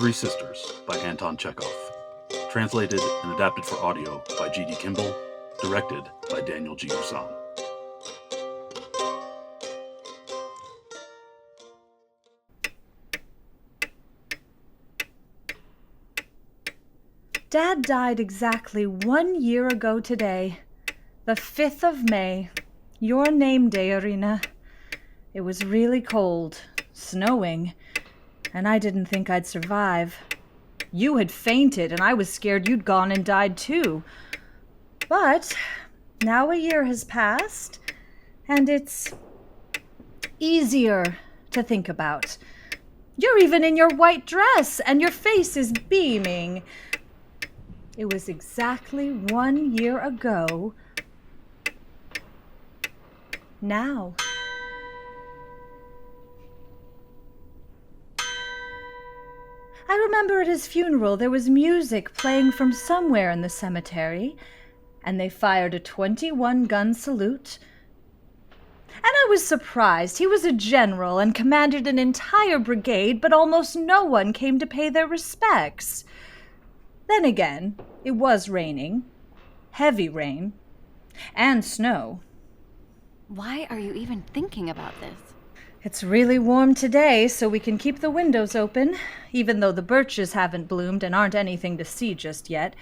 Three Sisters by Anton Chekhov. Translated and adapted for audio by G.D. Kimble. Directed by Daniel G. Husson. Dad died exactly 1 year ago today, the 5th of May, your name day, IRINA. It was really cold, snowing, and I didn't think I'd survive. You had fainted, and I was scared you'd gone and died too. But now a year has passed, and it's easier to think about. You're even in your white dress, and your face is beaming. It was exactly 1 year ago now. I remember at his funeral there was music playing from somewhere in the cemetery, and they fired a 21-gun salute. And I was surprised. He was a general and commanded an entire brigade, but almost no one came to pay their respects. Then again, it was raining. Heavy rain. And snow. Why are you even thinking about this? It's really warm today, so we can keep the windows open, even though the birches haven't bloomed and aren't anything to see just yet.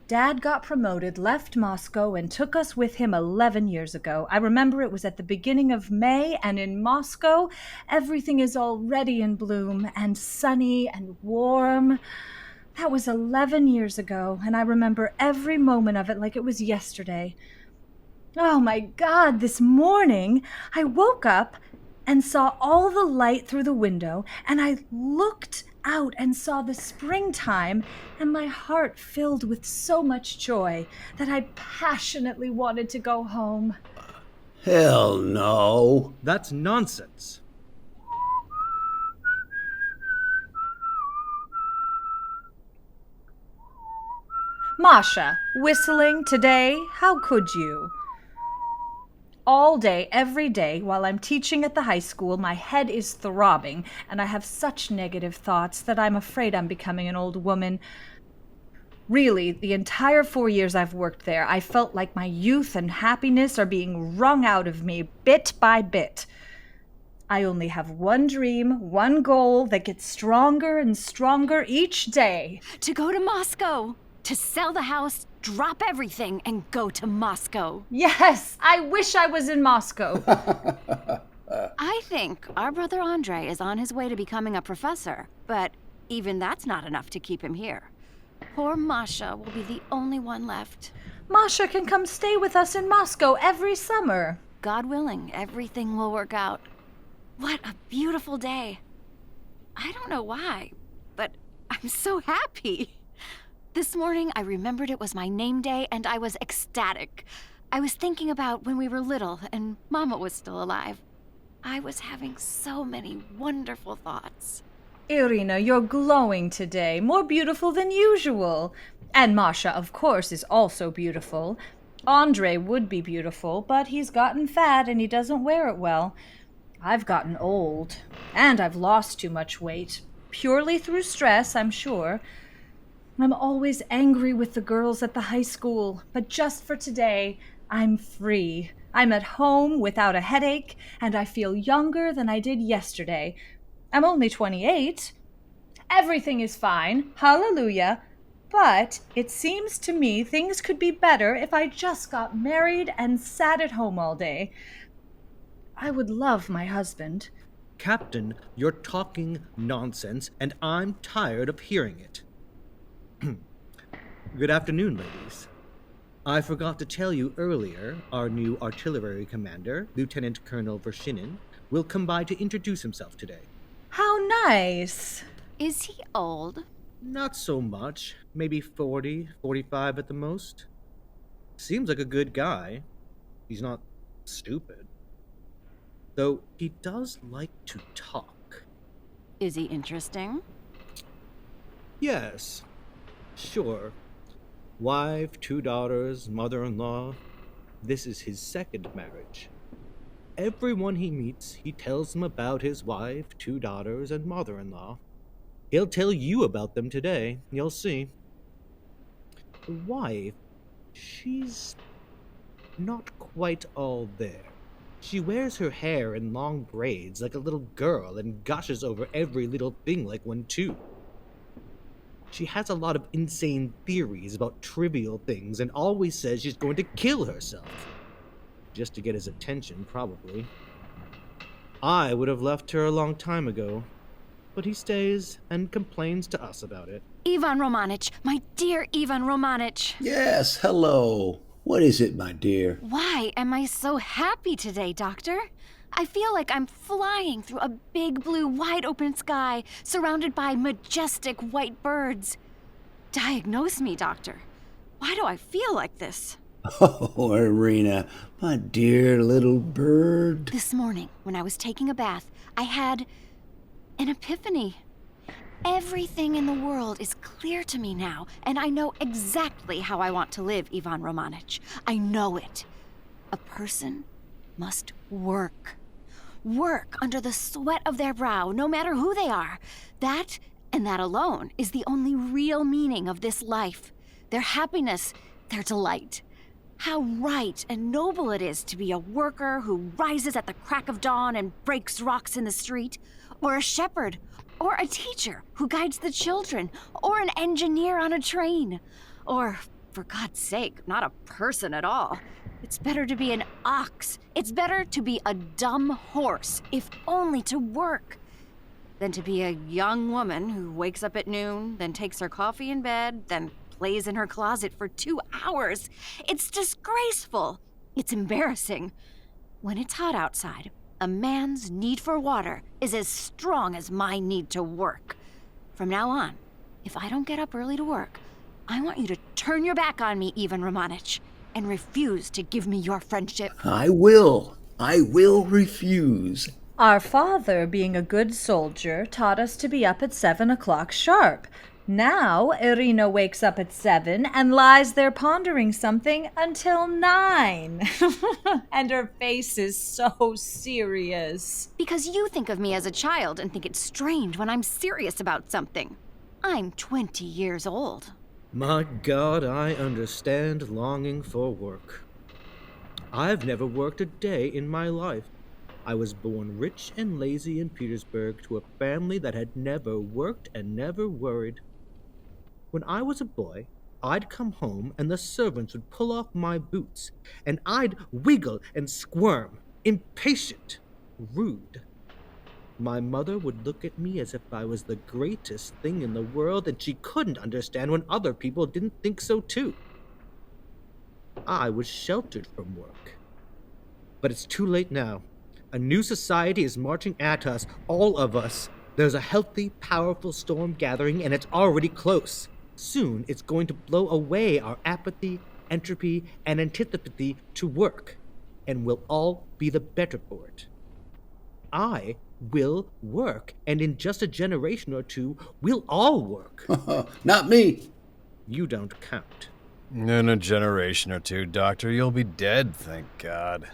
Dad got promoted, left Moscow, and took us with him 11 years ago. I remember it was at the beginning of May, and in Moscow, everything is already in bloom, and sunny and warm. That was 11 years ago, and I remember every moment of it like it was yesterday. Oh my God, this morning I woke up and saw all the light through the window, and I looked out and saw the springtime, and my heart filled with so much joy that I passionately wanted to go home. Hell no. That's nonsense. MASHA, whistling today? How could you? All day, every day, while I'm teaching at the high school, my head is throbbing, and I have such negative thoughts that I'm afraid I'm becoming an old woman. Really, the entire 4 years I've worked there, I felt like my youth and happiness are being wrung out of me bit by bit. I only have one dream, one goal that gets stronger and stronger each day. To go to Moscow! To sell the house, drop everything, and go to Moscow. Yes, I wish I was in Moscow. I think our brother Andrei is on his way to becoming a professor, but even that's not enough to keep him here. Poor Masha will be the only one left. Masha can come stay with us in Moscow every summer. God willing, everything will work out. What a beautiful day. I don't know why, but I'm so happy. This morning, I remembered it was my name day, and I was ecstatic. I was thinking about when we were little, and Mama was still alive. I was having so many wonderful thoughts. IRINA, you're glowing today, more beautiful than usual. And Masha, of course, is also beautiful. Andrei would be beautiful, but he's gotten fat and he doesn't wear it well. I've gotten old, and I've lost too much weight. Purely through stress, I'm sure. I'm always angry with the girls at the high school, but just for today, I'm free. I'm at home without a headache, and I feel younger than I did yesterday. I'm only 28. Everything is fine, hallelujah, but it seems to me things could be better if I just got married and sat at home all day. I would love my husband. Captain, you're talking nonsense, and I'm tired of hearing it. Good afternoon, ladies. I forgot to tell you earlier, our new artillery commander, Lieutenant Colonel VERSHININ, will come by to introduce himself today. How nice. Is he old? Not so much. Maybe 40, 45 at the most. Seems like a good guy. He's not stupid. Though he does like to talk. Is he interesting? Yes. Sure. Wife, 2 daughters, mother-in-law. This is his second marriage. Everyone he meets, he tells them about his wife, 2 daughters, and mother-in-law. He'll tell you about them today. You'll see. The wife, she's not quite all there. She wears her hair in long braids like a little girl and gushes over every little thing like one too. She has a lot of insane theories about trivial things and always says she's going to kill herself. Just to get his attention, probably. I would have left her a long time ago, but he stays and complains to us about it. Ivan Romanich, my dear Ivan Romanich. Yes, hello. What is it, my dear? Why am I so happy today, Doctor? I feel like I'm flying through a big blue wide open sky surrounded by majestic white birds. Diagnose me, Doctor. Why do I feel like this? Oh, Irina, my dear little bird. This morning, when I was taking a bath, I had an epiphany. Everything in the world is clear to me now, and I know exactly how I want to live, Ivan Romanich. I know it. A person must work. Work under the sweat of their brow, no matter who they are. That, and that alone, is the only real meaning of this life. Their happiness, their delight. How right and noble it is to be a worker who rises at the crack of dawn and breaks rocks in the street, or a shepherd, or a teacher who guides the children, or an engineer on a train, or, for God's sake, not a person at all. It's better to be an ox. It's better to be a dumb horse, if only to work, than to be a young woman who wakes up at noon, then takes her coffee in bed, then plays in her closet for 2 hours. It's disgraceful. It's embarrassing. When it's hot outside, a man's need for water is as strong as my need to work. From now on, if I don't get up early to work, I want you to turn your back on me, Ivan Romanich, and refuse to give me your friendship. I will refuse. Our father, being a good soldier, taught us to be up at 7 o'clock sharp. Now, Irina wakes up at 7 and lies there pondering something until 9. And her face is so serious. Because you think of me as a child and think it's strange when I'm serious about something. I'm 20 years old. My God, I understand longing for work. I've never worked a day in my life. I was born rich and lazy in Petersburg to a family that had never worked and never worried. When I was a boy, I'd come home and the servants would pull off my boots, and I'd wiggle and squirm, impatient, rude. My mother would look at me as if I was the greatest thing in the world, and she couldn't understand when other people didn't think so too. I was sheltered from work. But it's too late now. A new society is marching at us, all of us. There's a healthy, powerful storm gathering, and it's already close. Soon, it's going to blow away our apathy, entropy, and antipathy to work, and we'll all be the better for it. I will work, and in just a generation or two, we'll all work. Not me. You don't count. In a generation or two, Doctor, you'll be dead, thank God.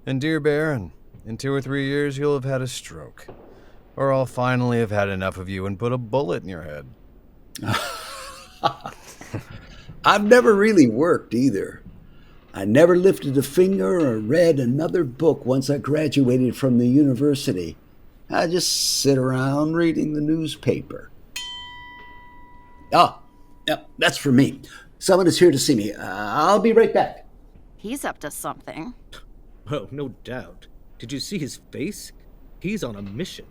And dear Baron, in 2 or 3 years, you'll have had a stroke. Or I'll finally have had enough of you and put a bullet in your head. I've never really worked either. I never lifted a finger or read another book once I graduated from the university. I just sit around reading the newspaper. Oh, yeah, that's for me. Someone is here to see me. I'll be right back. He's up to something. Oh, no doubt. Did you see his face? He's on a mission.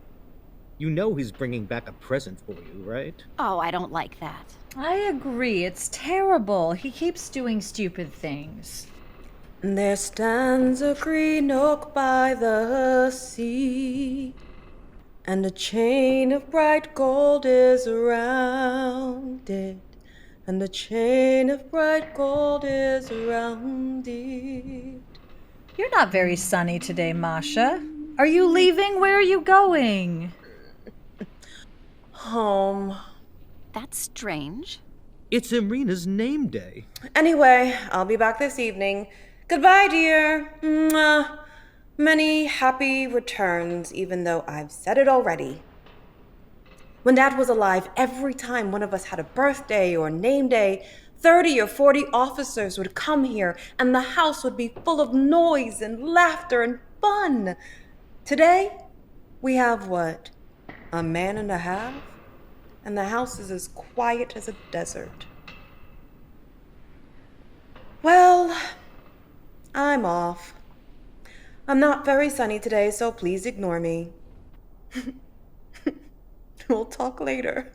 You know he's bringing back a present for you, right? Oh, I don't like that. I agree, it's terrible. He keeps doing stupid things. There stands a green oak by the sea, and a chain of bright gold is around it, and a chain of bright gold is around it. You're not very sunny today, Masha. Are you leaving? Where are you going? Home. That's strange. It's Irina's name day. Anyway, I'll be back this evening. Goodbye, dear. Mwah. Many happy returns, even though I've said it already. When Dad was alive, every time one of us had a birthday or name day, 30 or 40 officers would come here, and the house would be full of noise and laughter and fun. Today, we have what? A man and a half? And the house is as quiet as a desert. Well, I'm off. I'm not very sunny today, so please ignore me. We'll talk later.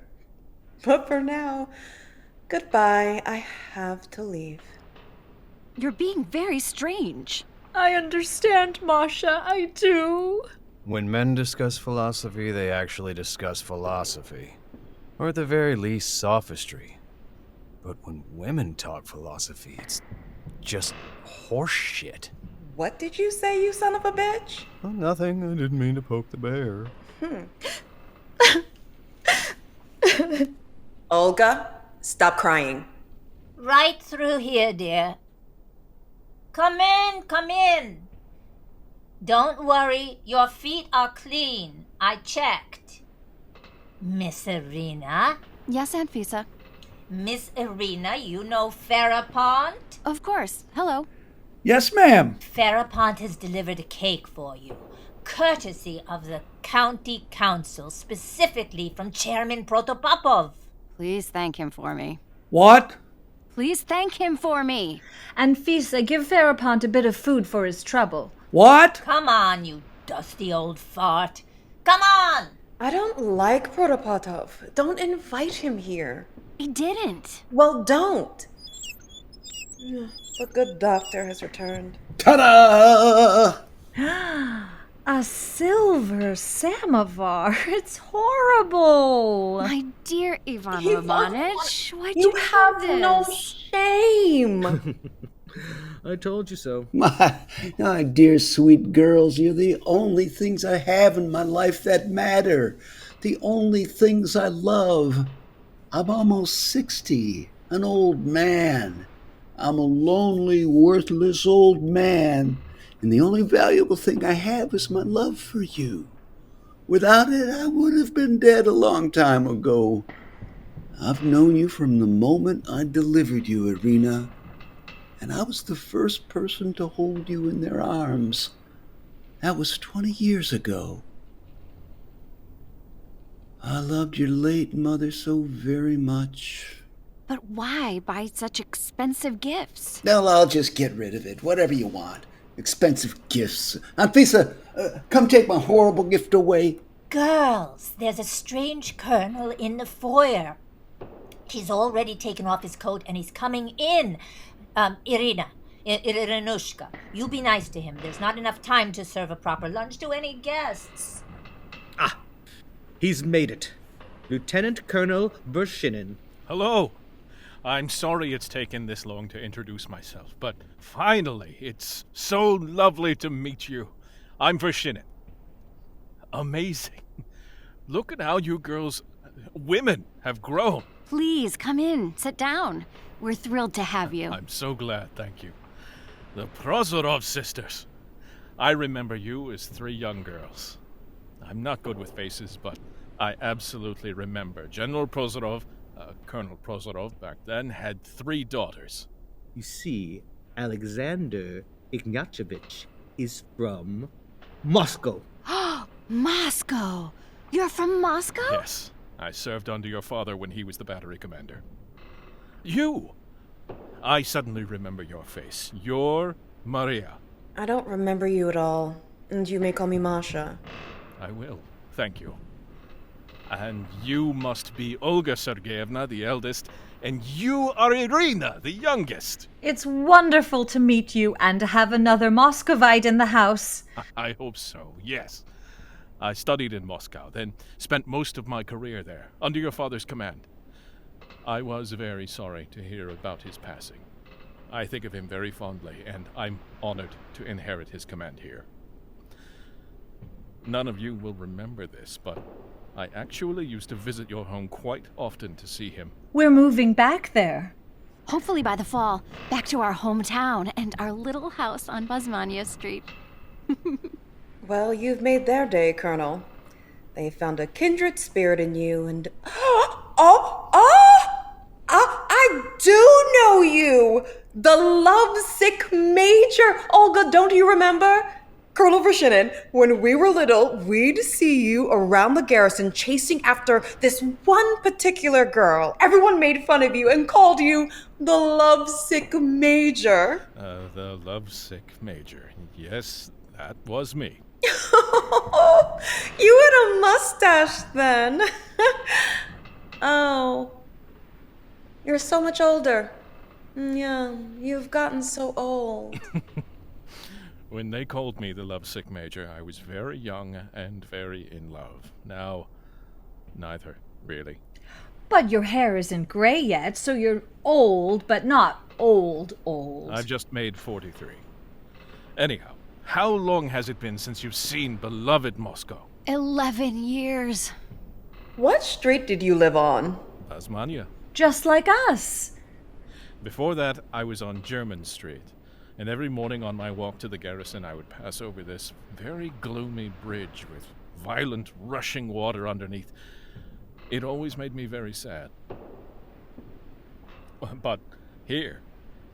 But for now, goodbye. I have to leave. You're being very strange. I understand, MASHA, I do. When men discuss philosophy, they actually discuss philosophy. Or at the very least, sophistry. But when women talk philosophy, it's just horse shit. What did you say, you son of a bitch? Oh, nothing. I didn't mean to poke the bear. Olga, stop crying. Right through here, dear. Come in, come in. Don't worry, your feet are clean. I checked. Miss IRINA? Yes, ANFISA. Miss IRINA, you know FERAPONT? Of course. Hello. Yes, ma'am. FERAPONT has delivered a cake for you, courtesy of the County Council, specifically from Chairman Protopopov. Please thank him for me. What? Please thank him for me. ANFISA, give FERAPONT a bit of food for his trouble. What? Come on, you dusty old fart. Come on! I don't like Protopopov. Don't invite him here. I didn't. Well, don't. The good doctor has returned. Ta-da! A silver samovar. It's horrible. My dear Ivan You- Romanich, why'd You you have do no this? shame. I told you so. My dear sweet girls, you're the only things I have in my life that matter. The only things I love. I'm almost 60, an old man. I'm a lonely, worthless old man. And the only valuable thing I have is my love for you. Without it, I would have been dead a long time ago. I've known you from the moment I delivered you, IRINA. And I was the first person to hold you in their arms. That was 20 years ago. I loved your late mother so very much. But why buy such expensive gifts? Well, I'll just get rid of it. Whatever you want. Expensive gifts. ANFISA, come take my horrible gift away. Girls, there's a strange colonel in the foyer. He's already taken off his coat and he's coming in. IRINA, Irinushka, you be nice to him. There's not enough time to serve a proper lunch to any guests. Ah! He's made it. Lieutenant Colonel VERSHININ. Hello. I'm sorry it's taken this long to introduce myself, but finally, it's so lovely to meet you. I'm VERSHININ. Amazing. Look at how you girls, women, have grown. Please, come in. Sit down. We're thrilled to have you. I'm so glad, thank you. The Prozorov sisters. I remember you as 3 young girls. I'm not good with faces, but I absolutely remember. General Prozorov, Colonel Prozorov back then, had 3 daughters. You see, Alexander Ignatievich is from Moscow. Moscow! You're from Moscow? Yes, I served under your father when he was the battery commander. You! I suddenly remember your face. You're Maria. I don't remember you at all, and you may call me Masha. I will. Thank you. And you must be Olga Sergeyevna, the eldest, and you are IRINA, the youngest. It's wonderful to meet you and to have another Moscovite in the house. I hope so, yes. I studied in Moscow, then spent most of my career there, under your father's command. I was very sorry to hear about his passing. I think of him very fondly, and I'm honored to inherit his command here. None of you will remember this, but I actually used to visit your home quite often to see him. We're moving back there. Hopefully by the fall, back to our hometown and our little house on Basmania Street. Well, you've made their day, Colonel. They found a kindred spirit in you and... I do know you! The lovesick major! Olga, don't you remember? Colonel VERSHININ, when we were little, we'd see you around the garrison chasing after this one particular girl. Everyone made fun of you and called you the lovesick major. The lovesick major. Yes, that was me. You had a mustache then. Oh. You're so much older. Yeah, you've gotten so old. When they called me the lovesick major, I was very young and very in love. Now, neither, really. But your hair isn't gray yet, so you're old, but not old. I've just made 43. Anyhow, how long has it been since you've seen beloved Moscow? 11 years. What street did you live on? Tasmania. Just like us. Before that, I was on German Street. And every morning on my walk to the garrison, I would pass over this very gloomy bridge with violent rushing water underneath. It always made me very sad. But here,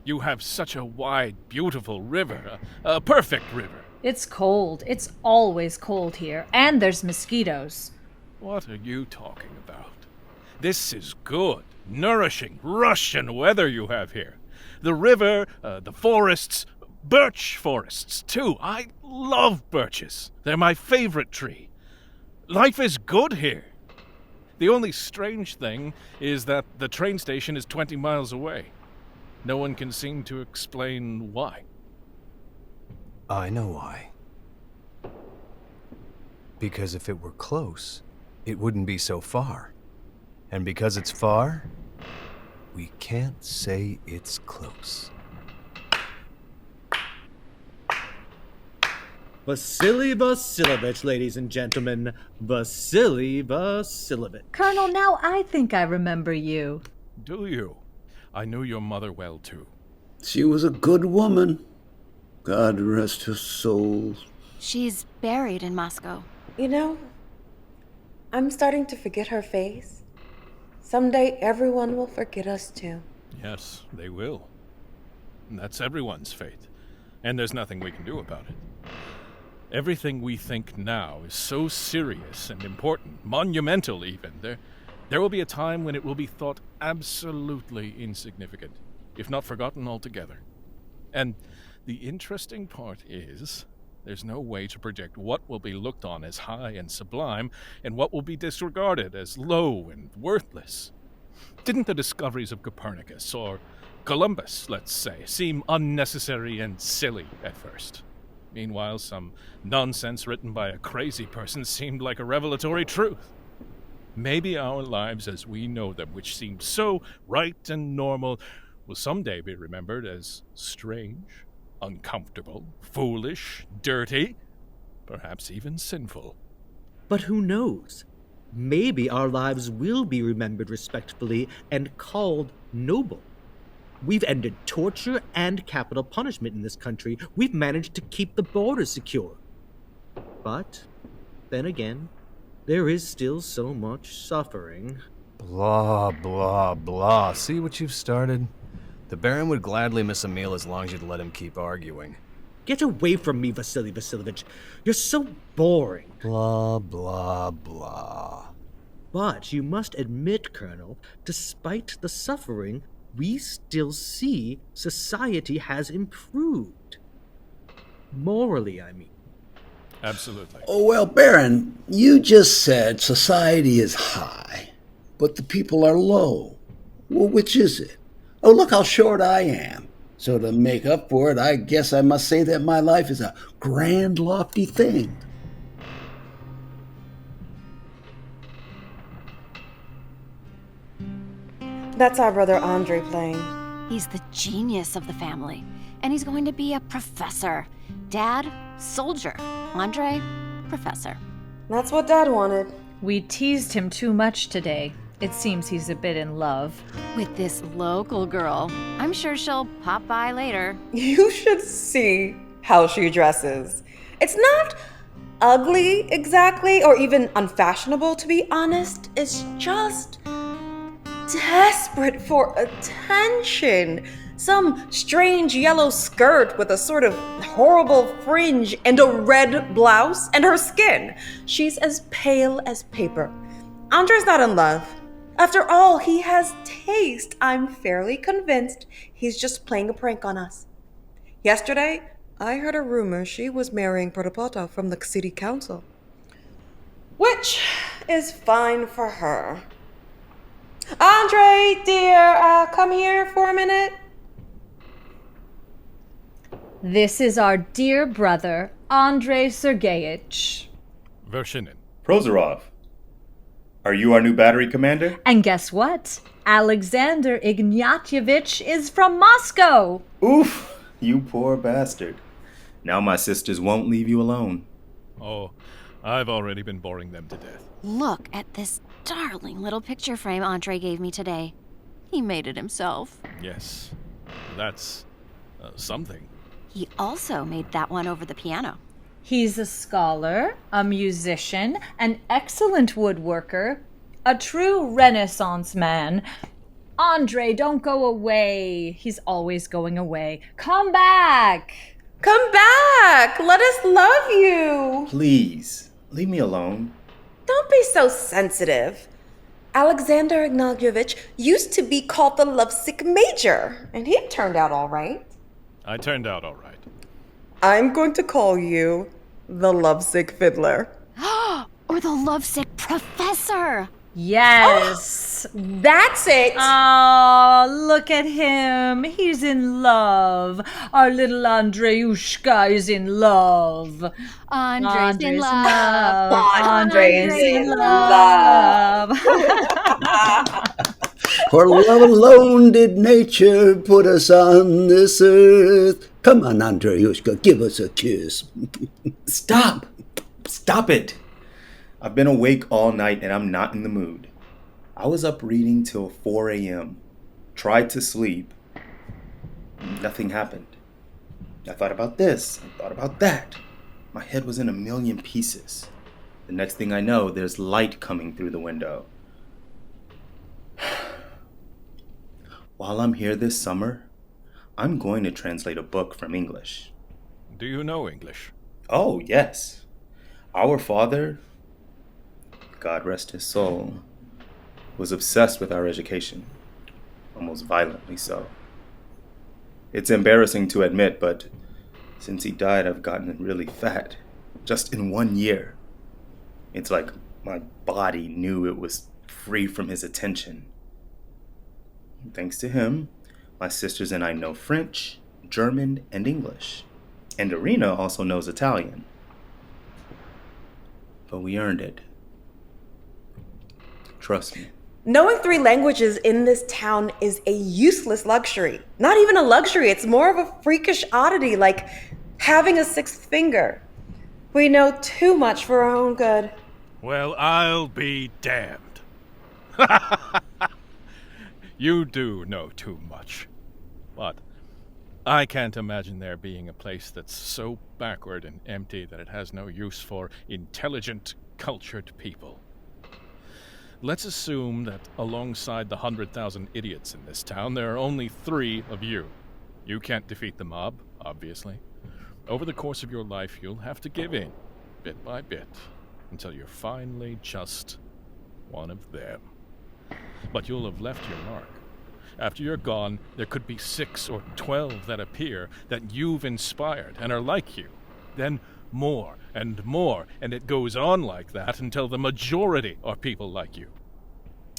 you have such a wide, beautiful river, a perfect river. It's cold. It's always cold here. And there's mosquitoes. What are you talking about? This is good, nourishing Russian weather you have here. The river, the forests, birch forests, too. I love birches. They're my favorite tree. Life is good here. The only strange thing is that the train station is 20 miles away. No one can seem to explain why. I know why. Because if it were close, it wouldn't be so far. And because it's far, we can't say it's close. Vasily Vasilovich, ladies and gentlemen. Vasily Vasilovich. Colonel, now I think I remember you. Do you? I knew your mother well, too. She was a good woman. God rest her soul. She's buried in Moscow. You know, I'm starting to forget her face. Someday everyone will forget us too. Yes, they will. And that's everyone's fate. And there's nothing we can do about it. Everything we think now is so serious and important, monumental even. There will be a time when it will be thought absolutely insignificant, if not forgotten altogether. And the interesting part is, there's no way to project what will be looked on as high and sublime and what will be disregarded as low and worthless. Didn't the discoveries of Copernicus, or Columbus, let's say, seem unnecessary and silly at first? Meanwhile, some nonsense written by a crazy person seemed like a revelatory truth. Maybe our lives as we know them, which seem so right and normal, will someday be remembered as strange, uncomfortable, foolish, dirty, perhaps even sinful. But who knows? Maybe our lives will be remembered respectfully and called noble. We've ended torture and capital punishment in this country. We've managed to keep the borders secure. But, then again, there is still so much suffering. Blah, blah, blah. See what you've started? The Baron would gladly miss a meal as long as you'd let him keep arguing. Get away from me, Vasily Vasilovich. You're so boring. Blah, blah, blah. But you must admit, Colonel, despite the suffering, we still see society has improved. Morally, I mean. Absolutely. Oh, well, Baron, you just said society is high, but the people are low. Well, which is it? Oh, look how short I am. So to make up for it, I guess I must say that my life is a grand, lofty thing. That's our brother ANDREI playing. He's the genius of the family, and he's going to be a professor. Dad, soldier. ANDREI, professor. That's what Dad wanted. We teased him too much today. It seems he's a bit in love. With this local girl. I'm sure she'll pop by later. You should see how she dresses. It's not ugly exactly, or even unfashionable to be honest. It's just desperate for attention. Some strange yellow skirt with a sort of horrible fringe and a red blouse, and her skin. She's as pale as paper. Andrei's not in love. After all, he has taste. I'm fairly convinced he's just playing a prank on us. Yesterday, I heard a rumor she was marrying Protopota from the city council. Which is fine for her. Andrei, dear, come here for a minute. This is our dear brother, Andrei Sergeyich. VERSHININ. Prozorov. Are you our new battery commander? And guess what? Alexander Ignatyevich is from Moscow. Oof, you poor bastard. Now my sisters won't leave you alone. Oh, I've already been boring them to death. Look at this darling little picture frame Andrei gave me today. He made it himself. Yes, that's something. He also made that one over the piano. He's a scholar, a musician, an excellent woodworker, a true Renaissance man. Andrei, don't go away. He's always going away. Come back! Come back! Let us love you! Please, leave me alone. Don't be so sensitive. Alexander Ignatyevich used to be called the lovesick major, and he turned out all right. I turned out all right. I'm going to call you the lovesick fiddler. Or the lovesick professor. Yes. That's it. Oh, look at him. He's in love. Our little Andreyushka is in love. Andrei's in love. Andrei's in love. For love alone did nature put us on this earth. Come on, Andreyushka, give us a kiss. Stop! Stop it! I've been awake all night and I'm not in the mood. I was up reading till 4 a.m. Tried to sleep. Nothing happened. I thought about this, I thought about that. My head was in a million pieces. The next thing I know, there's light coming through the window. While I'm here this summer, I'm going to translate a book from English. Do you know English? Oh, yes. Our father, God rest his soul, was obsessed with our education, almost violently so. It's embarrassing to admit, but since he died, I've gotten really fat, just in 1 year. It's like my body knew it was free from his attention. Thanks to him, my sisters and I know French, German, and English. And IRINA also knows Italian. But we earned it. Trust me. Knowing 3 languages in this town is a useless luxury. Not even a luxury, it's more of a freakish oddity, like having a 6th finger. We know too much for our own good. Well, I'll be damned. You do know too much. But I can't imagine there being a place that's so backward and empty that it has no use for intelligent, cultured people. Let's assume that alongside the 100,000 idiots in this town, there are only 3 of you. You can't defeat the mob, obviously. Over the course of your life, you'll have to give in, bit by bit, until you're finally just one of them. But you'll have left your mark. After you're gone, there could be 6 or 12 that appear that you've inspired and are like you. Then more, and it goes on like that until the majority are people like you.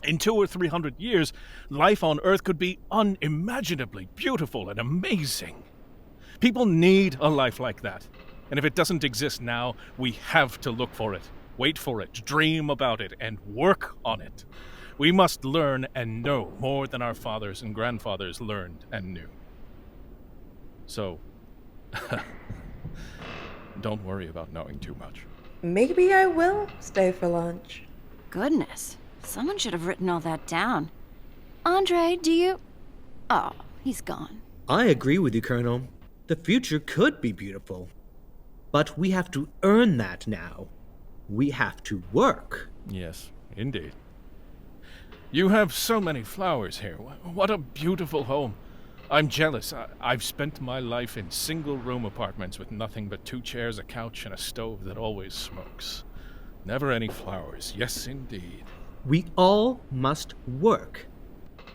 In 200 or 300 years, life on Earth could be unimaginably beautiful and amazing. People need a life like that. And if it doesn't exist now, we have to look for it, wait for it, dream about it, and work on it. We must learn and know more than our fathers and grandfathers learned and knew. So, don't worry about knowing too much. Maybe I will stay for lunch. Goodness, someone should have written all that down. Andrei, do you... Oh, he's gone. I agree with you, Colonel. The future could be beautiful. But we have to earn that now. We have to work. Yes, indeed. You have so many flowers here. What a beautiful home. I'm jealous. I've spent my life in single-room apartments with nothing but 2 chairs, a couch, and a stove that always smokes. Never any flowers. Yes, indeed. We all must work.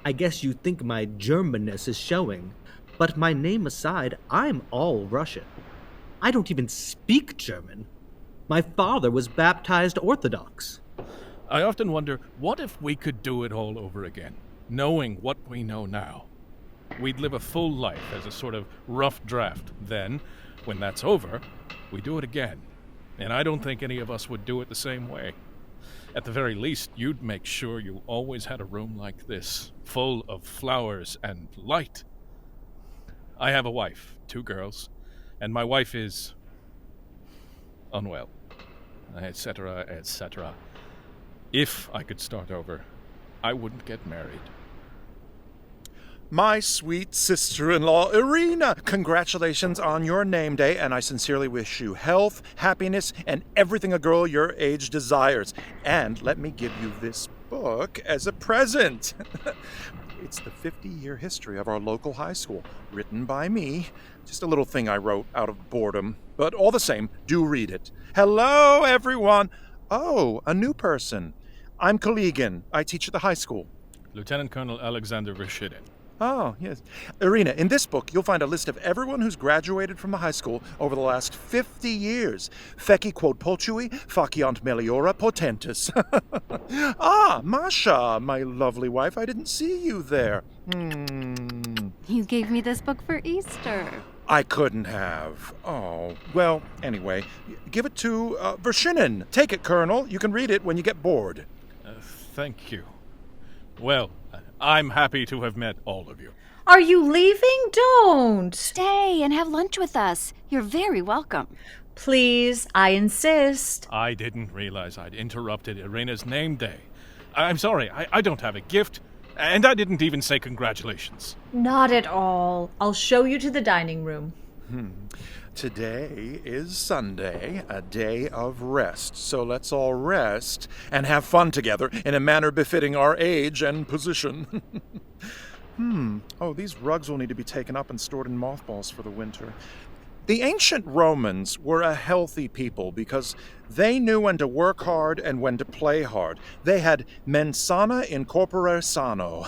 I guess you think my Germanness is showing, but my name aside, I'm all Russian. I don't even speak German. My father was baptized Orthodox. I often wonder, what if we could do it all over again, knowing what we know now? We'd live a full life as a sort of rough draft. Then, when that's over, we do it again. And I don't think any of us would do it the same way. At the very least, you'd make sure you always had a room like this, full of flowers and light. I have a wife, 2 girls, and my wife is unwell, etc., etc. If I could start over, I wouldn't get married. My sweet sister-in-law, IRINA, congratulations on your name day, and I sincerely wish you health, happiness, and everything a girl your age desires. And let me give you this book as a present. It's the 50-year history of our local high school, written by me. Just a little thing I wrote out of boredom. But all the same, do read it. Hello, everyone. Oh, a new person. I'm KULYGIN. I teach at the high school. Lieutenant Colonel Alexander VERSHININ. Oh, yes. IRINA, in this book, you'll find a list of everyone who's graduated from the high school over the last 50 years. Feci quod potui, faciant meliora potentis. Ah, MASHA, my lovely wife, I didn't see you there. You gave me this book for Easter. I couldn't have. Oh, well, anyway, give it to VERSHININ. Take it, Colonel. You can read it when you get bored. Thank you. Well, I'm happy to have met all of you. Are you leaving? Don't. Stay and have lunch with us. You're very welcome. Please, I insist. I didn't realize I'd interrupted Irina's name day. I'm sorry, I don't have a gift, and I didn't even say congratulations. Not at all. I'll show you to the dining room. Today is Sunday, a day of rest, so let's all rest and have fun together in a manner befitting our age and position. Oh, these rugs will need to be taken up and stored in mothballs for the winter. The ancient Romans were a healthy people because they knew when to work hard and when to play hard. They had mens sana in corpore sano.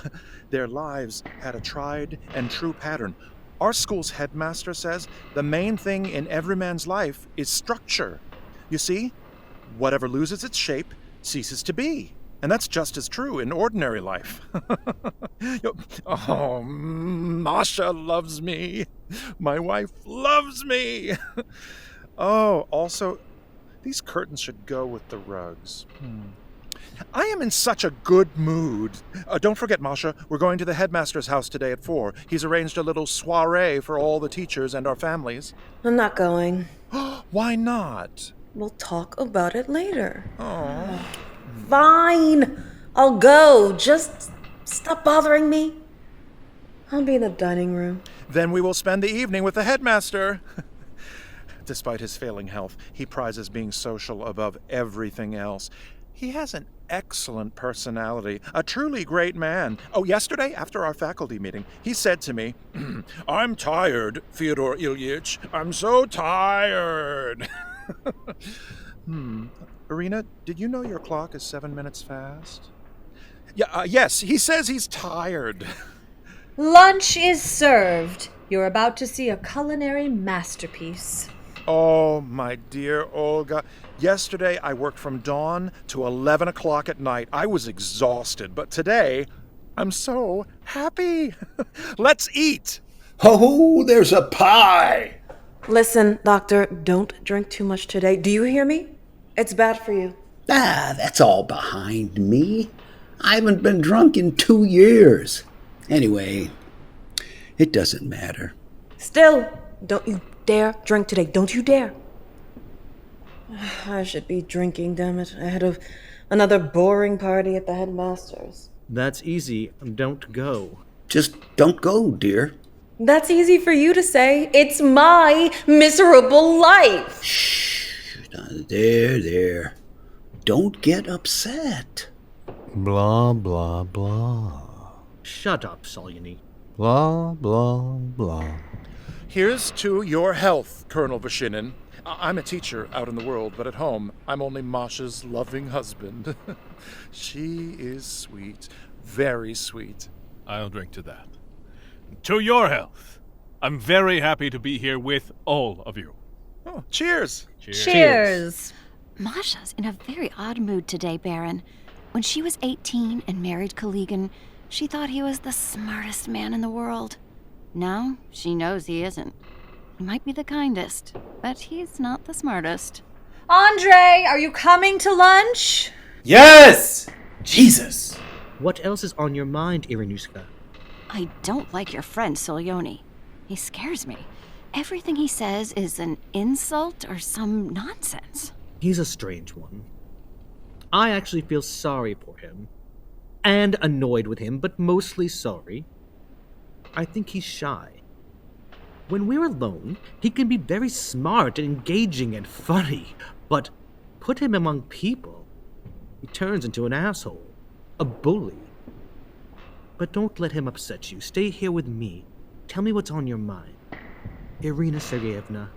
Their lives had a tried and true pattern. Our school's headmaster says the main thing in every man's life is structure. You see, whatever loses its shape ceases to be. And that's just as true in ordinary life. Oh, MASHA loves me. My wife loves me. Oh, also, these curtains should go with the rugs. I am in such a good mood. Don't forget, MASHA, we're going to the headmaster's house today at 4. He's arranged a little soiree for all the teachers and our families. I'm not going. Why not? We'll talk about it later. Oh. Fine. I'll go. Just stop bothering me. I'll be in the dining room. Then we will spend the evening with the headmaster. Despite his failing health, he prizes being social above everything else. He has an excellent personality, a truly great man. Oh, yesterday, after our faculty meeting, he said to me, I'm tired, Fyodor Ilyich. I'm so tired. Irina, did you know your clock is 7 minutes fast? Yeah, yes, he says he's tired. Lunch is served. You're about to see a culinary masterpiece. Oh, my dear Olga. Yesterday, I worked from dawn to 11 o'clock at night. I was exhausted, but today, I'm so happy. Let's eat. Oh, there's a pie. Listen, doctor, don't drink too much today. Do you hear me? It's bad for you. That's all behind me. I haven't been drunk in 2 years. Anyway, it doesn't matter. Still, don't you dare drink today. Don't you dare. I should be drinking, damn it, ahead of another boring party at the headmaster's. That's easy. Don't go. Just don't go, dear. That's easy for you to say. It's my miserable life. Shh. There. Don't get upset. Blah, blah, blah. Shut up, SOLYONY. Blah, blah, blah. Here's to your health, Colonel VERSHININ. I'm a teacher out in the world, but at home, I'm only MASHA's loving husband. She is sweet. Very sweet. I'll drink to that. To your health. I'm very happy to be here with all of you. Oh, cheers. Cheers. Masha's in a very odd mood today, Baron. When she was 18 and married KULYGIN, she thought he was the smartest man in the world. Now, she knows he isn't. He might be the kindest, but he's not the smartest. Andrei, are you coming to lunch? Yes! Jesus! What else is on your mind, Irinushka? I don't like your friend, SOLYONY. He scares me. Everything he says is an insult or some nonsense. He's a strange one. I actually feel sorry for him. And annoyed with him, but mostly sorry. I think he's shy. When we're alone, he can be very smart and engaging and funny, but put him among people, he turns into an asshole, a bully. But don't let him upset you. Stay here with me. Tell me what's on your mind. Irina Sergeyevna,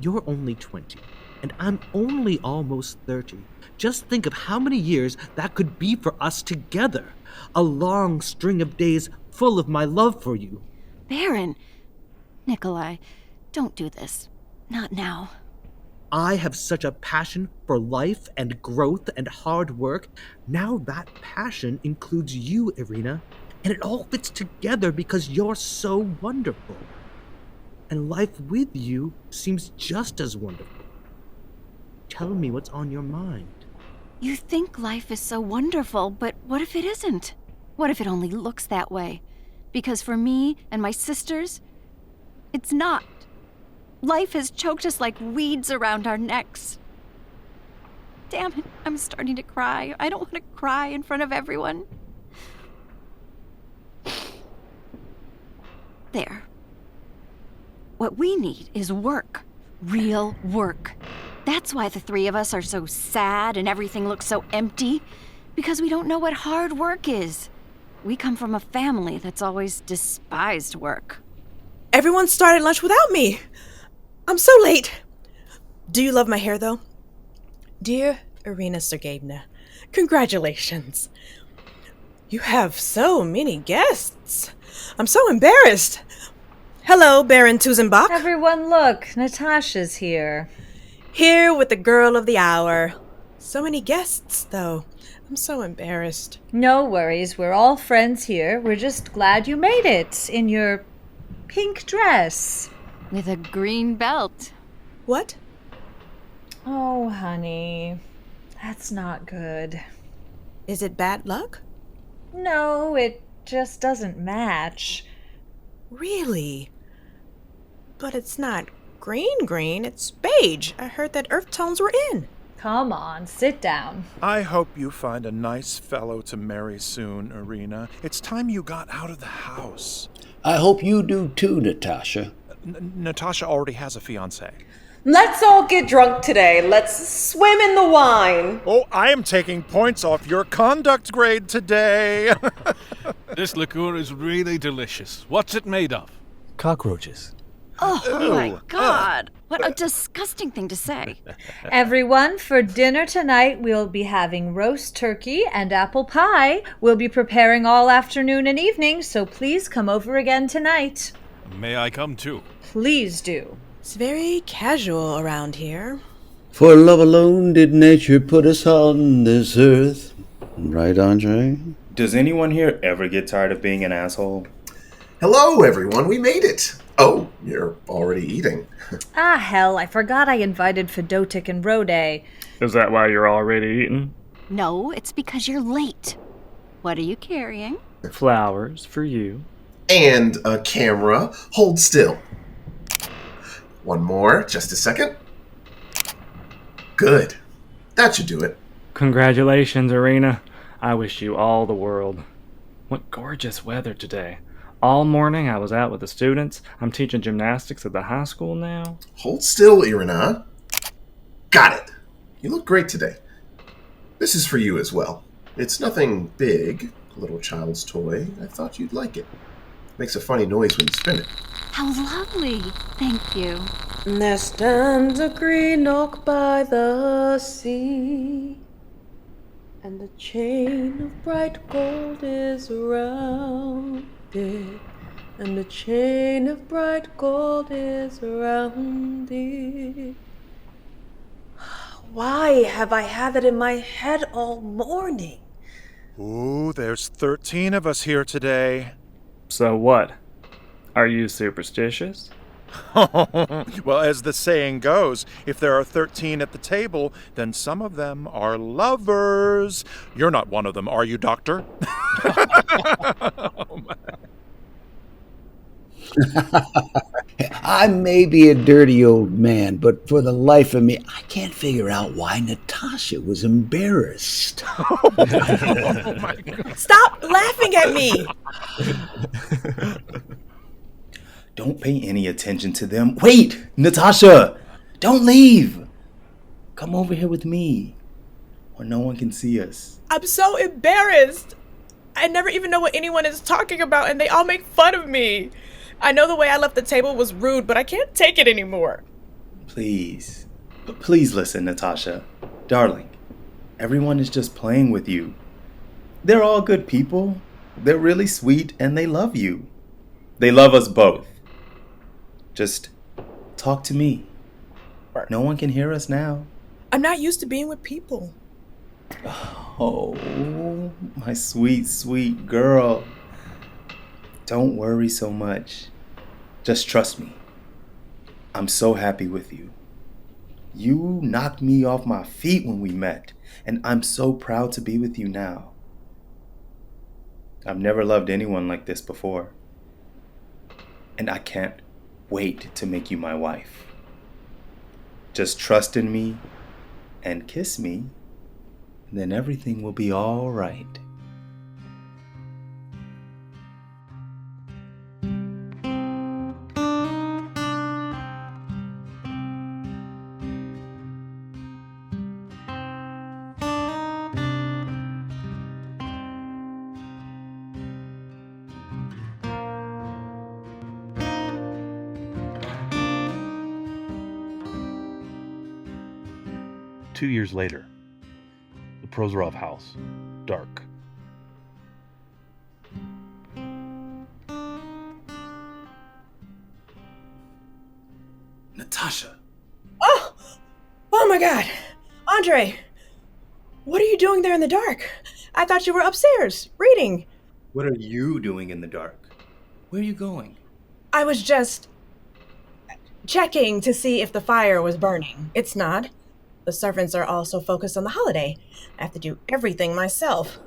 you're only 20, and I'm only almost 30. Just think of how many years that could be for us together. A long string of days full of my love for you. Baron! Nikolai, don't do this. Not now. I have such a passion for life and growth and hard work. Now that passion includes you, Irina, and it all fits together because you're so wonderful. And life with you seems just as wonderful. Tell me what's on your mind. You think life is so wonderful, but what if it isn't? What if it only looks that way? Because for me and my sisters, it's not. Life has choked us like weeds around our necks. Damn it, I'm starting to cry. I don't want to cry in front of everyone. There. What we need is work. Real work. That's why the three of us are so sad and everything looks so empty. Because we don't know what hard work is. We come from a family that's always despised work. Everyone started lunch without me. I'm so late. Do you love my hair, though? Dear Irina Sergeyevna, congratulations. You have so many guests. I'm so embarrassed. Hello, Baron TUZENBACH. Everyone look, Natasha's here. Here with the girl of the hour. So many guests, though. I'm so embarrassed. No worries, we're all friends here. We're just glad you made it in your pink dress. With a green belt. What? Oh, honey, that's not good. Is it bad luck? No, it just doesn't match. Really? But it's not green, it's beige. I heard that earth tones were in. Come on, sit down. I hope you find a nice fellow to marry soon, Irina. It's time you got out of the house. I hope you do too, Natasha. Natasha already has a fiancé. Let's all get drunk today. Let's swim in the wine. Oh, I am taking points off your conduct grade today. This liqueur is really delicious. What's it made of? Cockroaches. Oh my God. What a disgusting thing to say. Everyone, for dinner tonight, we'll be having roast turkey and apple pie. We'll be preparing all afternoon and evening, so please come over again tonight. May I come too? Please do. It's very casual around here. For love alone did nature put us on this earth. Right, Andrei? Does anyone here ever get tired of being an asshole? Hello, everyone. We made it. Oh, you're already eating. Ah, hell, I forgot I invited FEDOTIK and Rode. Is that why you're already eating? No, it's because you're late. What are you carrying? Flowers for you. And a camera. Hold still. One more. Just a second. Good. That should do it. Congratulations, Irina. I wish you all the world. What gorgeous weather today. All morning I was out with the students. I'm teaching gymnastics at the high school now. Hold still, IRINA. Got it. You look great today. This is for you as well. It's nothing big, a little child's toy. I thought you'd like it. Makes a funny noise when you spin it. How lovely. Thank you. There stands a green oak by the sea, and a chain of bright gold is around it, and a chain of bright gold is around it. Why have I had that in my head all morning? Ooh, there's 13 of us here today. So what? Are you superstitious? Well, as the saying goes, if there are 13 at the table, then some of them are lovers. You're not one of them, are you, Doctor? Oh, I may be a dirty old man, but for the life of me, I can't figure out why Natasha was embarrassed. Oh my God. Stop laughing at me! Don't pay any attention to them. Wait, Natasha! Don't leave! Come over here with me, where no one can see us. I'm so embarrassed. I never even know what anyone is talking about, and they all make fun of me. I know the way I left the table was rude, but I can't take it anymore. Please listen, Natasha. Darling, everyone is just playing with you. They're all good people. They're really sweet, and they love you. They love us both. Just talk to me. No one can hear us now. I'm not used to being with people. Oh, my sweet, sweet girl. Don't worry so much. Just trust me. I'm so happy with you. You knocked me off my feet when we met, and I'm so proud to be with you now. I've never loved anyone like this before, and I can't wait to make you my wife. Just trust in me and kiss me, and then everything will be all right. Two years later, the Prozorov house, dark. Natasha! Oh my God. Andrei, what are you doing there in the dark? I thought you were upstairs, reading. What are you doing in the dark? Where are you going? I was just checking to see if the fire was burning. It's not. The servants are all so focused on the holiday. I have to do everything myself.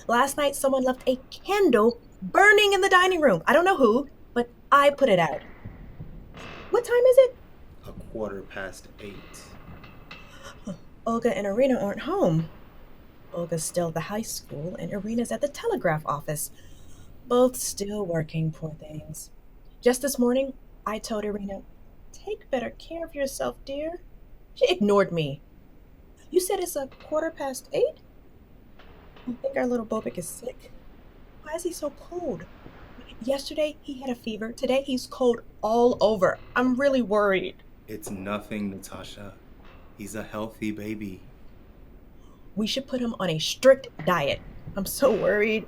Last night, someone left a candle burning in the dining room. I don't know who, but I put it out. What time is it? 8:15. Olga and IRINA aren't home. Olga's still at the high school, and IRINA's at the telegraph office. Both still working, poor things. Just this morning, I told IRINA, "Take better care of yourself, dear." She ignored me. You said it's 8:15? I think our little Bobik is sick. Why is he so cold? Yesterday, he had a fever. Today, he's cold all over. I'm really worried. It's nothing, Natasha. He's a healthy baby. We should put him on a strict diet. I'm so worried.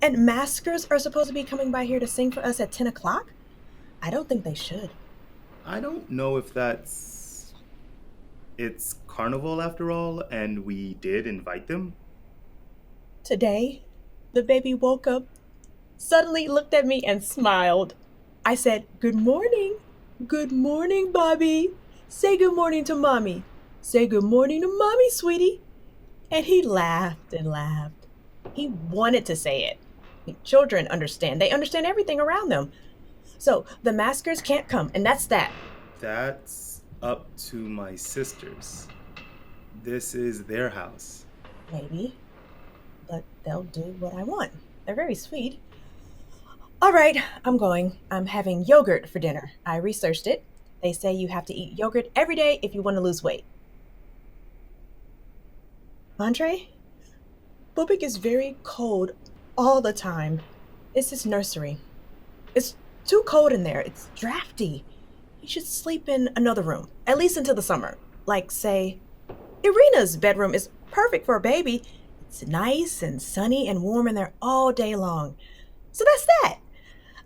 And maskers are supposed to be coming by here to sing for us at 10 o'clock? I don't think they should. I don't know if it's carnival after all, and we did invite them. Today, the baby woke up, suddenly looked at me and smiled. I said, "Good morning. Good morning, Bobby. Say good morning to Mommy. Say good morning to Mommy, sweetie." And he laughed and laughed. He wanted to say it. Children understand. They understand everything around them. So the maskers can't come, and that's that. That's up to my sisters. This is their house. Maybe. But they'll do what I want. They're very sweet. All right, I'm going. I'm having yogurt for dinner. I researched it. They say you have to eat yogurt every day if you want to lose weight. Andre? Bubik is very cold all the time. It's his nursery. It's too cold in there. It's drafty. He should sleep in another room, at least until the summer. Like, say, Irina's bedroom is perfect for a baby. It's nice and sunny and warm in there all day long. So that's that.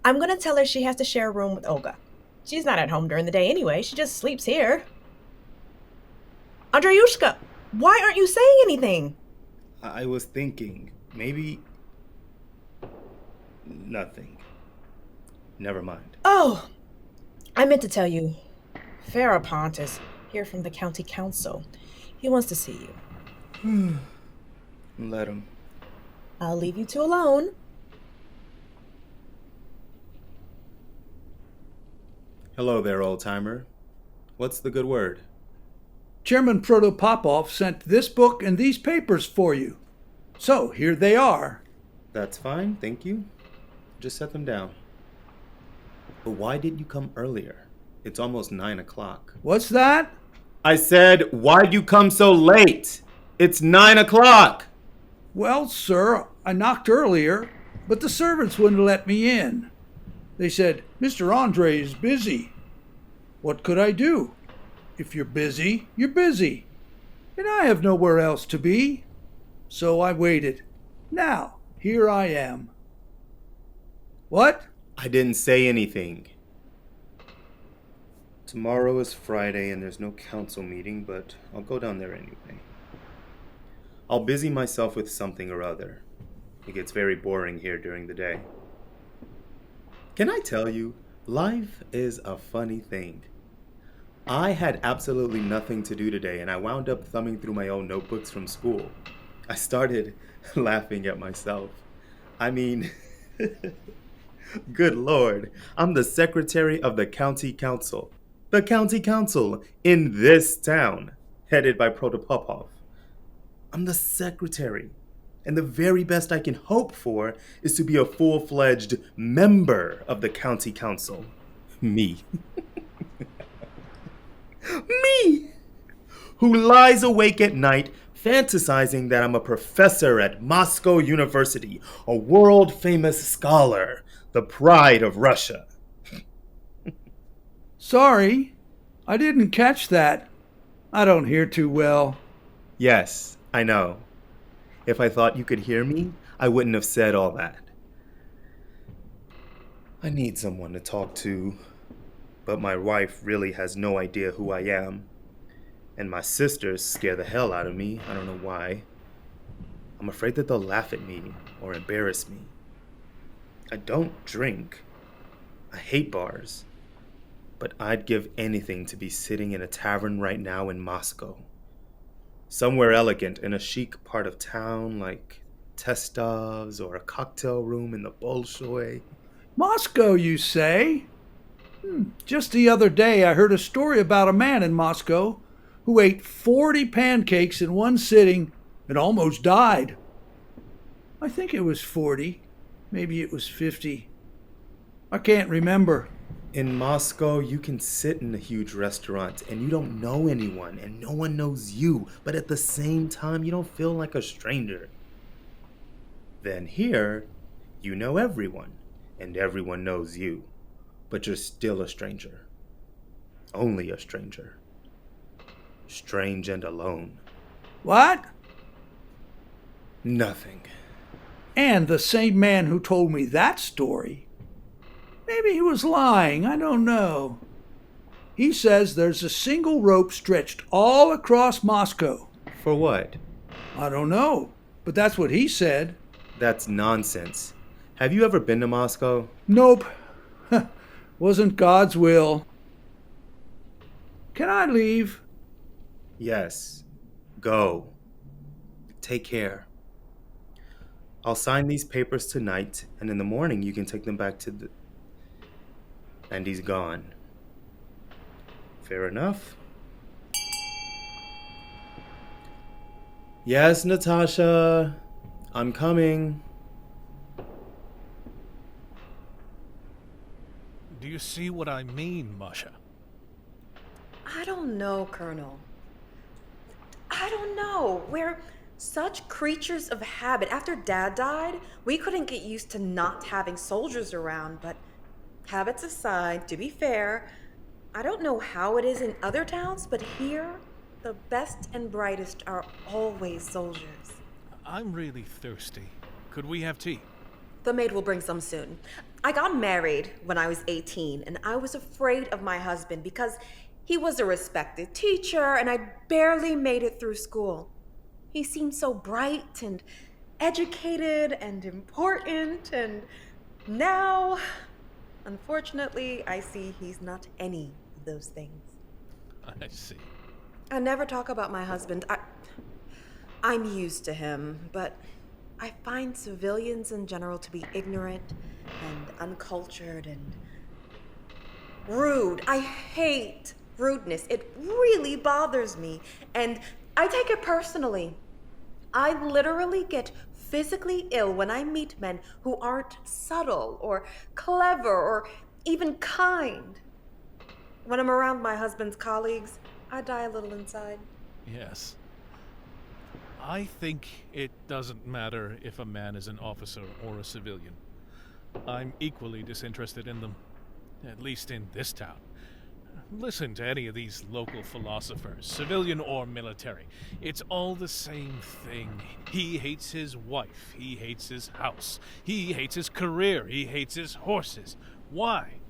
I'm going to tell her she has to share a room with Olga. She's not at home during the day anyway. She just sleeps here. Andreyushka, why aren't you saying anything? I was thinking, maybe... nothing. Never mind. Oh, I meant to tell you. FERAPONT is here from the county council. He wants to see you. Let him. I'll leave you two alone. Hello there, old-timer. What's the good word? Chairman Protopopov sent this book and these papers for you. So, here they are. That's fine, thank you. Just set them down. But why didn't you come earlier? It's almost 9 o'clock. What's that? I said, why'd you come so late? It's 9 o'clock! Well, sir, I knocked earlier, but the servants wouldn't let me in. They said, Mr. Andre is busy. What could I do? If you're busy, you're busy. And I have nowhere else to be. So I waited. Now, here I am. What? I didn't say anything. Tomorrow is Friday and there's no council meeting, but I'll go down there anyway. I'll busy myself with something or other. It gets very boring here during the day. Can I tell you, life is a funny thing. I had absolutely nothing to do today and I wound up thumbing through my own notebooks from school. I started laughing at myself. I mean, good Lord, I'm the secretary of the county council. The county council in this town, headed by Protopopov. I'm the secretary. And the very best I can hope for is to be a full-fledged member of the county council. Me. Me! Who lies awake at night fantasizing that I'm a professor at Moscow University, a world-famous scholar, the pride of Russia. Sorry, I didn't catch that. I don't hear too well. Yes, I know. If I thought you could hear me, I wouldn't have said all that. I need someone to talk to, but my wife really has no idea who I am. And my sisters scare the hell out of me. I don't know why. I'm afraid that they'll laugh at me or embarrass me. I don't drink. I hate bars. But I'd give anything to be sitting in a tavern right now in Moscow. Somewhere elegant in a chic part of town like Testov's or a cocktail room in the Bolshoi. Moscow, you say? Just the other day I heard a story about a man in Moscow who ate 40 pancakes in one sitting and almost died. I think it was 40. Maybe it was 50. I can't remember. In Moscow, you can sit in a huge restaurant and you don't know anyone and no one knows you, but at the same time, you don't feel like a stranger. Then here, you know everyone and everyone knows you, but you're still a stranger. Only a stranger. Strange and alone. What? Nothing. And the same man who told me that story. Maybe he was lying, I don't know. He says there's a single rope stretched all across Moscow. For what? I don't know, but that's what he said. That's nonsense. Have you ever been to Moscow? Nope. Wasn't God's will. Can I leave? Yes. Go. Take care. I'll sign these papers tonight, and in the morning you can take them back to the... And he's gone. Fair enough. Yes, Natasha. I'm coming. you see what I mean, MASHA? I don't know, Colonel. I don't know. We're such creatures of habit. After Dad died, we couldn't get used to not having soldiers around, but habits aside, to be fair, I don't know how it is in other towns, but here, the best and brightest are always soldiers. I'm really thirsty. Could we have tea? The maid will bring some soon. I got married when I was 18, and I was afraid of my husband because he was a respected teacher, and I barely made it through school. He seemed so bright and educated and important, and now, unfortunately, I see he's not any of those things. I see. I never talk about my husband. I'm used to him, but I find civilians in general to be ignorant and uncultured and rude. I hate rudeness. It really bothers me, and I take it personally. I literally get physically ill when I meet men who aren't subtle or clever or even kind. When I'm around my husband's colleagues, I die a little inside. Yes. I think it doesn't matter if a man is an officer or a civilian. I'm equally disinterested in them, at least in this town. Listen to any of these local philosophers, civilian or military. It's all the same thing. He hates his wife. He hates his house. He hates his career. He hates his horses. Why?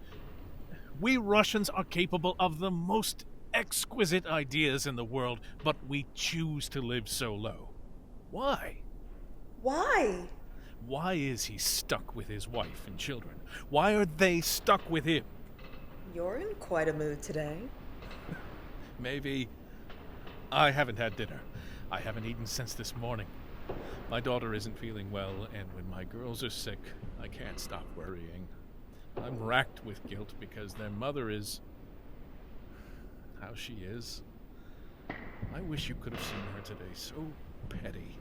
We Russians are capable of the most exquisite ideas in the world, but we choose to live so low. Why? Why? Why is he stuck with his wife and children? Why are they stuck with him? You're in quite a mood today. Maybe. I haven't had dinner. I haven't eaten since this morning. My daughter isn't feeling well, and when my girls are sick, I can't stop worrying. I'm racked with guilt because their mother is how she is. I wish you could have seen her today. So petty.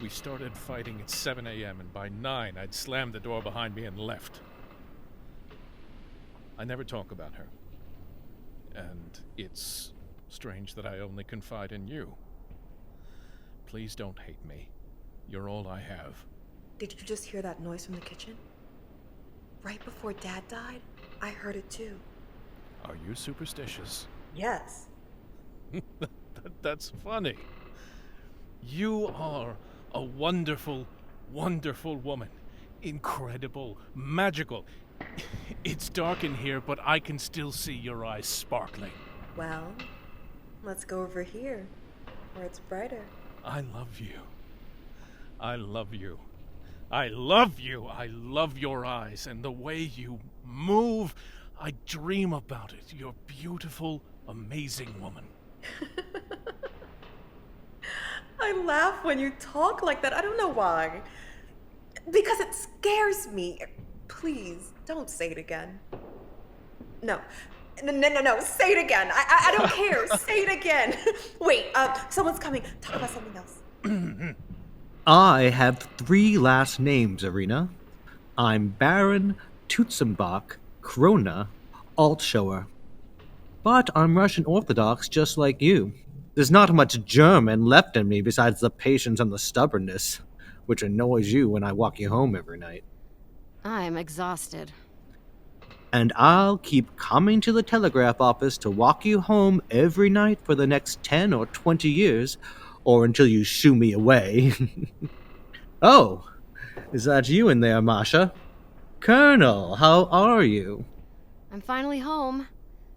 We started fighting at 7 a.m. and by 9 I'd slammed the door behind me and left. I never talk about her. And it's strange that I only confide in you. Please don't hate me. You're all I have. Did you just hear that noise from the kitchen? Right before Dad died, I heard it too. Are you superstitious? Yes. That's funny. You are a wonderful, wonderful woman. Incredible, magical. It's dark in here, but I can still see your eyes sparkling. Well, let's go over here, where it's brighter. I love you. I love you. I love you. I love your eyes and the way you move. I dream about it. You're beautiful, amazing woman. I laugh when you talk like that. I don't know why. Because it scares me. Please, don't say it again. No, say it again. I don't care. Say it again. Wait, someone's coming. Talk about something else. I have 3 last names, IRINA. I'm Baron TUZENBACH Krona Altshower. But I'm Russian Orthodox just like you. There's not much German left in me besides the patience and the stubbornness, which annoys you when I walk you home every night. I'm exhausted. And I'll keep coming to the telegraph office to walk you home every night for the next 10 or 20 years, or until you shoo me away. Oh, is that you in there, MASHA? Colonel, how are you? I'm finally home.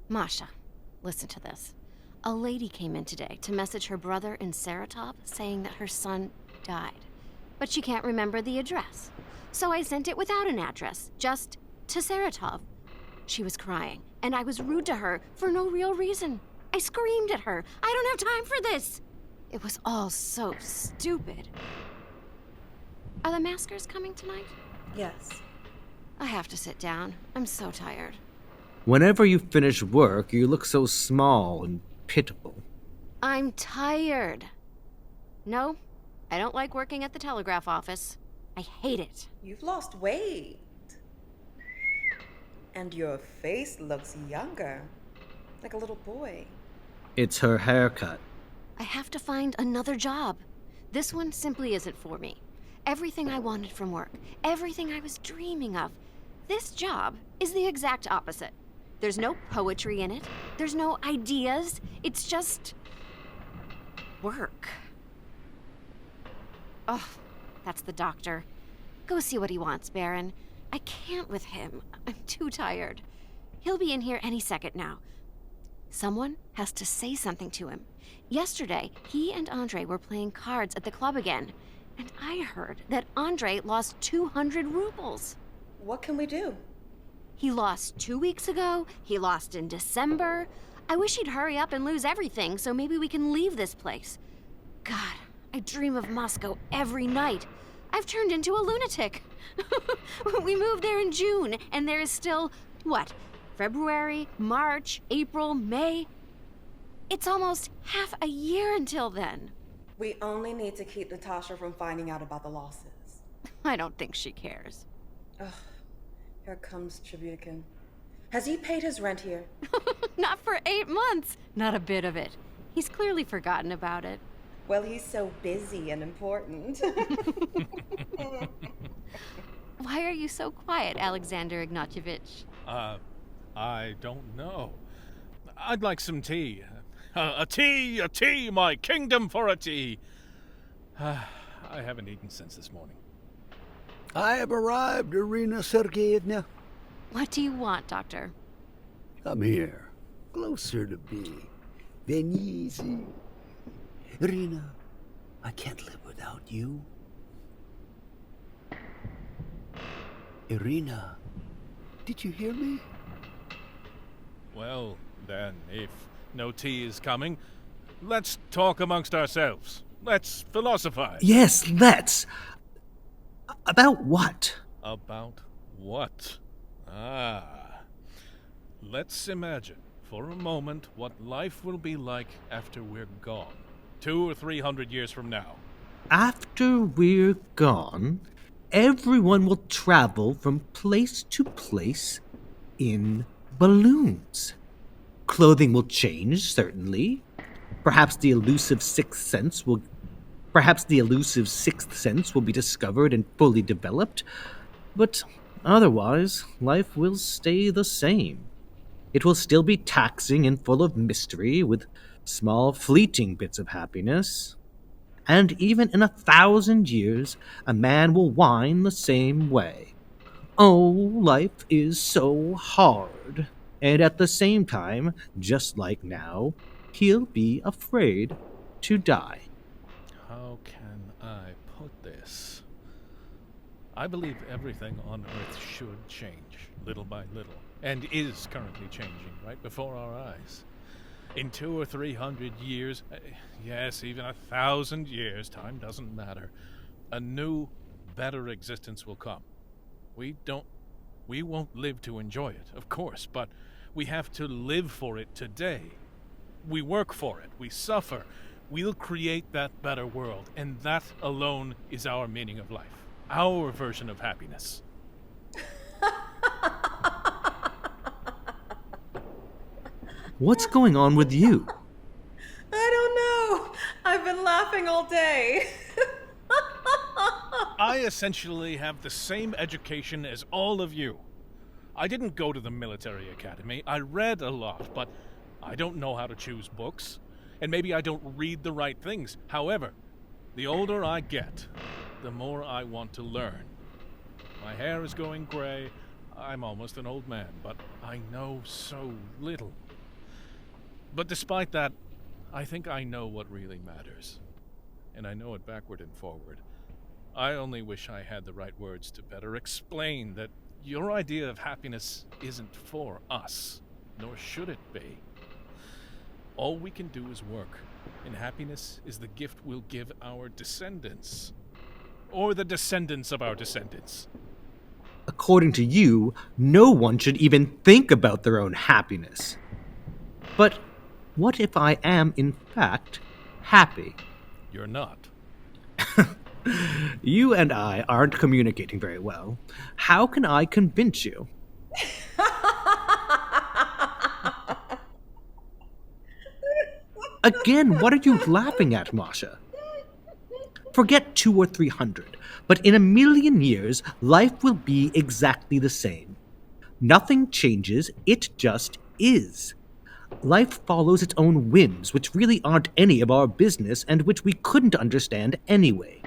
MASHA, listen to this. A lady came in today to message her brother in Saratov saying that her son died. But she can't remember the address. So I sent it without an address, just to Saratov. She was crying, and I was rude to her for no real reason. I screamed at her. I don't have time for this. It was all so stupid. Are the maskers coming tonight? Yes. I have to sit down. I'm so tired. Whenever you finish work, you look so small and pitiful. I'm tired. No, I don't like working at the telegraph office. I hate it. You've lost weight. And your face looks younger, like a little boy. It's her haircut. I have to find another job. This one simply isn't for me. Everything I wanted from work, everything I was dreaming of, this job is the exact opposite. There's no poetry in it. There's no ideas. It's just work. Oh, that's the doctor. Go see what he wants, Baron. I can't with him. I'm too tired. He'll be in here any second now. Someone has to say something to him. Yesterday, he and ANDREI were playing cards at the club again, and I heard that ANDREI lost 200 rubles. What can we do? He lost 2 weeks ago. He lost in December. I wish he'd hurry up and lose everything so maybe we can leave this place. God, I dream of Moscow every night. I've turned into a lunatic. We moved there in June, and there is still, what, February, March, April, May? It's almost half a year until then. We only need to keep Natasha from finding out about the losses. I don't think she cares. Ugh, here comes CHEBUTYKIN. Has he paid his rent here? Not for 8 months. Not a bit of it. He's clearly forgotten about it. Well, he's so busy and important. Why are you so quiet, Alexander Ignatyevich? I don't know. I'd like some tea. A tea, my kingdom for a tea. I haven't eaten since this morning. I have arrived, Irina Sergeyevna. What do you want, Doctor? Come here, closer to me. Venise. Irina, I can't live without you. Irina, did you hear me? Well, then, if no tea is coming, let's talk amongst ourselves. Let's philosophize. Yes, let's. About what? About what? Let's imagine for a moment what life will be like after we're gone. 200 or 300 years from now. After we're gone, everyone will travel from place to place in balloons. Clothing will change, certainly. Perhaps the elusive sixth sense will be discovered and fully developed, but otherwise, life will stay the same. It will still be taxing and full of mystery, with small fleeting bits of happiness. And even in 1,000 years, a man will whine the same way. Oh, life is so hard. And at the same time, just like now, he'll be afraid to die. How can I put this? I believe everything on Earth should change, little by little, and is currently changing right before our eyes. In 200 or 300 years, yes, even 1,000 years, time doesn't matter, a new, better existence will come. We won't live to enjoy it, of course, but we have to live for it today. We work for it, we suffer. We'll create that better world, and that alone is our meaning of life, our version of happiness. What's going on with you? I don't know. I've been laughing all day. I essentially have the same education as all of you. I didn't go to the military academy. I read a lot, but I don't know how to choose books. And maybe I don't read the right things. However, the older I get, the more I want to learn. My hair is going gray. I'm almost an old man, but I know so little. But despite that, I think I know what really matters. And I know it backward and forward. I only wish I had the right words to better explain that your idea of happiness isn't for us, nor should it be. All we can do is work, and happiness is the gift we'll give our descendants. Or the descendants of our descendants. According to you, no one should even think about their own happiness. But what if I am, in fact, happy? You're not. You and I aren't communicating very well. How can I convince you? Again, what are you laughing at, MASHA? Forget 200 or 300, but in a million years, life will be exactly the same. Nothing changes, it just is. Life follows its own whims, which really aren't any of our business and which we couldn't understand anyway.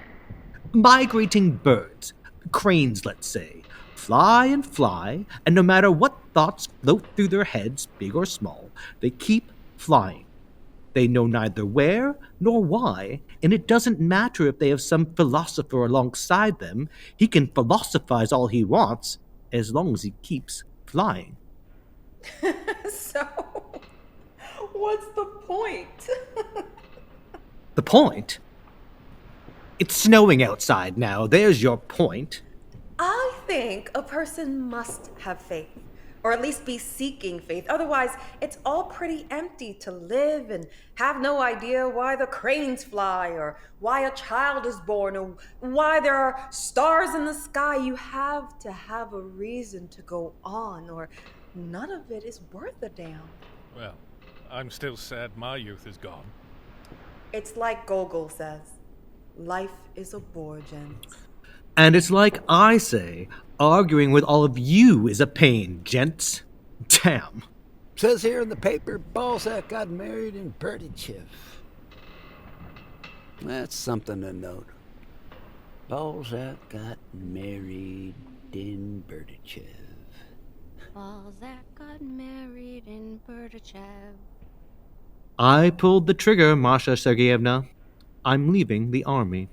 Migrating birds, cranes let's say, fly, and no matter what thoughts float through their heads, big or small, they keep flying. They know neither where nor why, and it doesn't matter if they have some philosopher alongside them. He can philosophize all he wants, as long as he keeps flying. So, what's the point? The point? It's snowing outside now, there's your point. I think a person must have faith, or at least be seeking faith. Otherwise, it's all pretty empty to live and have no idea why the cranes fly, or why a child is born, or why there are stars in the sky. You have to have a reason to go on, or none of it is worth a damn. Well, I'm still sad my youth is gone. It's like Gogol says, life is a bore, gents. And it's like I say, arguing with all of you is a pain, gents. Damn. Says here in the paper, Balzac got married in Berdichev. That's something to note. Balzac got married in Berdichev. Balzac got married in Berdichev. I pulled the trigger, Masha Sergeyevna. I'm leaving the army.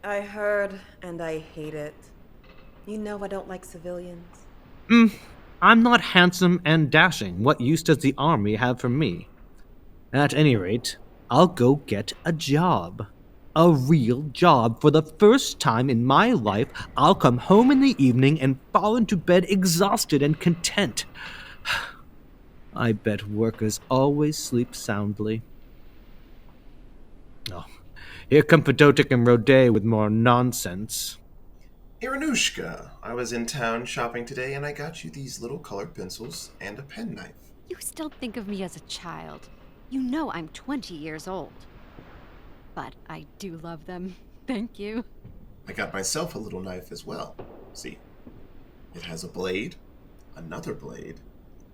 I heard, and I hate it. You know I don't like civilians. I'm not handsome and dashing. What use does the army have for me? At any rate, I'll go get a job. A real job. For the first time in my life, I'll come home in the evening and fall into bed exhausted and content. I bet workers always sleep soundly. Oh, here come FEDOTIK and Rodet with more nonsense. Iranushka, I was in town shopping today and I got you these little colored pencils and a penknife. You still think of me as a child. You know I'm 20 years old. But I do love them. Thank you. I got myself a little knife as well. See, it has a blade, another blade,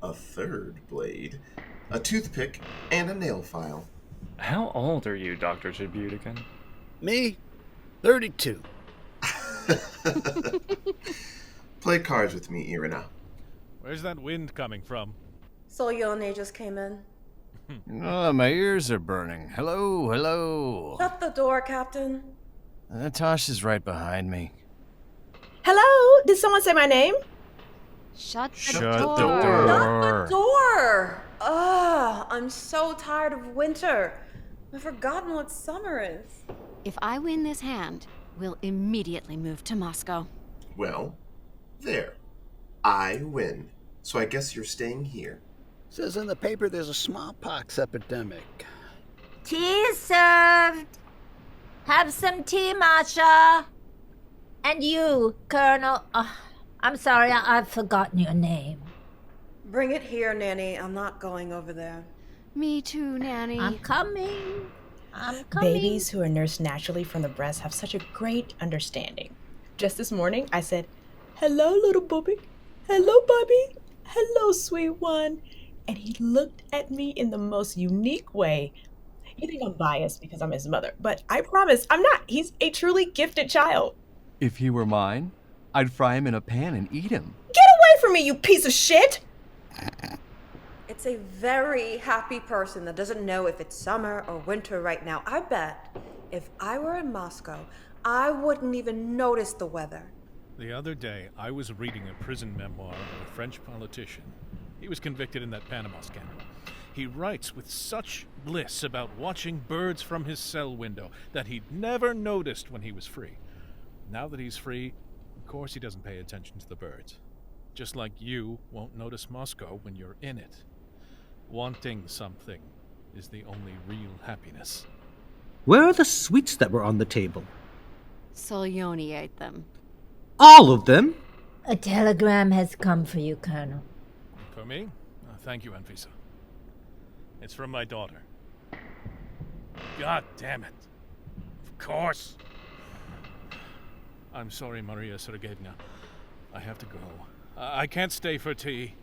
a third blade, a toothpick, and a nail file. How old are you, Dr. CHEBUTYKIN? Me? 32. Play cards with me, IRINA. Where's that wind coming from? Solyony just came in. Oh, my ears are burning. Hello, hello. Shut the door, Captain. Natasha's right behind me. Hello? Did someone say my name? Shut the Shut door. the door! Ugh, I'm so tired of winter. I've forgotten what summer is. If I win this hand, we'll immediately move to Moscow. Well, there. I win. So I guess you're staying here. Says in the paper there's a smallpox epidemic. Tea is served. Have some tea, Masha. And you, Colonel. I'm sorry, I've forgotten your name. Bring it here, Nanny. I'm not going over there. Me too, Nanny. I'm coming. I'm coming. Babies who are nursed naturally from the breast have such a great understanding. Just this morning, I said, "Hello, little Bobby. Hello, Bobby. Hello, sweet one." And he looked at me in the most unique way. You think I'm biased because I'm his mother, but I promise I'm not. He's a truly gifted child. If he were mine, I'd fry him in a pan and eat him. Get away from me, you piece of shit! It's a very happy person that doesn't know if it's summer or winter right now. I bet if I were in Moscow, I wouldn't even notice the weather. The other day, I was reading a prison memoir of a French politician. He was convicted in that Panama scandal. He writes with such bliss about watching birds from his cell window that he'd never noticed when he was free. Now that he's free, of course he doesn't pay attention to the birds. Just like you won't notice Moscow when you're in it. Wanting something is the only real happiness. Where are the sweets that were on the table? Solyony ate them. All of them? A telegram has come for you, Colonel. For me? Thank you, ANFISA. It's from my daughter. God damn it. Of course. I'm sorry, Maria Sergeyevna. I have to go. I can't stay for tea.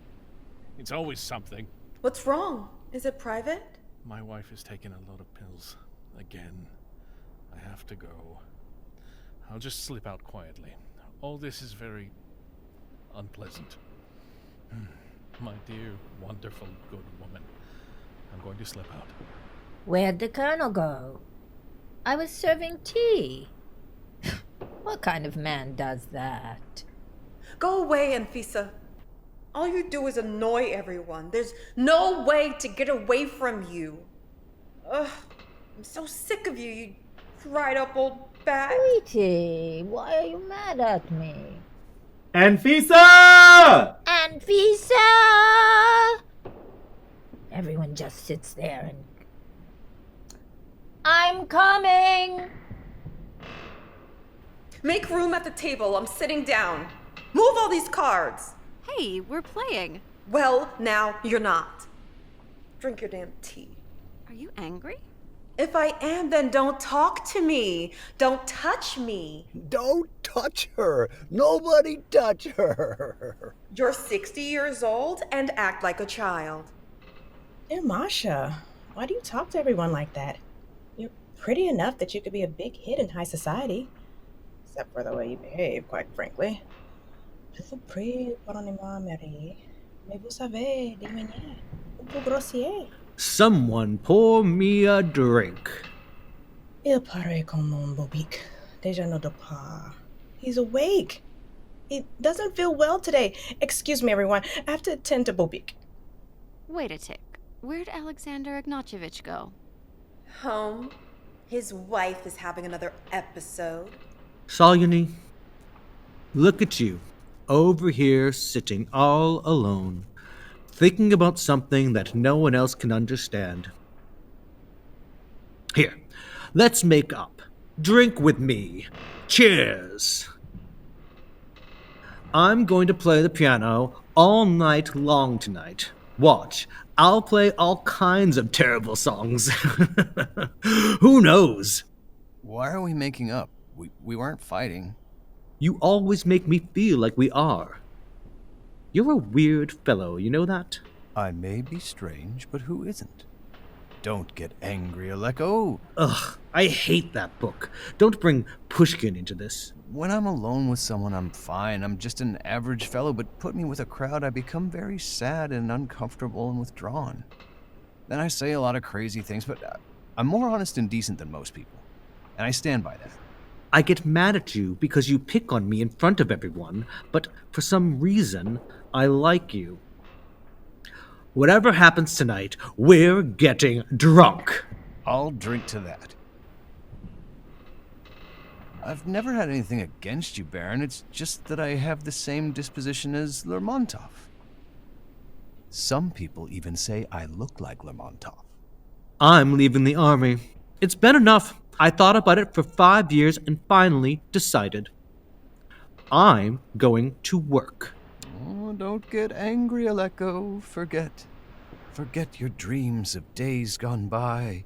It's always something. What's wrong? Is it private? My wife is taking a lot of pills. Again. I have to go. I'll just slip out quietly. All this is very unpleasant. My dear, wonderful, good woman. I'm going to slip out. Where'd the colonel go? I was serving tea. What kind of man does that? Go away, ANFISA. All you do is annoy everyone. There's no way to get away from you. Ugh, I'm so sick of you, you dried up old bat. Sweetie, why are you mad at me? ANFISA! ANFISA! Everyone just sits there and... I'm coming! Make room at the table. I'm sitting down. Move all these cards. Hey, we're playing. Well, now you're not. Drink your damn tea. Are you angry? If I am, then don't talk to me. Don't touch me. Don't touch her. Nobody touch her. You're 60 years old and act like a child. Dear MASHA, why do you talk to everyone like that? You're pretty enough that you could be a big hit in high society. Except for the way you behave, quite frankly. Je vous prie, pardonnez-moi, Marie. Mais vous savez, des manières un peu grossières. Someone pour me a drink. Il paraît comme mon Bobic. Déjà ne dort pas. He's awake. He doesn't feel well today. Excuse me, everyone. I have to attend to Bobic. Wait a tick. Where'd Alexander Ignatievich go? Home. His wife is having another episode. Solyony, look at you, over here sitting all alone, thinking about something that no one else can understand. Here, let's make up. Drink with me. Cheers. I'm going to play the piano all night long tonight. Watch, I'll play all kinds of terrible songs. Who knows? Why are we making up? We weren't fighting. You always make me feel like we are. You're a weird fellow, you know that? I may be strange, but who isn't? Don't get angry, Aleko. Ugh, I hate that book. Don't bring Pushkin into this. When I'm alone with someone, I'm fine. I'm just an average fellow, but put me with a crowd, I become very sad and uncomfortable and withdrawn. Then I say a lot of crazy things, but I'm more honest and decent than most people. And I stand by that. I get mad at you because you pick on me in front of everyone, but for some reason, I like you. Whatever happens tonight, we're getting drunk. I'll drink to that. I've never had anything against you, Baron. It's just that I have the same disposition as Lermontov. Some people even say I look like Lermontov. I'm leaving the army. It's been enough. I thought about it for 5 years and finally decided. I'm going to work. Oh, don't get angry, Aleko. Forget your dreams of days gone by.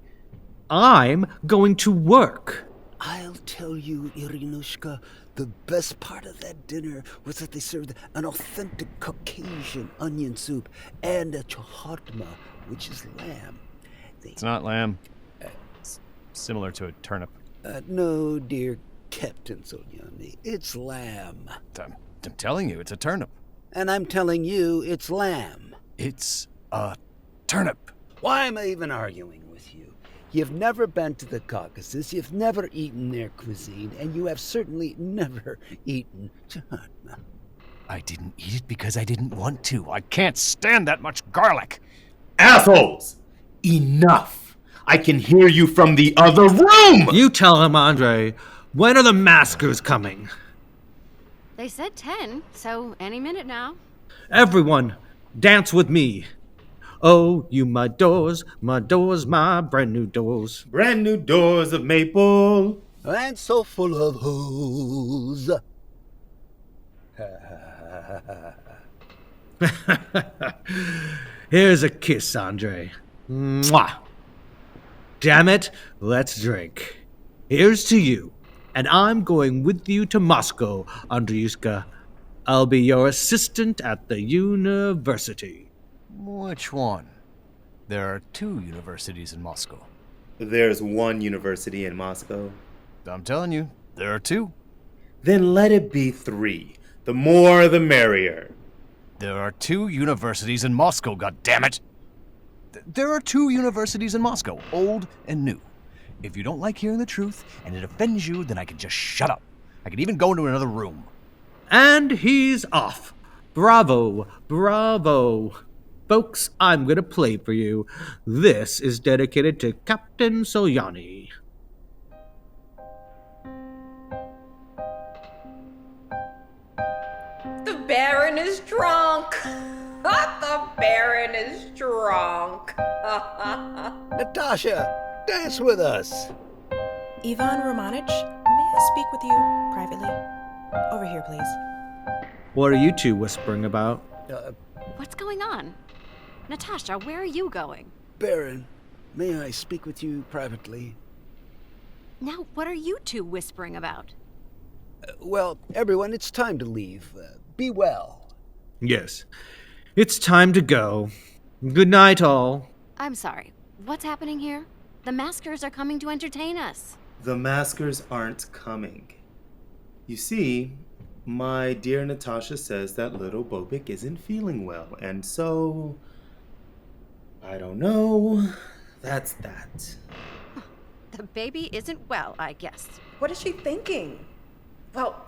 I'm going to work. I'll tell you, Irinushka, the best part of that dinner was that they served an authentic Caucasian onion soup and a chahatma, which is lamb. It's not lamb. It's similar to a turnip. No, dear Captain Solyony, it's lamb. I'm telling you, it's a turnip. And I'm telling you, it's lamb. It's a turnip. Why am I even arguing with you? You've never been to the Caucasus, you've never eaten their cuisine, and you have certainly never eaten chahatma. I didn't eat it because I didn't want to. I can't stand that much garlic. Assholes! Enough! I can hear you from the other room! You tell him, Andrei. When are the maskers coming? They said 10, so any minute now. Everyone, dance with me. Oh, you my doors, my brand new doors. Brand new doors of maple. And so full of holes. Here's a kiss, Andrei. Mwah. damn it, let's drink. Here's to you, and I'm going with you to Moscow, Andreyushka. I'll be your assistant at the university. Which one? There are 2 universities in Moscow. There's one university in Moscow. I'm telling you, there are 2. Then let it be 3. The more the merrier. There are 2 universities in Moscow, goddammit! There are 2 universities in Moscow, old and new. If you don't like hearing the truth and it offends you, then I can just shut up. I can even go into another room. And he's off. Bravo, bravo. Folks, I'm gonna play for you. This is dedicated to Captain SOLYONY. The Baron is drunk. The Baron is drunk. Natasha, dance with us. Ivan Romanich, may I speak with you privately? Over here, please. What are you 2 whispering about? What's going on? Natasha, where are you going? Baron, may I speak with you privately? Now, what are you 2 whispering about? Well, everyone, it's time to leave. Be well. Yes, it's time to go. Good night, all. I'm sorry. What's happening here? The maskers are coming to entertain us. The maskers aren't coming. You see, my dear Natasha says that little Bobik isn't feeling well, and so... I don't know. That's that. The baby isn't well, I guess. What is she thinking? Well,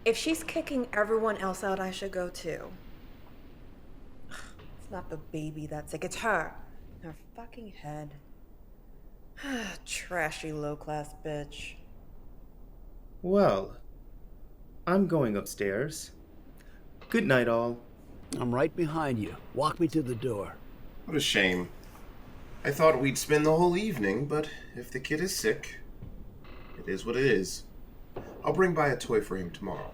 if she's kicking everyone else out, I should go too. It's not the baby that's sick, it's her. Her fucking head. Trashy low-class bitch. Well, I'm going upstairs. Good night, all. I'm right behind you. Walk me to the door. What a shame. I thought we'd spend the whole evening, but if the kid is sick, it is what it is. I'll bring by a toy for him tomorrow.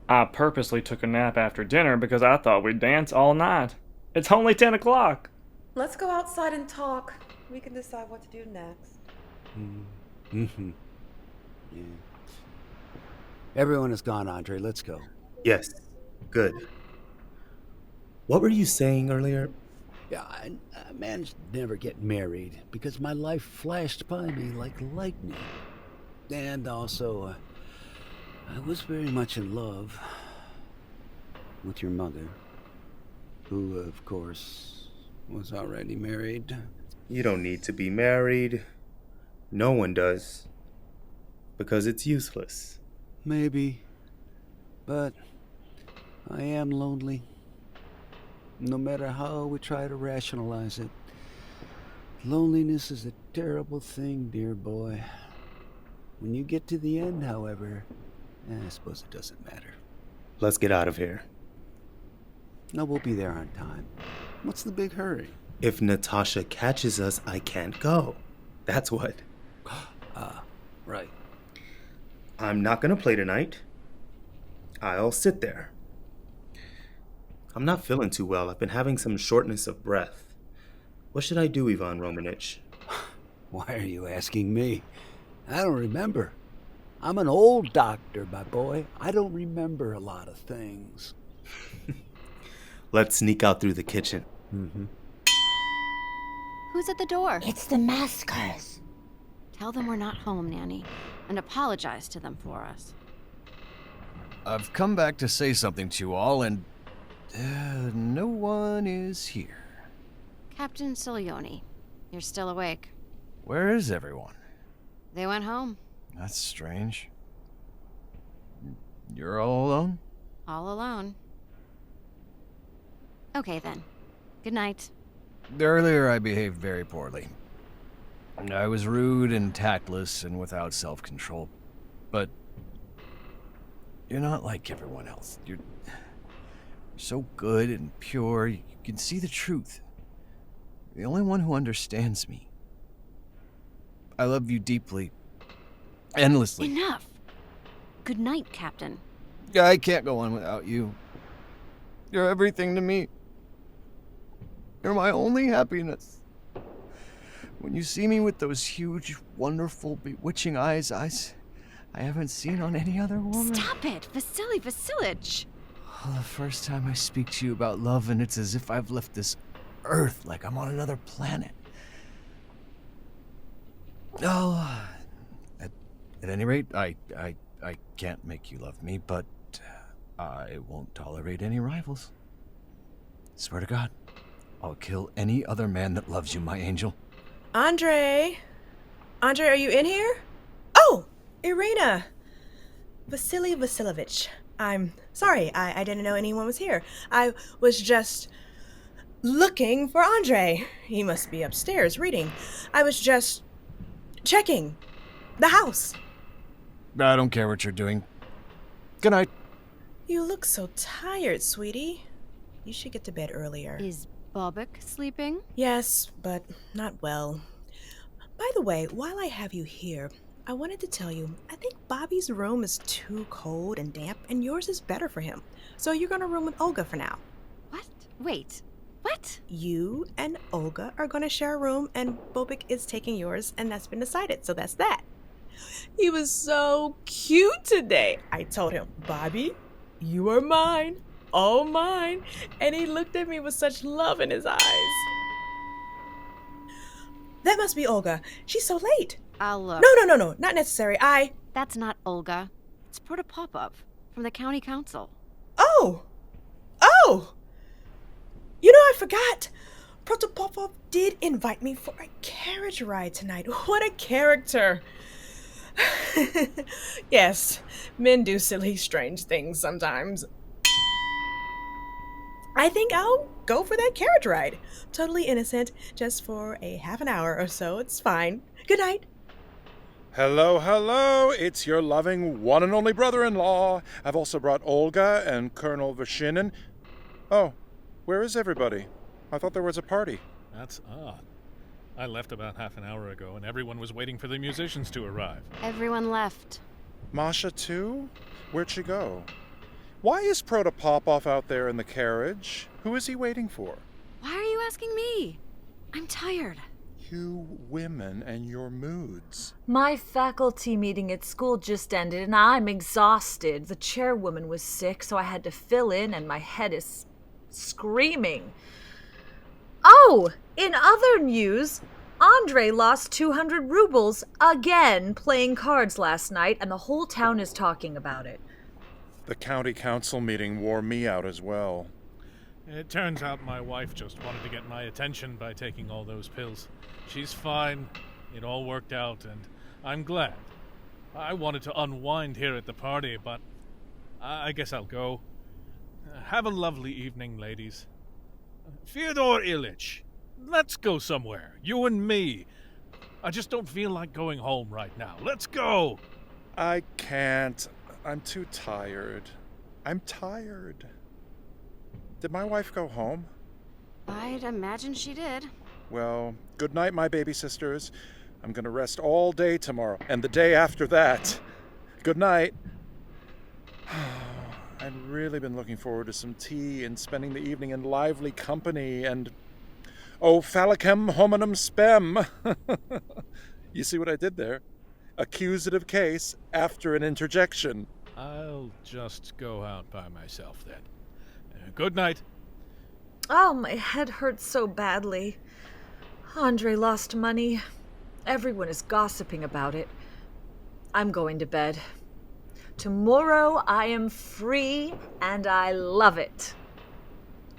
I purposely took a nap after dinner because I thought we'd dance all night. It's only 10 o'clock. Let's go outside and talk. We can decide what to do next. Mm-hmm. Yeah. Everyone is gone, Andre. Let's go. Yes. Good. What were you saying earlier? Yeah, I managed to never get married because my life flashed by me like lightning. And also, I was very much in love with your mother, who, of course, was already married. You don't need to be married. No one does. Because it's useless. Maybe. But I am lonely. No matter how we try to rationalize it. Loneliness is a terrible thing, dear boy. When you get to the end, however, I suppose it doesn't matter. Let's get out of here. No, we'll be there on time. What's the big hurry? If Natasha catches us, I can't go. That's what. Right. I'm not gonna play tonight. I'll sit there. I'm not feeling too well. I've been having some shortness of breath. What should I do, Ivan Romanich? Why are you asking me? I don't remember. I'm an old doctor, my boy. I don't remember a lot of things. Let's sneak out through the kitchen. Mm-hmm. Who's at the door? It's the maskers. Tell them we're not home, Nanny, and apologize to them for us. I've come back to say something to you all, and no one is here. Captain SOLYONY, you're still awake. Where is everyone? They went home. That's strange. You're all alone? All alone. Okay, then. Good night. Earlier, I behaved very poorly. I was rude and tactless and without self-control. But you're not like everyone else. You're so good and pure. You can see the truth. You're the only one who understands me. I love you deeply. Endlessly. Enough! Good night, Captain. I can't go on without you. You're everything to me. You're my only happiness. When you see me with those huge, wonderful, bewitching eyes I haven't seen on any other woman. Stop it, Vasily Vasilich. Oh, the first time I speak to you about love, and it's as if I've left this earth like I'm on another planet. Oh, at any rate, I can't make you love me, but I won't tolerate any rivals. Swear to God, I'll kill any other man that loves you, my angel. Andrei, are you in here? Oh, Irina. Vasily Vasilovich. I'm sorry, I didn't know anyone was here. I was just looking for Andrei. He must be upstairs reading. I was just checking the house. I don't care what you're doing. Good night. You look so tired, sweetie. You should get to bed earlier. Is Bobik sleeping? Yes, but not well. By the way, while I have you here, I wanted to tell you, I think Bobby's room is too cold and damp, and yours is better for him. So you're gonna room with Olga for now. What? Wait, what? You and Olga are gonna share a room, and Bobik is taking yours, and that's been decided, so that's that. He was so cute today. I told him, Bobby, you are mine, all mine. And he looked at me with such love in his eyes. That must be Olga. She's so late. I'll look. No, not necessary. That's not Olga. It's Protopopov from the county council. Oh! You know, I forgot. Protopopov did invite me for a carriage ride tonight. What a character. Yes, men do silly, strange things sometimes. I think I'll go for that carriage ride. Totally innocent, just for a half an hour or so. It's fine. Good night. Hello, it's your loving one and only brother-in-law. I've also brought Olga and Colonel VERSHININ. Oh, where is everybody? I thought there was a party. That's odd. I left about half an hour ago, and everyone was waiting for the musicians to arrive. Everyone left. MASHA too? Where'd she go? Why is Protopopov out there in the carriage? Who is he waiting for? Why are you asking me? I'm tired. You women and your moods. My faculty meeting at school just ended, and I'm exhausted. The chairwoman was sick, so I had to fill in, and my head is screaming. Oh, in other news, Andrei lost 200 rubles again playing cards last night, and the whole town is talking about it. The county council meeting wore me out as well. It turns out my wife just wanted to get my attention by taking all those pills. She's fine. It all worked out, and I'm glad. I wanted to unwind here at the party, but I guess I'll go. Have a lovely evening, ladies. Fyodor Ilyich, let's go somewhere. You and me. I just don't feel like going home right now. Let's go! I can't. I'm too tired. I'm tired. Did my wife go home? I'd imagine she did. Well, good night, my baby sisters. I'm gonna rest all day tomorrow, and the day after that. Good night. I'd really been looking forward to some tea and spending the evening in lively company and... Oh, phallicem hominum spem. You see what I did there? Accusative case after an interjection. I'll just go out by myself then. Good night. Oh, my head hurts so badly. Andrei lost money. Everyone is gossiping about it. I'm going to bed. Tomorrow I am free, and I love it.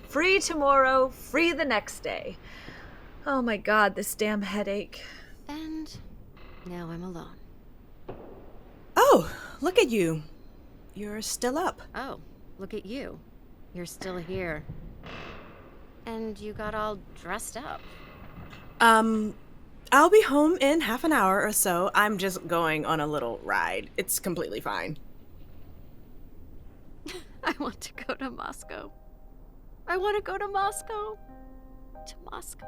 Free tomorrow, free the next day. Oh my God, this damn headache. And now I'm alone. Oh, look at you. You're still up. Oh, look at you. You're still here. And you got all dressed up. I'll be home in half an hour or so. I'm just going on a little ride. It's completely fine. I want to go to Moscow. I want to go to Moscow. To Moscow.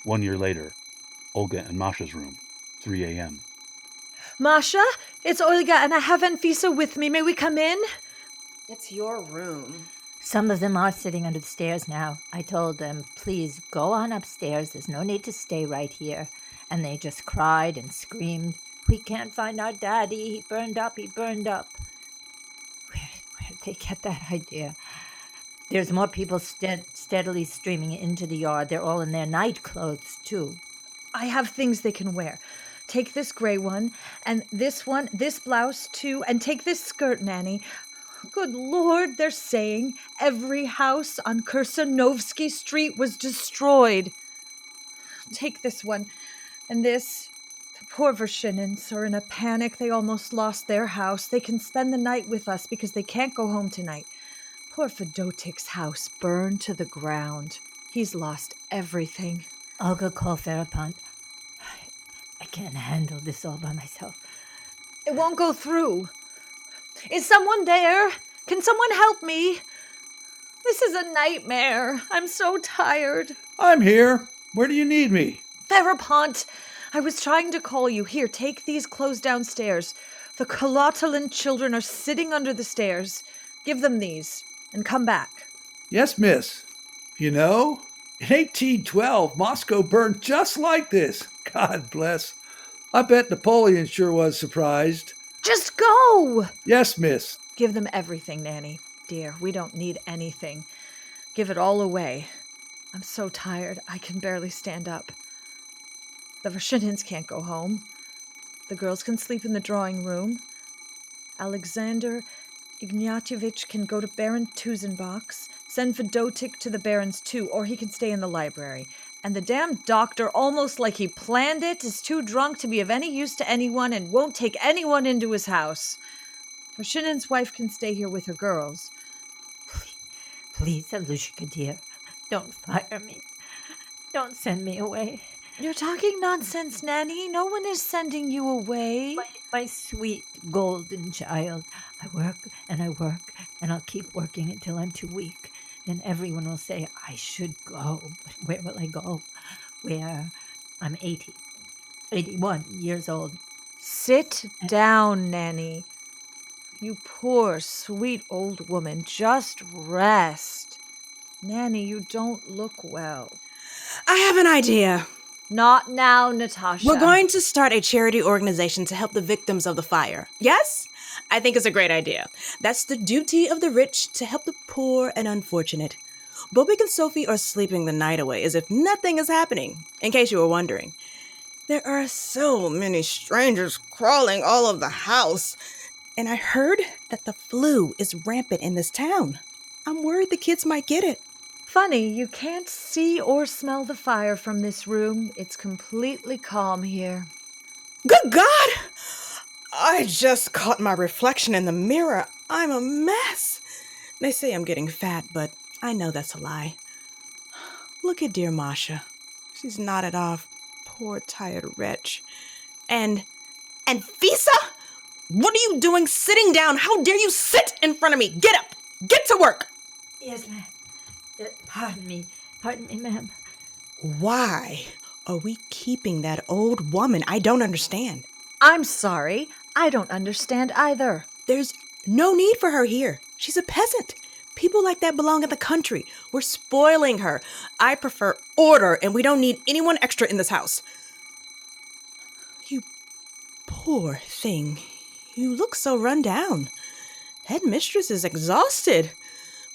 1 year later, Olga and Masha's room, 3 a.m. Masha, it's Olga and I have ANFISA with me. May we come in? It's your room. Some of them are sitting under the stairs now. I told them, please go on upstairs. There's no need to stay right here. And they just cried and screamed, we can't find our daddy. He burned up, he burned up. Where did they get that idea? There's more people steadily streaming into the yard. They're all in their night clothes, too. I have things they can wear. Take this gray one, and this one, this blouse, too, and take this skirt, Nanny. Good Lord, they're saying every house on Kursanovsky Street was destroyed. Take this one, and this. The poor VERSHININs are in a panic. They almost lost their house. They can spend the night with us because they can't go home tonight. Poor FEDOTIK's house burned to the ground. He's lost everything. Olga, call FERAPONT. I can't handle this all by myself. It won't go through. Is someone there? Can someone help me? This is a nightmare. I'm so tired. I'm here. Where do you need me? FERAPONT, I was trying to call you. Here, take these clothes downstairs. The Kolotalin children are sitting under the stairs. Give them these and come back. Yes, miss. You know, in 1812, Moscow burned just like this. God bless. I bet Napoleon sure was surprised. Just go! Yes, miss. Give them everything, Nanny. Dear, we don't need anything. Give it all away. I'm so tired, I can barely stand up. The VERSHININs can't go home. The girls can sleep in the drawing room. Alexander Ignatievich can go to Baron TUZENBACH's. Send FEDOTIK to the Baron's too, or he can stay in the library. And the damn doctor, almost like he planned it, is too drunk to be of any use to anyone and won't take anyone into his house. VERSHININ's wife can stay here with her girls. Please, Alushka dear, don't fire me. Don't send me away. You're talking nonsense, Nanny. No one is sending you away. My sweet golden child. I work, and I'll keep working until I'm too weak. Then everyone will say I should go. But where will I go? Where? I'm 81 years old. Sit down, Nanny. You poor, sweet old woman. Just rest. Nanny, you don't look well. I have an idea. Not now, Natasha. We're going to start a charity organization to help the victims of the fire. Yes? I think it's a great idea. That's the duty of the rich, to help the poor and unfortunate. Bobik and Sophie are sleeping the night away as if nothing is happening, in case you were wondering. There are so many strangers crawling all over the house. And I heard that the flu is rampant in this town. I'm worried the kids might get it. Funny, you can't see or smell the fire from this room. It's completely calm here. Good God! I just caught my reflection in the mirror. I'm a mess. They say I'm getting fat, but I know that's a lie. Look at dear Masha. She's nodded off. Poor tired wretch. And FESA? What are you doing sitting down? How dare you sit in front of me? Get up! Get to work! Yes, ma'am. Pardon me, ma'am. Why are we keeping that old woman? I don't understand. I'm sorry. I don't understand either. There's no need for her here. She's a peasant. People like that belong in the country. We're spoiling her. I prefer order, and we don't need anyone extra in this house. You poor thing. You look so run down. Headmistress is exhausted.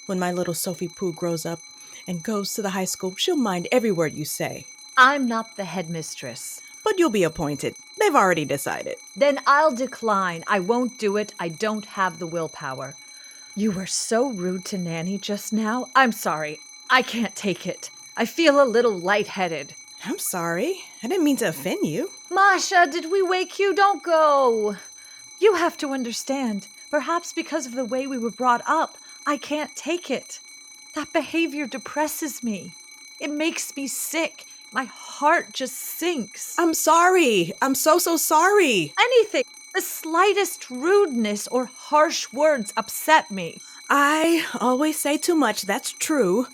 When my little Sophie Pooh grows up and goes to the high school, she'll mind every word you say. I'm not the headmistress. But you'll be appointed. They've already decided. Then I'll decline. I won't do it. I don't have the willpower. You were so rude to Nanny just now. I'm sorry. I can't take it. I feel a little lightheaded. I'm sorry. I didn't mean to offend you. Masha, did we wake you? Don't go. You have to understand. Perhaps because of the way we were brought up, I can't take it. That behavior depresses me. It makes me sick. My heart just sinks. I'm sorry. I'm so sorry. Anything. The slightest rudeness or harsh words upset me. I always say too much. That's true.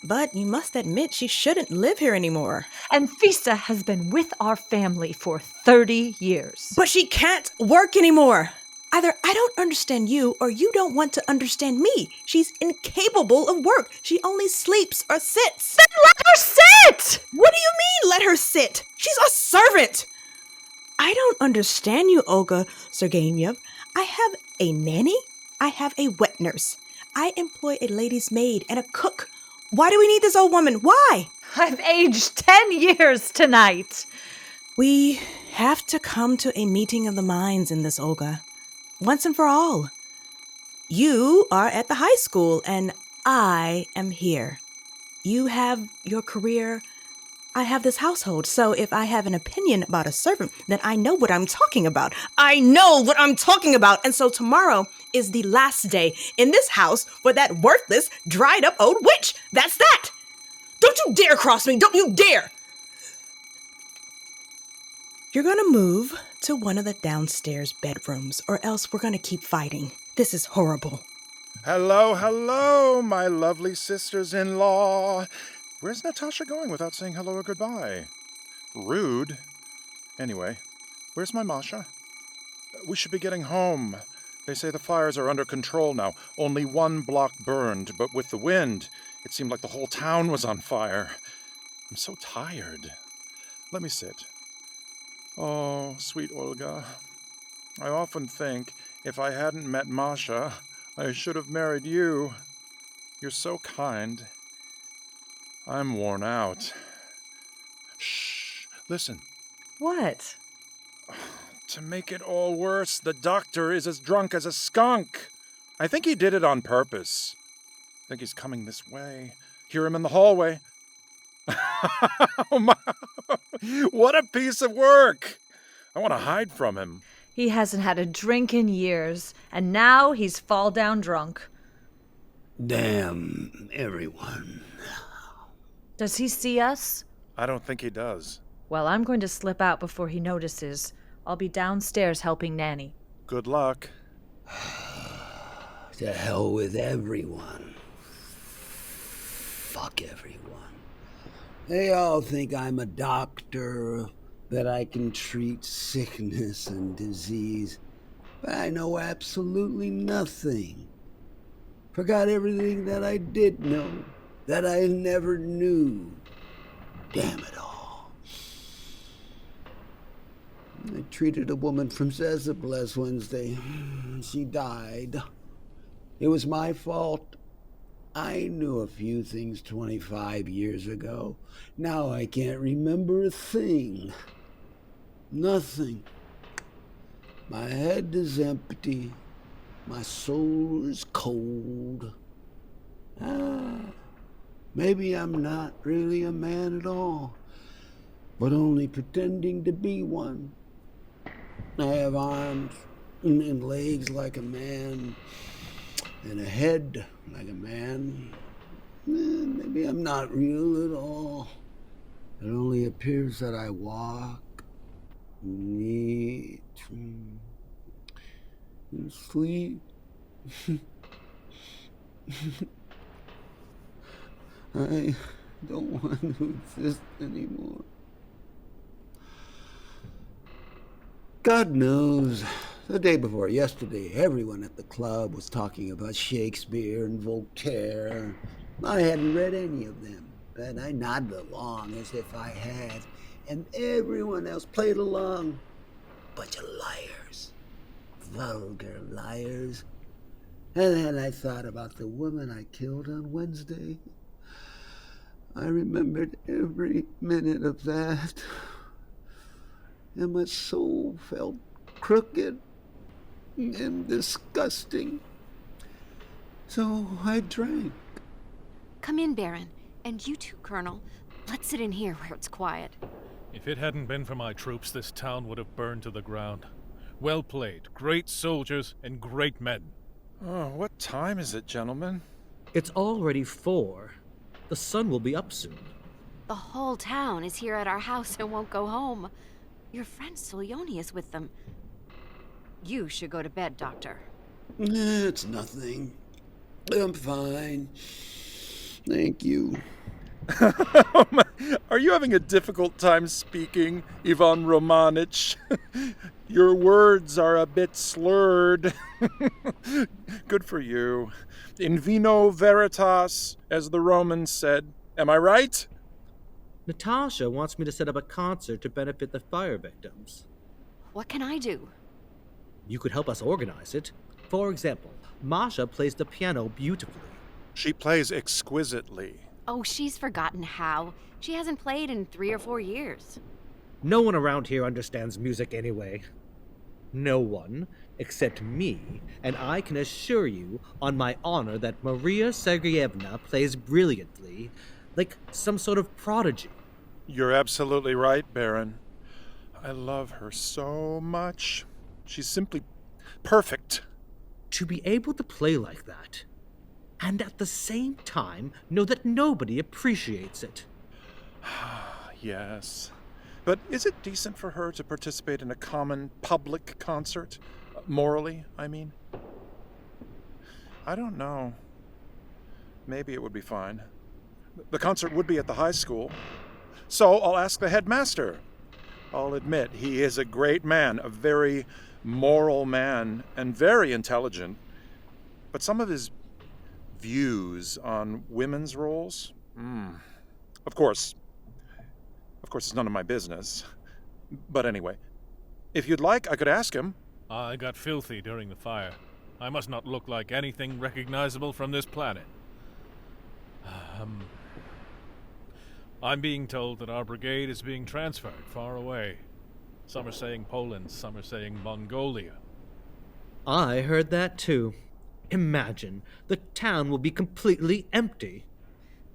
But you must admit she shouldn't live here anymore. ANFISA has been with our family for 30 years. But she can't work anymore. Either I don't understand you or you don't want to understand me. She's incapable of work. She only sleeps or sits. Then let her sit! What do you mean, let her sit? She's a servant. I don't understand you, Olga Sergeyev. I have a nanny. I have a wet nurse. I employ a lady's maid and a cook. Why do we need this old woman? Why? I've aged 10 years tonight. We have to come to a meeting of the minds in this, Olga. Once and for all. You are at the high school and I am here. You have your career. I have this household. So if I have an opinion about a servant, then I know what I'm talking about. I know what I'm talking about. And so tomorrow is the last day in this house for that worthless, dried up old witch. That's that. Don't you dare cross me. Don't you dare. You're going to move to one of the downstairs bedrooms or else we're going to keep fighting. This is horrible. Hello, hello, my lovely sisters-in-law. Where's Natasha going without saying hello or goodbye? Rude. Anyway, where's my Masha? We should be getting home. They say the fires are under control now. Only one block burned, but with the wind, it seemed like the whole town was on fire. I'm so tired. Let me sit. Oh, sweet Olga. I often think if I hadn't met Masha, I should have married you. You're so kind. I'm worn out. Shh, listen. What? To make it all worse, the doctor is as drunk as a skunk. I think he did it on purpose. I think he's coming this way. Hear him in the hallway. Oh my, what a piece of work! I want to hide from him. He hasn't had a drink in years, and now he's fall down drunk. Damn everyone. Does he see us? I don't think he does. Well, I'm going to slip out before he notices. I'll be downstairs helping Nanny. Good luck. To hell with everyone. Fuck everyone. They all think I'm a doctor, that I can treat sickness and disease, but I know absolutely nothing. Forgot everything that I did know, that I never knew. Damn it all. I treated a woman from Zezub last Wednesday. She died. It was my fault. I knew a few things 25 years ago. Now I can't remember a thing. Nothing. My head is empty. My soul is cold. Maybe I'm not really a man at all, but only pretending to be one. I have arms and legs like a man, and a head like a man. Maybe I'm not real at all. It only appears that I walk, eat, and sleep. I don't want to exist anymore. God knows, the day before yesterday, everyone at the club was talking about Shakespeare and Voltaire. I hadn't read any of them, but I nodded along as if I had, and everyone else played along. Bunch of liars. Vulgar liars. And then I thought about the woman I killed on Wednesday. I remembered every minute of that, and my soul felt crooked and disgusting. So I drank. Come in, Baron. And you too, Colonel. Let's sit in here where it's quiet. If it hadn't been for my troops, this town would have burned to the ground. Well played. Great soldiers and great men. Oh, what time is it, gentlemen? It's already 4. The sun will be up soon. The whole town is here at our house and won't go home. Your friend Solyony is with them. You should go to bed, Doctor. It's nothing. I'm fine. Thank you. Are you having a difficult time speaking, Ivan Romanich? Your words are a bit slurred. Good for you. In vino veritas, as the Romans said. Am I right? Natasha wants me to set up a concert to benefit the fire victims. What can I do? You could help us organize it. For example, MASHA plays the piano beautifully. She plays exquisitely. Oh, she's forgotten how. She hasn't played in 3 or 4 years. No one around here understands music anyway. No one, except me, and I can assure you, on my honor, that Maria Sergeyevna plays brilliantly, like some sort of prodigy. You're absolutely right, Baron. I love her so much. She's simply perfect. To be able to play like that, and at the same time know that nobody appreciates it. Yes. But is it decent for her to participate in a common public concert? Morally, I mean? I don't know. Maybe it would be fine. The concert would be at the high school. So I'll ask the headmaster. I'll admit, he is a great man, a very moral man, and very intelligent. But some of his views on women's roles? Of course, it's none of my business. But anyway, if you'd like, I could ask him. I got filthy during the fire. I must not look like anything recognizable from this planet. I'm being told that our brigade is being transferred far away. Some are saying Poland, some are saying Mongolia. I heard that too. Imagine, the town will be completely empty.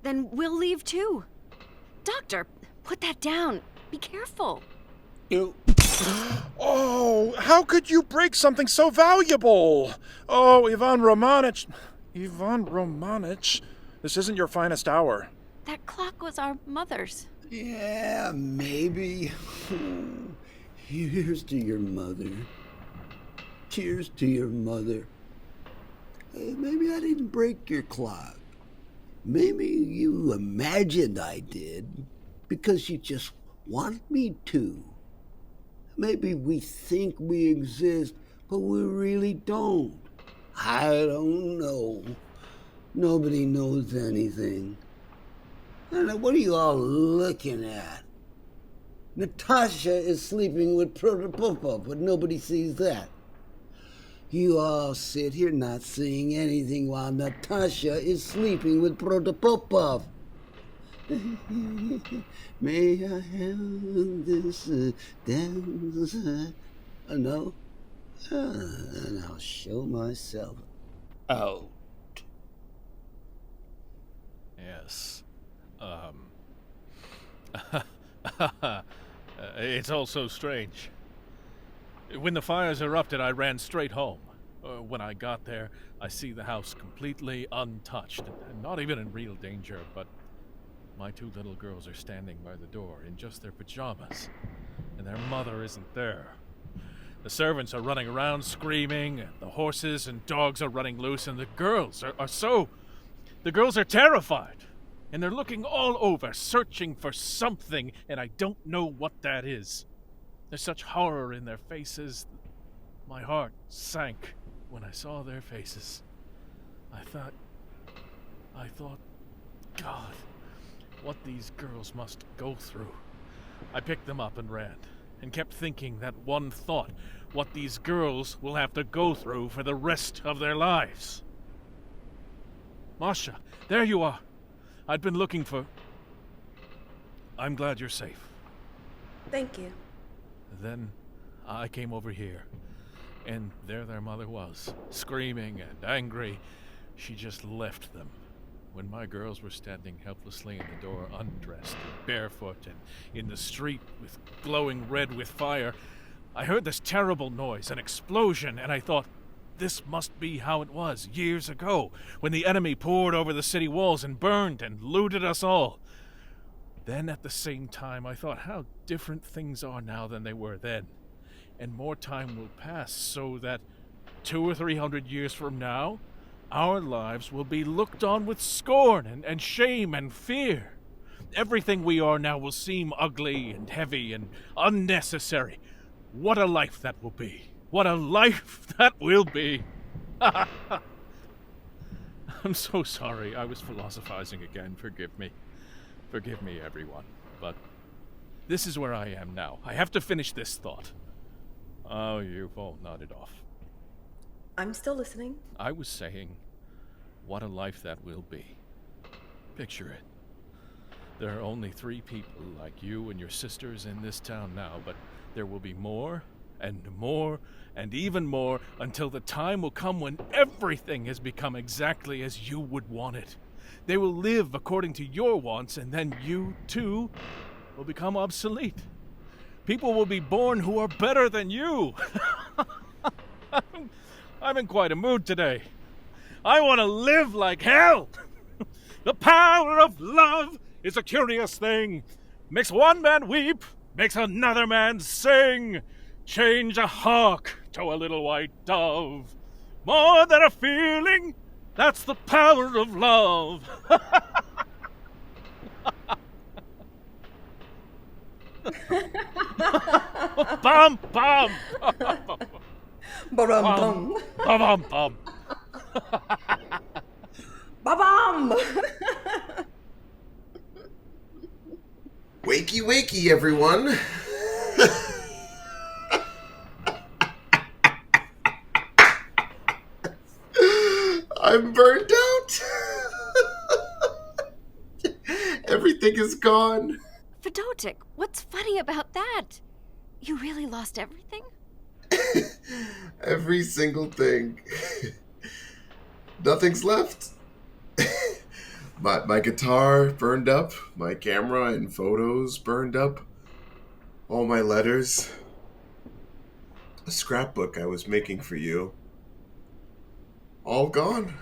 Then we'll leave too. Doctor, put that down. Be careful. Oh, how could you break something so valuable? Oh, Ivan Romanich. This isn't your finest hour. That clock was our mother's. Yeah, maybe. Here's to your mother. Cheers to your mother. Hey, maybe I didn't break your clock. Maybe you imagined I did because you just want me to. Maybe we think we exist, but we really don't. I don't know. Nobody knows anything. And what are you all looking at? NATASHA is sleeping with Protopopov, but nobody sees that. You all sit here not seeing anything while NATASHA is sleeping with Protopopov. May I have this dance? No? And I'll show myself out. Yes. It's all so strange. When the fires erupted, I ran straight home. When I got there, I see the house completely untouched, and not even in real danger, but my 2 little girls are standing by the door in just their pajamas, and their mother isn't there. The servants are running around screaming, and the horses and dogs are running loose, and the girls are terrified. And they're looking all over, searching for something, and I don't know what that is. There's such horror in their faces. My heart sank when I saw their faces. I thought, God, what these girls must go through. I picked them up and ran, and kept thinking that one thought, what these girls will have to go through for the rest of their lives. Masha, there you are. I'd been looking for... I'm glad you're safe. Thank you. Then I came over here, and there their mother was, screaming and angry. She just left them. When my girls were standing helplessly in the door, undressed and barefoot, and in the street with glowing red with fire, I heard this terrible noise, an explosion, and I thought, this must be how it was years ago, when the enemy poured over the city walls and burned and looted us all. Then at the same time, I thought how different things are now than they were then. And more time will pass so that 200 or 300 years from now, our lives will be looked on with scorn and shame and fear. Everything we are now will seem ugly and heavy and unnecessary. What a life that will be. What a life that will be. I'm so sorry. I was philosophizing again. Forgive me. Forgive me, everyone. But this is where I am now. I have to finish this thought. Oh, you've all nodded off. I'm still listening. I was saying, what a life that will be. Picture it. There are only 3 people like you and your sisters in this town now, but there will be more and more and even more until the time will come when everything has become exactly as you would want it. They will live according to your wants, and then you, too, will become obsolete. People will be born who are better than you. I'm in quite a mood today. I want to live like hell. The power of love is a curious thing. Makes one man weep, makes another man sing. Change a hawk to a little white dove. More than a feeling, that's the power of love. Bum bum. Ba-rum-bum. Bum bum. Ba-bum! Wakey, wakey, everyone. I'm burned out. Everything is gone. FEDOTIK, what's funny about that? You really lost everything? Every single thing. Nothing's left. My guitar burned up. My camera and photos burned up. All my letters. A scrapbook I was making for you. All gone.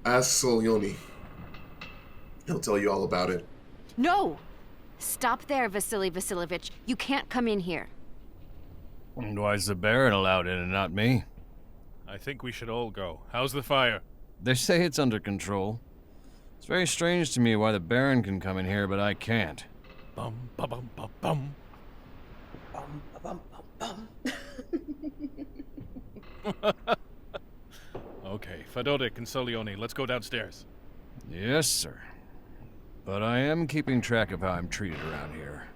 Ask Solyony. He'll tell you all about it. No! Stop there, Vasily Vasilyevich. You can't come in here. And why's the Baron allowed in and not me? I think we should all go. How's the fire? They say it's under control. It's very strange to me why the Baron can come in here, but I can't. Bum, ba-bum, ba-bum. Bum, ba-bum, bum, Okay, FEDOTIK and Solyony, let's go downstairs. Yes, sir. But I am keeping track of how I'm treated around here.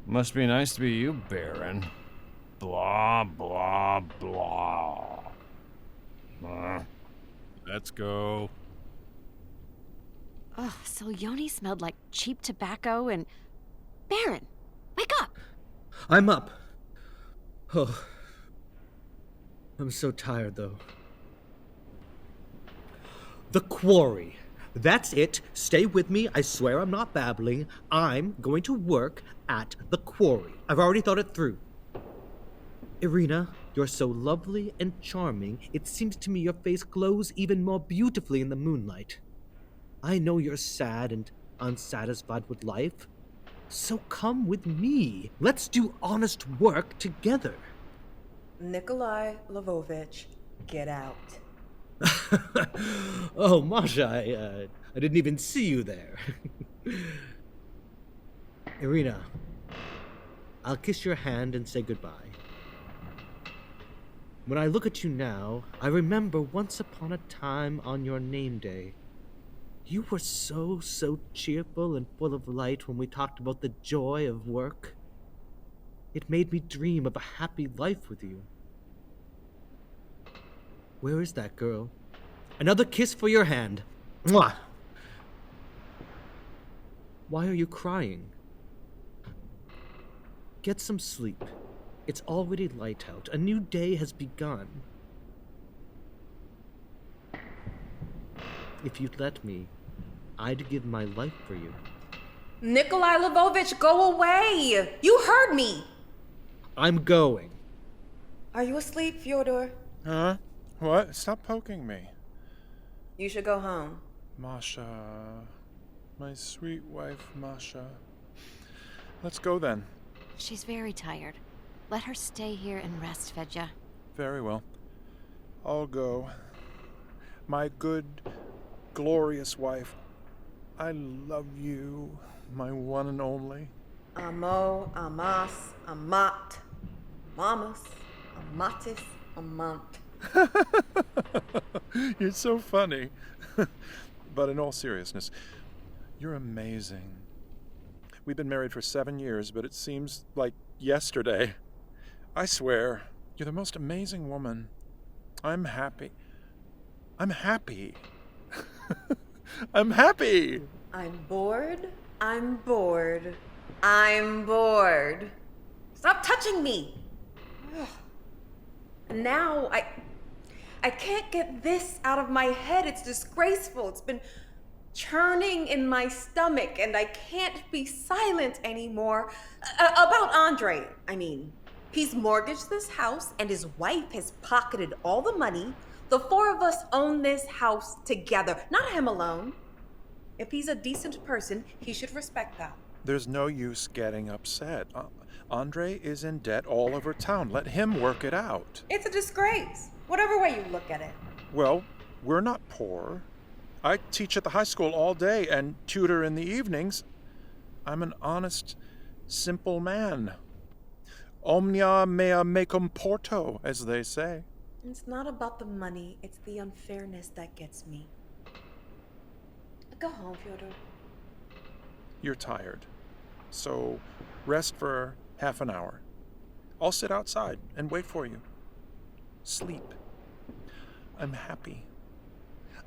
Must be nice to be you, Baron. Blah, blah, blah. Let's go. Ugh, Solyony smelled like cheap tobacco and... Baron, wake up! I'm up. Oh. I'm so tired, though. The quarry. That's it. Stay with me. I swear I'm not babbling. I'm going to work at the quarry. I've already thought it through. IRINA, you're so lovely and charming, it seems to me your face glows even more beautifully in the moonlight. I know you're sad and unsatisfied with life. So come with me. Let's do honest work together. Nikolai Lvovich, get out. Oh, MASHA, I didn't even see you there. IRINA, I'll kiss your hand and say goodbye. When I look at you now, I remember once upon a time on your name day. You were so cheerful and full of light when we talked about the joy of work. It made me dream of a happy life with you. Where is that girl? Another kiss for your hand. Mwah! Why are you crying? Get some sleep. It's already light out. A new day has begun. If you'd let me, I'd give my life for you. Nikolai Lvovich, go away! You heard me! I'm going. Are you asleep, Fyodor? Huh? What? Stop poking me. You should go home. MASHA. My sweet wife, MASHA. Let's go then. She's very tired. Let her stay here and rest, Fedya. Very well. I'll go. My good, glorious wife, I love you, my one and only. Amo, amas, amat, mamas, amatis, amant. You're so funny. But in all seriousness, you're amazing. We've been married for 7 years, but it seems like yesterday. I swear, you're the most amazing woman. I'm happy. I'm happy. I'm happy. I'm bored. I'm bored. I'm bored. Stop touching me. Ugh. And now I can't get this out of my head. It's disgraceful. It's been churning in my stomach, and I can't be silent anymore. About ANDREI, I mean. He's mortgaged this house, and his wife has pocketed all the money. The 4 of us own this house together, not him alone. If he's a decent person, he should respect that. There's no use getting upset. ANDREI is in debt all over town. Let him work it out. It's a disgrace, whatever way you look at it. Well, we're not poor. I teach at the high school all day and tutor in the evenings. I'm an honest, simple man. Omnia mea mecum porto, as they say. It's not about the money, it's the unfairness that gets me. Go home, Fyodor. You're tired. So rest for half an hour. I'll sit outside and wait for you. Sleep. I'm happy.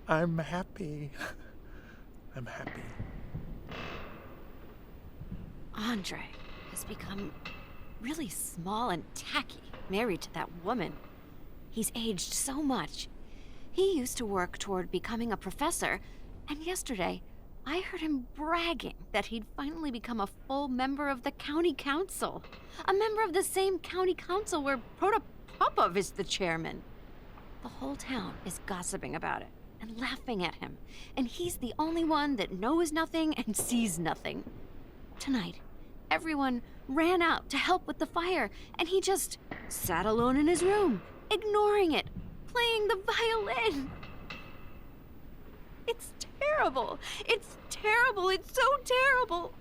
I'm happy. I'm happy. ANDREI has become really small and tacky, married to that woman. He's aged so much. He used to work toward becoming a professor, and yesterday I heard him bragging that he'd finally become a full member of the county council. A member of the same county council where Protopopov is the chairman. The whole town is gossiping about it and laughing at him, and he's the only one that knows nothing and sees nothing. Tonight, everyone ran out to help with the fire, and he just sat alone in his room, ignoring it, playing the violin. It's terrible. It's terrible. It's so terrible.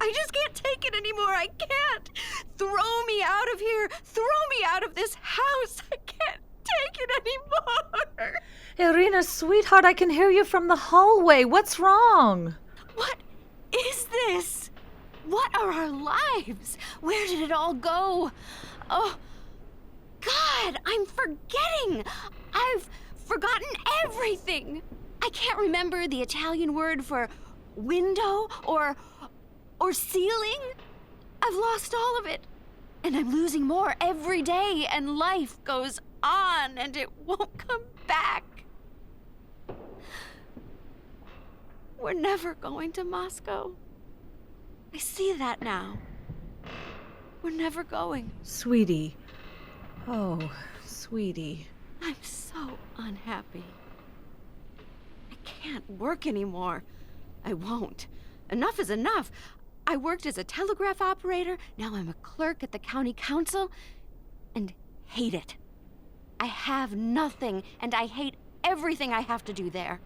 I just can't take it anymore. I can't. Throw me out of here. Throw me out of this house. I can't take it anymore. Irina, sweetheart, I can hear you from the hallway. What's wrong? What is this? What are our lives? Where did it all go? Oh, God, I'm forgetting. I've forgotten everything. I can't remember the Italian word for window or ceiling. I've lost all of it. And I'm losing more every day, and life goes on, and it won't come back. We're never going to Moscow. I see that now. We're never going. Sweetie. Oh, sweetie. I'm so unhappy. I can't work anymore. I won't. Enough is enough. I worked as a telegraph operator, now I'm a clerk at the county council, and hate it. I have nothing, and I hate everything I have to do there.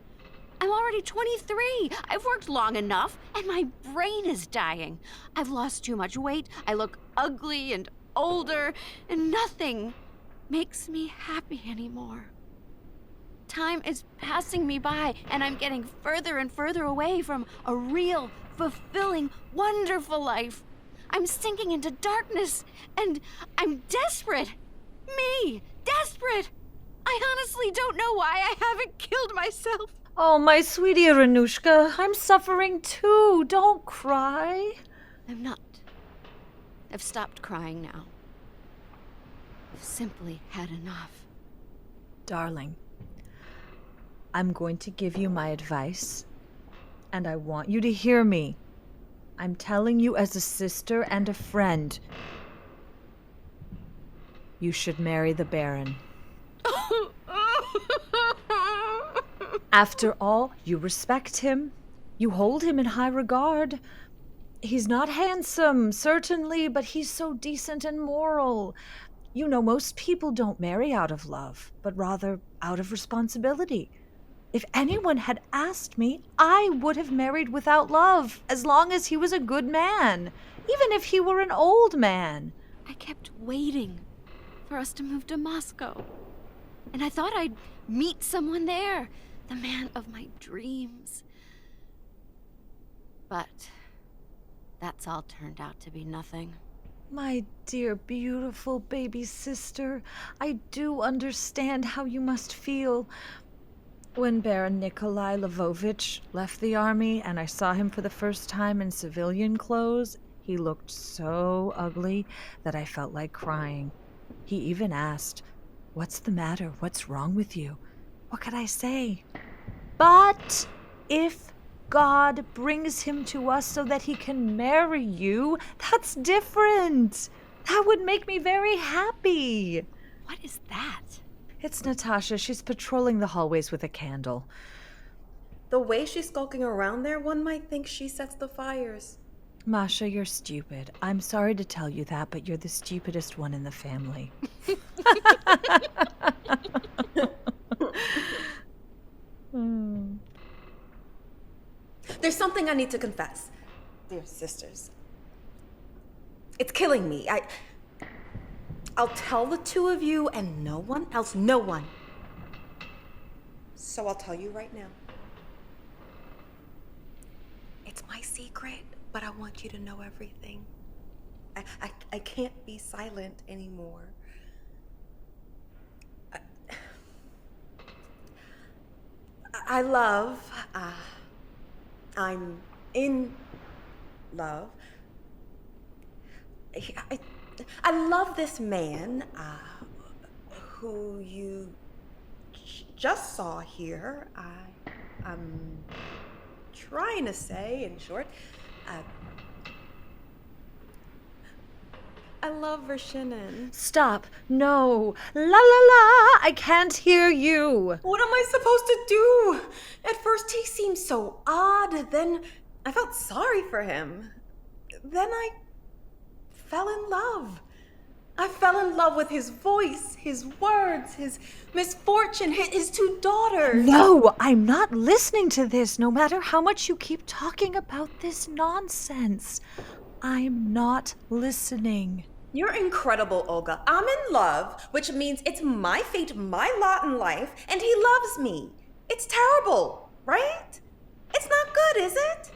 I'm already 23. I've worked long enough, and my brain is dying. I've lost too much weight. I look ugly and older, and nothing makes me happy anymore. Time is passing me by, and I'm getting further and further away from a real, fulfilling, wonderful life. I'm sinking into darkness, and I'm desperate. Me, desperate. I honestly don't know why I haven't killed myself. Oh, my sweetie Iranushka, I'm suffering too. Don't cry. I'm not. I've stopped crying now. I've simply had enough. Darling, I'm going to give you my advice, and I want you to hear me. I'm telling you as a sister and a friend. You should marry the Baron. After all, you respect him. You hold him in high regard. He's not handsome, certainly, but he's so decent and moral. You know, most people don't marry out of love, but rather out of responsibility. If anyone had asked me, I would have married without love, as long as he was a good man, even if he were an old man. I kept waiting for us to move to Moscow. And I thought I'd meet someone there, the man of my dreams. But that's all turned out to be nothing. My dear, beautiful baby sister, I do understand how you must feel. When Baron Nikolai Lvovich left the army and I saw him for the first time in civilian clothes, he looked so ugly that I felt like crying. He even asked, "What's the matter? What's wrong with you?" What could I say? But if God brings him to us so that he can marry you, that's different. That would make me very happy. What is that? It's Natasha. She's patrolling the hallways with a candle. The way she's skulking around there, one might think she sets the fires. Masha, you're stupid. I'm sorry to tell you that, but you're the stupidest one in the family. There's something I need to confess, dear sisters. It's killing me. I'll tell the two of you and no one else, no one. So I'll tell you right now. It's my secret, but I want you to know everything. I can't be silent anymore. I love, I'm in love. I love this man who you just saw here. I'm trying to say, in short, I love VERSHININ. Stop. No. La la la. I can't hear you. What am I supposed to do? At first he seemed so odd. Then I felt sorry for him. Then I fell in love. I fell in love with his voice, his words, his misfortune, his two daughters. No, I'm not listening to this, no matter how much you keep talking about this nonsense. I'm not listening. You're incredible, Olga. I'm in love, which means it's my fate, my lot in life, and he loves me. It's terrible, right? It's not good, is it?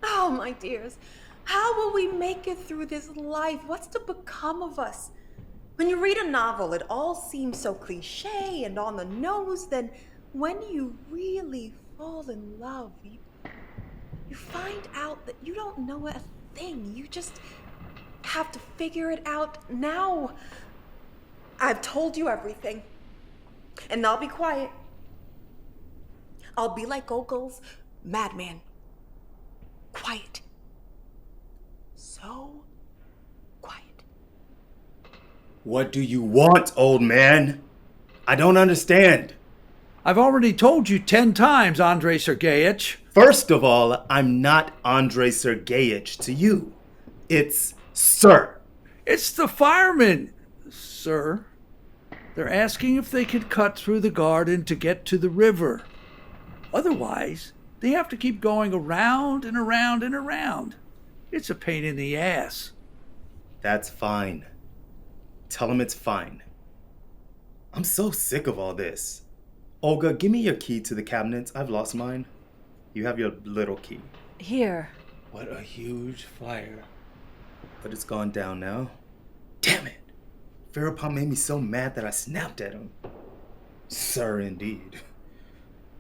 Oh, my dears, how will we make it through this life? What's to become of us? When you read a novel, it all seems so cliche and on the nose. Then when you really fall in love, you find out that you don't know a thing. You just have to figure it out now. I've told you everything, and I'll be quiet. I'll be like Gogol's madman. Quiet. So quiet. What do you want, old man? I don't understand. I've already told you 10 times, Andrei Sergeyich. First of all, I'm not Andrei Sergeyich to you. It's sir. It's the firemen, sir. They're asking if they can cut through the garden to get to the river. Otherwise, they have to keep going around and around and around. It's a pain in the ass. That's fine. Tell him it's fine. I'm so sick of all this. Olga, give me your key to the cabinets. I've lost mine. You have your little key. Here. What a huge fire. But it's gone down now. Damn it! FERAPONT made me so mad that I snapped at him. Sir, indeed.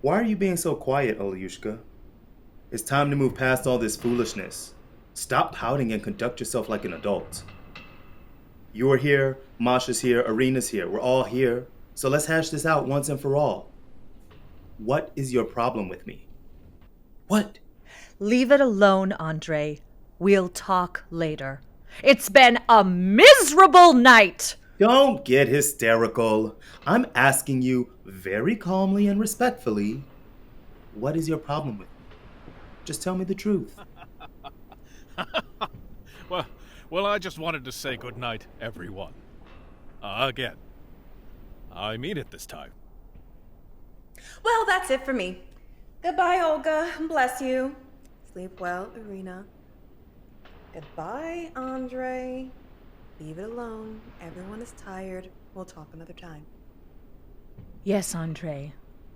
Why are you being so quiet, Olyushka? It's time to move past all this foolishness. Stop pouting and conduct yourself like an adult. You're here, Masha's here, IRINA's here. We're all here. So let's hash this out once and for all. What is your problem with me? What? Leave it alone, Andrei. We'll talk later. It's been a miserable night! Don't get hysterical. I'm asking you very calmly and respectfully, what is your problem with me? Just tell me the truth. Well, I just wanted to say goodnight, everyone. Again. I mean it this time. Well, that's it for me. Goodbye, Olga. Bless you. Sleep well, Irina. Goodbye, Andrei. Leave it alone. Everyone is tired. We'll talk another time. Yes, Andrei.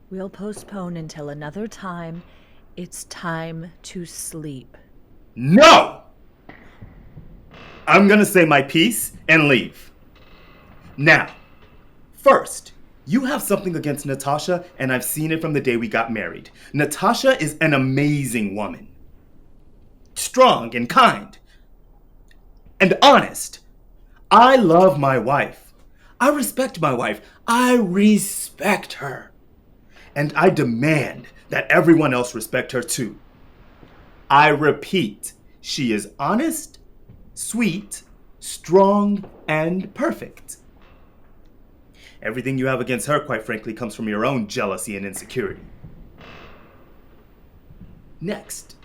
We'll postpone until another time. It's time to sleep. No! I'm gonna say my piece and leave. Now, first, you have something against Natasha, and I've seen it from the day we got married. Natasha is an amazing woman. Strong and kind. And honest. I love my wife. I respect my wife. I respect her. And I demand that everyone else respect her too. I repeat, she is honest, sweet, strong, and perfect. Everything you have against her, quite frankly, comes from your own jealousy and insecurity. Next,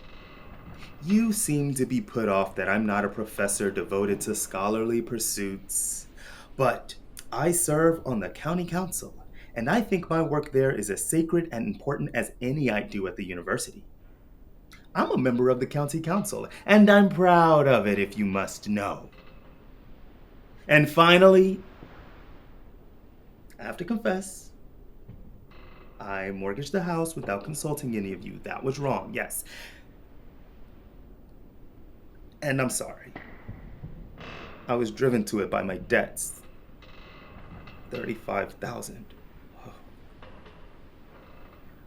you seem to be put off that I'm not a professor devoted to scholarly pursuits. But I serve on the county council, and I think my work there is as sacred and important as any I do at the university. I'm a member of the county council, and I'm proud of it, if you must know. And finally, I have to confess, I mortgaged the house without consulting any of you. That was wrong, yes. And I'm sorry. I was driven to it by my debts. $35,000.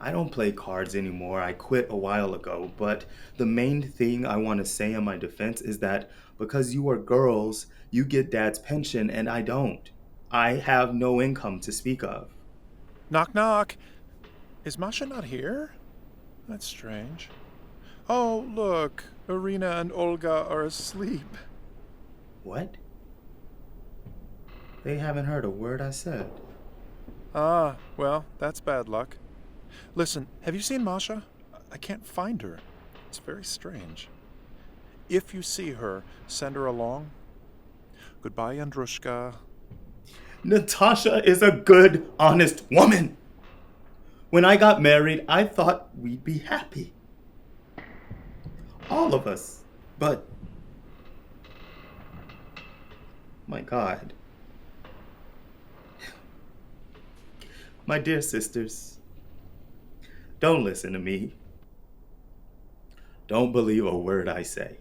I don't play cards anymore. I quit a while ago, but the main thing I want to say in my defense is that because you are girls, you get Dad's pension and I don't. I have no income to speak of. Knock, knock. Is Masha not here? That's strange. Oh, look. Irina and Olga are asleep. What? They haven't heard a word I said. Ah, well, that's bad luck. Listen, have you seen Masha? I can't find her. It's very strange. If you see her, send her along. Goodbye, Andrushka. Natasha is a good, honest woman. When I got married, I thought we'd be happy. All of us. But, my God. My dear sisters, don't listen to me. Don't believe a word I say.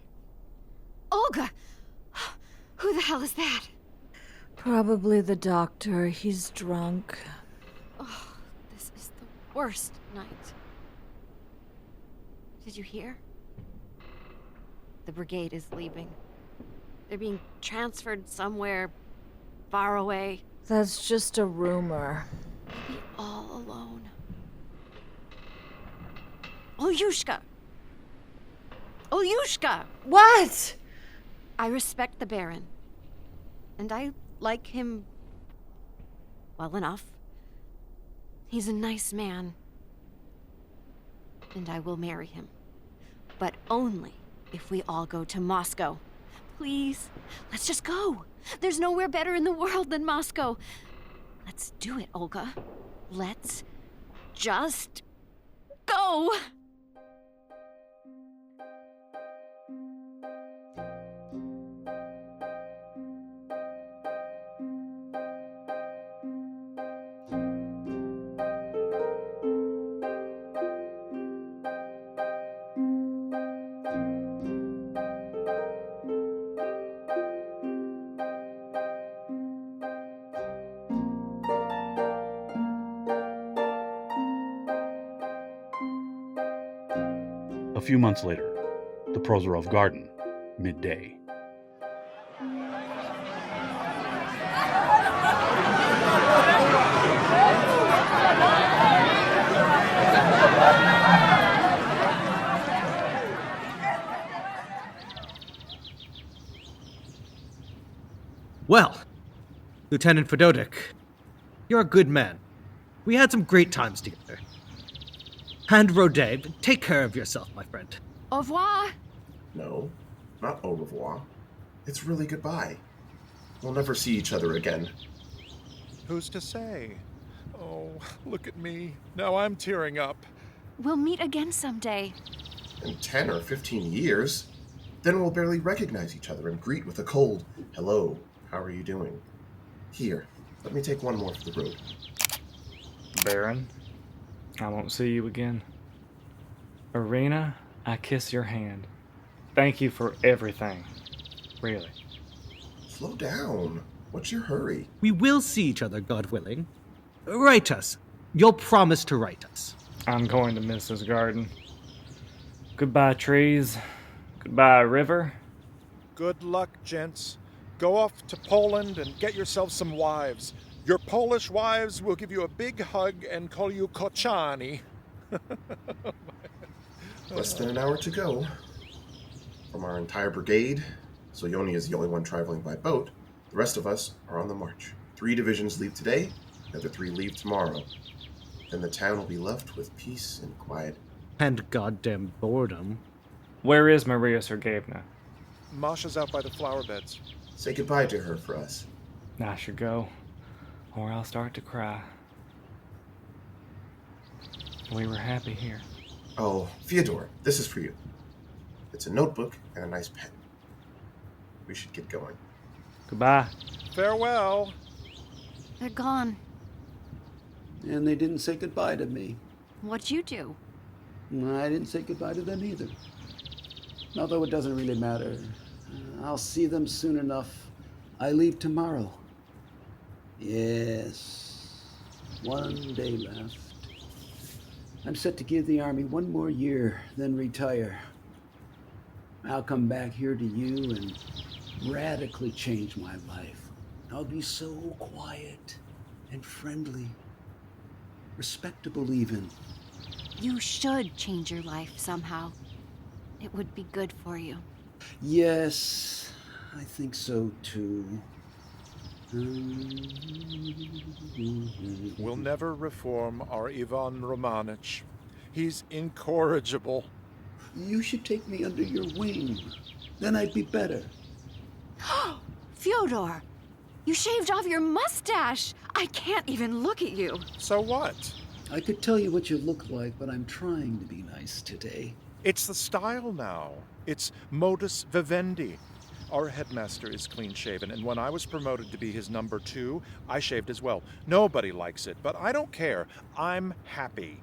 Olga! Who the hell is that? Probably the doctor. He's drunk. Oh, this is the worst night. Did you hear? The brigade is leaving. They're being transferred somewhere far away. That's just a rumor. We'll be all alone. Olyushka! Olyushka! What? I respect the Baron. And I like him well enough. He's a nice man. And I will marry him. But only if we all go to Moscow. Please, let's just go. There's nowhere better in the world than Moscow. Let's do it, Olga. Let's just go. A few months later, the Prozorov Garden, midday. Well, Lieutenant FEDOTIK, you're a good man. We had some great times together. And Rode, take care of yourself, my friend. Au revoir. No, not au revoir. It's really goodbye. We'll never see each other again. Who's to say? Oh, look at me. Now I'm tearing up. We'll meet again someday. In 10 or 15 years, then we'll barely recognize each other and greet with a cold, hello, how are you doing? Here, let me take one more for the road. Baron, I won't see you again. Irina, I kiss your hand. Thank you for everything. Really. Slow down. What's your hurry? We will see each other, God willing. Write us. You'll promise to write us. I'm going to miss this garden. Goodbye, trees. Goodbye, river. Good luck, gents. Go off to Poland and get yourselves some wives. Your Polish wives will give you a big hug and call you kochani. Less than an hour to go. From our entire brigade, Solyony is the only one traveling by boat. The rest of us are on the march. 3 divisions leave today, the other 3 leave tomorrow. Then the town will be left with peace and quiet. And goddamn boredom. Where is Maria Sergeyevna? Masha's out by the flower beds. Say goodbye to her for us. I should go, or I'll start to cry. We were happy here. Oh, Fyodor, this is for you. It's a notebook and a nice pen. We should get going. Goodbye. Farewell. They're gone. And they didn't say goodbye to me. What'd you do? I didn't say goodbye to them either. Although it doesn't really matter. I'll see them soon enough. I leave tomorrow. Yes, 1 day left. I'm set to give the army 1 more year, then retire. I'll come back here to you and radically change my life. I'll be so quiet and friendly. Respectable even. You should change your life somehow. It would be good for you. Yes, I think so too. We'll never reform our Ivan Romanich. He's incorrigible. You should take me under your wing. Then I'd be better. Fyodor, you shaved off your mustache. I can't even look at you. So what? I could tell you what you look like, but I'm trying to be nice today. It's the style now. It's modus vivendi. Our headmaster is clean-shaven, and when I was promoted to be his number 2, I shaved as well. Nobody likes it, but I don't care. I'm happy.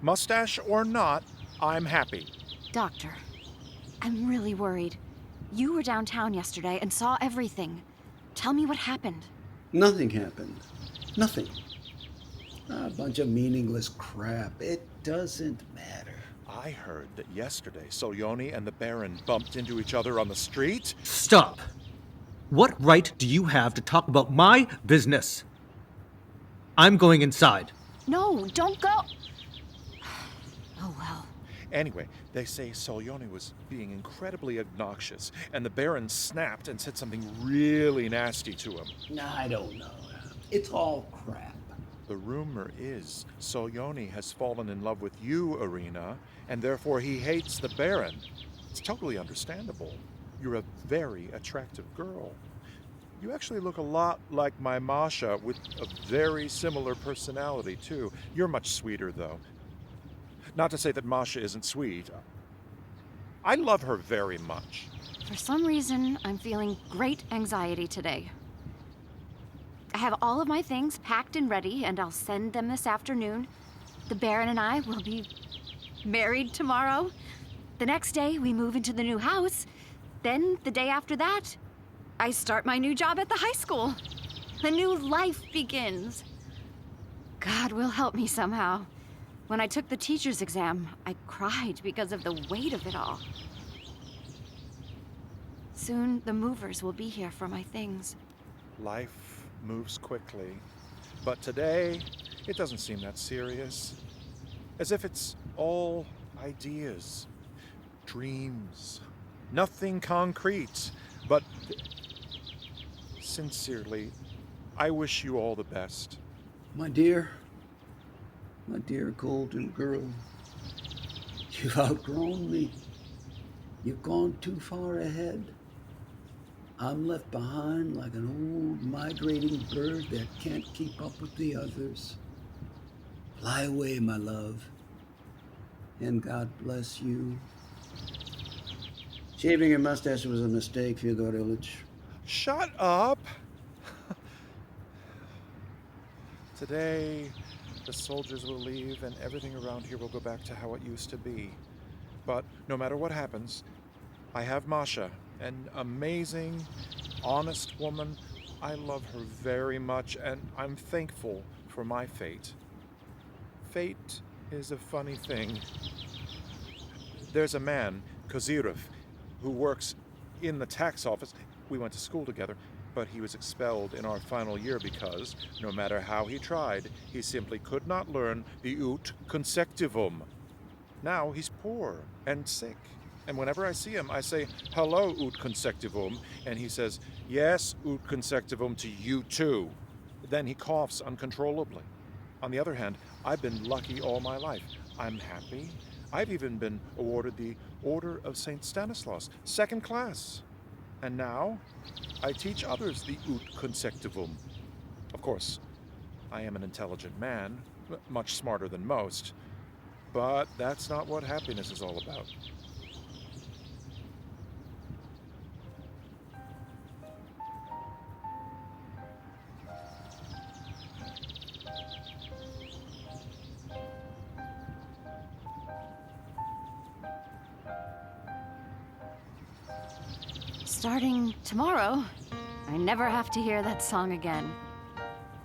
Mustache or not, I'm happy. Doctor, I'm really worried. You were downtown yesterday and saw everything. Tell me what happened. Nothing happened. Nothing. A bunch of meaningless crap. It doesn't matter. I heard that yesterday Solyony and the Baron bumped into each other on the street. Stop! What right do you have to talk about my business? I'm going inside. No, don't go. Oh, well. Anyway, they say Solyony was being incredibly obnoxious, and the Baron snapped and said something really nasty to him. I don't know. It's all crap. The rumor is Solyony has fallen in love with you, Irina, and therefore he hates the Baron. It's totally understandable. You're a very attractive girl. You actually look a lot like my MASHA, with a very similar personality, too. You're much sweeter, though. Not to say that MASHA isn't sweet. I love her very much. For some reason, I'm feeling great anxiety today. I have all of my things packed and ready, and I'll send them this afternoon. The Baron and I will be married tomorrow. The next day, we move into the new house. Then, the day after that, I start my new job at the high school. A new life begins. God will help me somehow. When I took the teacher's exam, I cried because of the weight of it all. Soon, the movers will be here for my things. Life moves quickly, but today, it doesn't seem that serious. As if it's all ideas, dreams, nothing concrete, but sincerely, I wish you all the best. My dear golden girl, you've outgrown me. You've gone too far ahead. I'm left behind like an old migrating bird that can't keep up with the others. Fly away, my love, and God bless you. Shaving your mustache was a mistake, Fyodor Ilyich. Shut up! Today, the soldiers will leave and everything around here will go back to how it used to be. But no matter what happens, I have MASHA, an amazing, honest woman. I love her very much, and I'm thankful for my fate. Fate is a funny thing. There's a man, Kozyrov, who works in the tax office. We went to school together, but he was expelled in our final year because, no matter how he tried, he simply could not learn the ut consecutivum. Now he's poor and sick, and whenever I see him, I say, "Hello, ut consecutivum," and he says, "Yes, ut consecutivum to you too." Then he coughs uncontrollably. On the other hand, I've been lucky all my life. I'm happy. I've even been awarded the Order of St. Stanislaus, 2nd class. And now, I teach others the ut consecutivum. Of course, I am an intelligent man, much smarter than most, but that's not what happiness is all about. Starting tomorrow, I never have to hear that song again.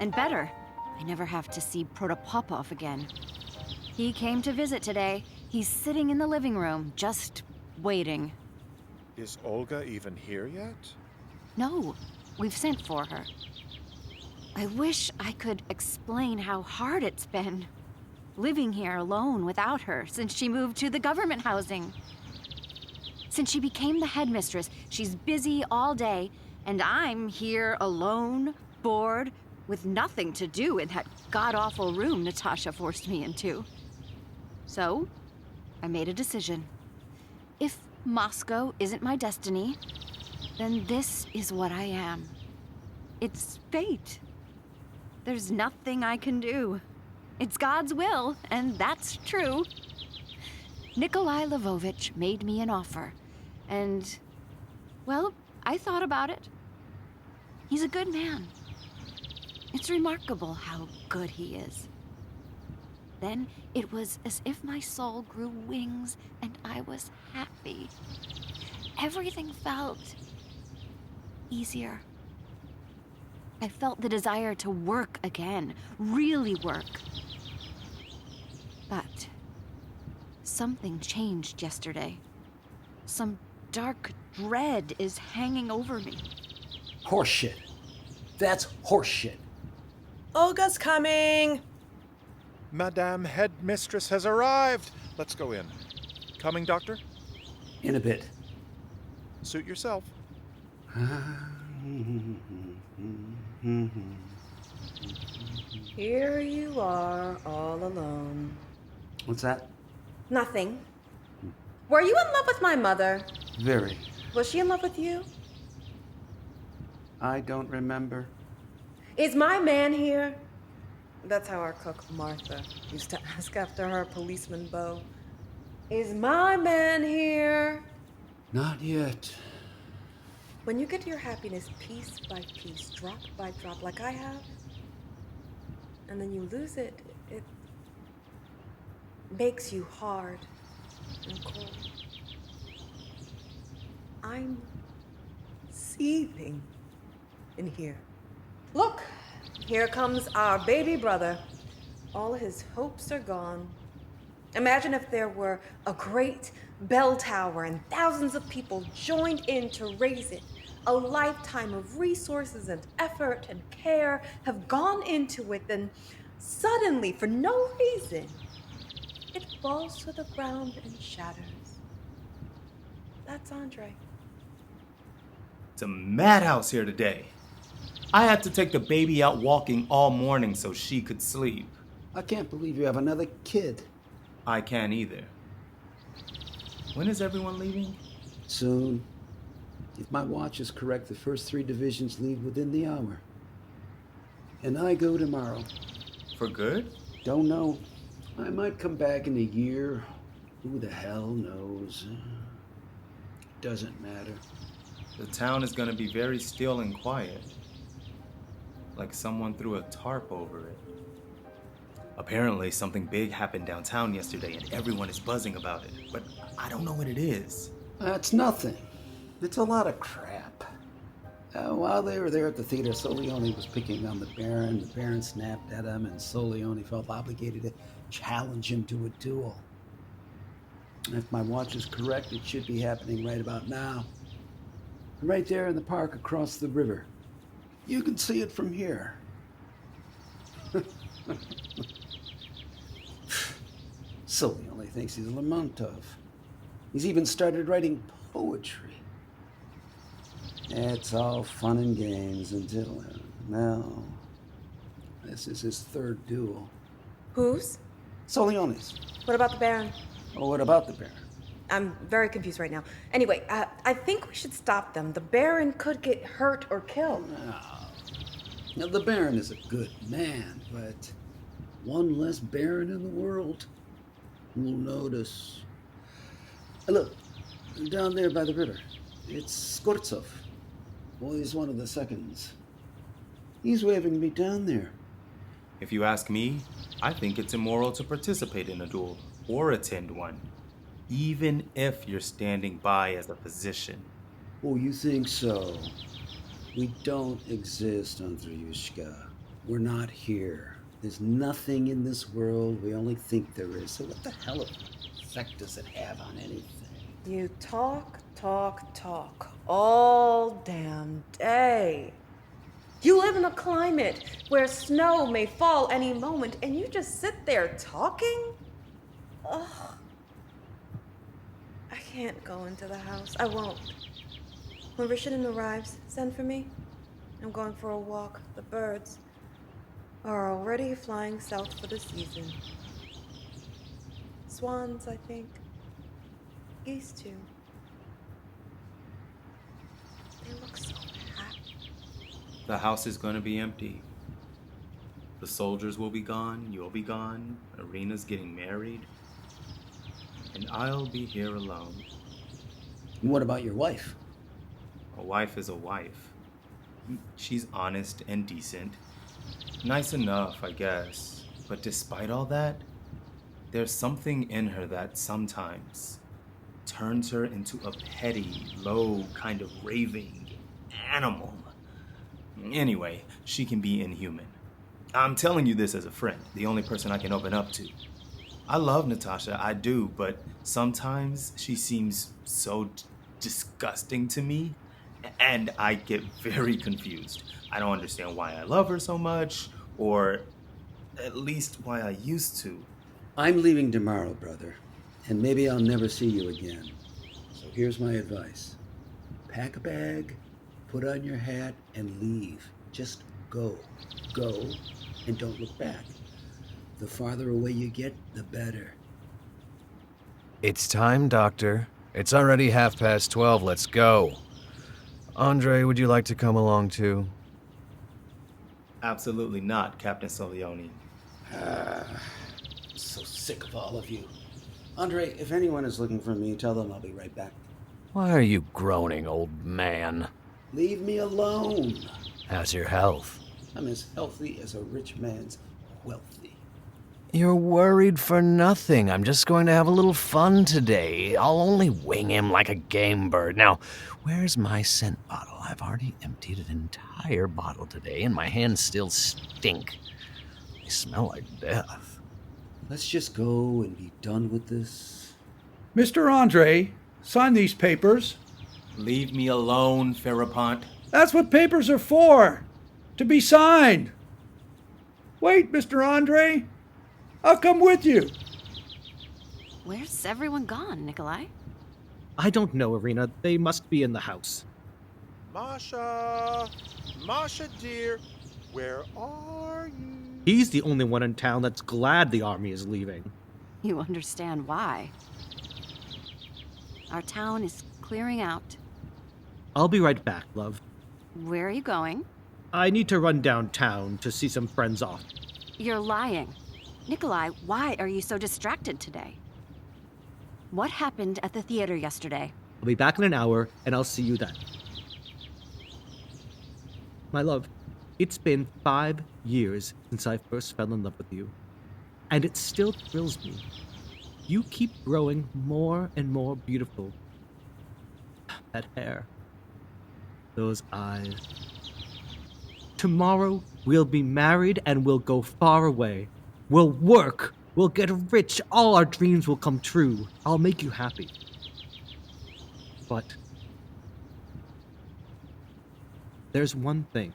And better, I never have to see Protopopov again. He came to visit today. He's sitting in the living room, just waiting. Is Olga even here yet? No, we've sent for her. I wish I could explain how hard it's been living here alone without her since she moved to the government housing. Since she became the headmistress, she's busy all day, and I'm here alone, bored, with nothing to do in that god-awful room Natasha forced me into. So, I made a decision. If Moscow isn't my destiny, then this is what I am. It's fate. There's nothing I can do. It's God's will, and that's true. Nikolai Lvovich made me an offer, and, well, I thought about it. He's a good man. It's remarkable how good he is. Then it was as if my soul grew wings and I was happy. Everything felt easier. I felt the desire to work again, really work. But something changed yesterday. Some dark dread is hanging over me. Horseshit. That's horseshit. Olga's coming. Madame Headmistress has arrived. Let's go in. Coming, Doctor? In a bit. Suit yourself. Here you are, all alone. What's that? Nothing. Were you in love with my mother? Very. Was she in love with you? I don't remember. Is my man here? That's how our cook, Martha, used to ask after her policeman beau. Is my man here? Not yet. When you get your happiness piece by piece, drop by drop, like I have, and then you lose it, it makes you hard and cold. I'm seething in here. Look, here comes our baby brother. All his hopes are gone. Imagine if there were a great bell tower and thousands of people joined in to raise it. A lifetime of resources and effort and care have gone into it, then suddenly, for no reason, it falls to the ground and shatters. That's Andrei. It's a madhouse here today. I had to take the baby out walking all morning so she could sleep. I can't believe you have another kid. I can't either. When is everyone leaving? Soon. If my watch is correct, the first 3 divisions leave within the hour. And I go tomorrow. For good? Don't know. I might come back in a year. Who the hell knows? Doesn't matter. The town is gonna be very still and quiet. Like someone threw a tarp over it. Apparently, something big happened downtown yesterday and everyone is buzzing about it. But I don't know what it is. That's nothing. It's a lot of crap. While they were there at the theater, Solyony was picking on the Baron. The Baron snapped at him, and Solyony felt obligated to challenge him to a duel. If my watch is correct, it should be happening right about now. Right there in the park across the river. You can see it from here. Solyony thinks he's Lermontov. He's even started writing poetry. It's all fun and games until now. This is his 3rd duel. Whose? Solyony's. What about the Baron? Oh, what about the Baron? I'm very confused right now. Anyway, I think we should stop them. The Baron could get hurt or killed. Now, the Baron is a good man, but one less Baron in the world will notice. Look, down there by the river. It's Skortsov. Well, he's one of the seconds. He's waving me down there. If you ask me, I think it's immoral to participate in a duel or attend one, even if you're standing by as a physician. Oh, you think so? We don't exist, Andreyushka. We're not here. There's nothing in this world. We only think there is. So what the hell effect does it have on anything? You talk all damn day. You live in a climate where snow may fall any moment, and you just sit there talking? Ugh. I can't go into the house. I won't. When VERSHININ arrives, send for me. I'm going for a walk. The birds are already flying south for the season. Swans, I think. Geese, too. They look so happy. The house is going to be empty. The soldiers will be gone, you'll be gone, Irina's getting married, and I'll be here alone. And what about your wife? A wife is a wife. She's honest and decent. Nice enough, I guess. But despite all that, there's something in her that sometimes turns her into a petty, low, kind of raving animal. Anyway, she can be inhuman. I'm telling you this as a friend, the only person I can open up to. I love Natasha, I do, but sometimes she seems so disgusting to me, and I get very confused. I don't understand why I love her so much, or at least why I used to. I'm leaving tomorrow, brother, and maybe I'll never see you again. So here's my advice. Pack a bag, put on your hat, and leave. Just go. Go, and don't look back. The farther away you get, the better. It's time, Doctor. It's already 12:30. Let's go. Andrei, would you like to come along too? Absolutely not, Captain Solyony. So sick of all of you. Andrei, if anyone is looking for me, tell them I'll be right back. Why are you groaning, old man? Leave me alone. How's your health? I'm as healthy as a rich man's wealthy. You're worried for nothing. I'm just going to have a little fun today. I'll only wing him like a game bird. Now, where's my scent bottle? I've already emptied an entire bottle today, and my hands still stink. They smell like death. Let's just go and be done with this. Mr. Andrei, sign these papers. Leave me alone, FERAPONT. That's what papers are for. To be signed. Wait, Mr. Andrei. I'll come with you. Where's everyone gone, Nikolai? I don't know, Irina. They must be in the house. Masha! Masha, dear, where are you? He's the only one in town that's glad the army is leaving. You understand why. Our town is clearing out. I'll be right back, love. Where are you going? I need to run downtown to see some friends off. You're lying. Nikolai, why are you so distracted today? What happened at the theater yesterday? I'll be back in an hour, and I'll see you then. My love, it's been 5 years since I first fell in love with you, and it still thrills me. You keep growing more and more beautiful. That hair, those eyes. Tomorrow, we'll be married and we'll go far away. We'll work, we'll get rich, all our dreams will come true. I'll make you happy. But there's one thing.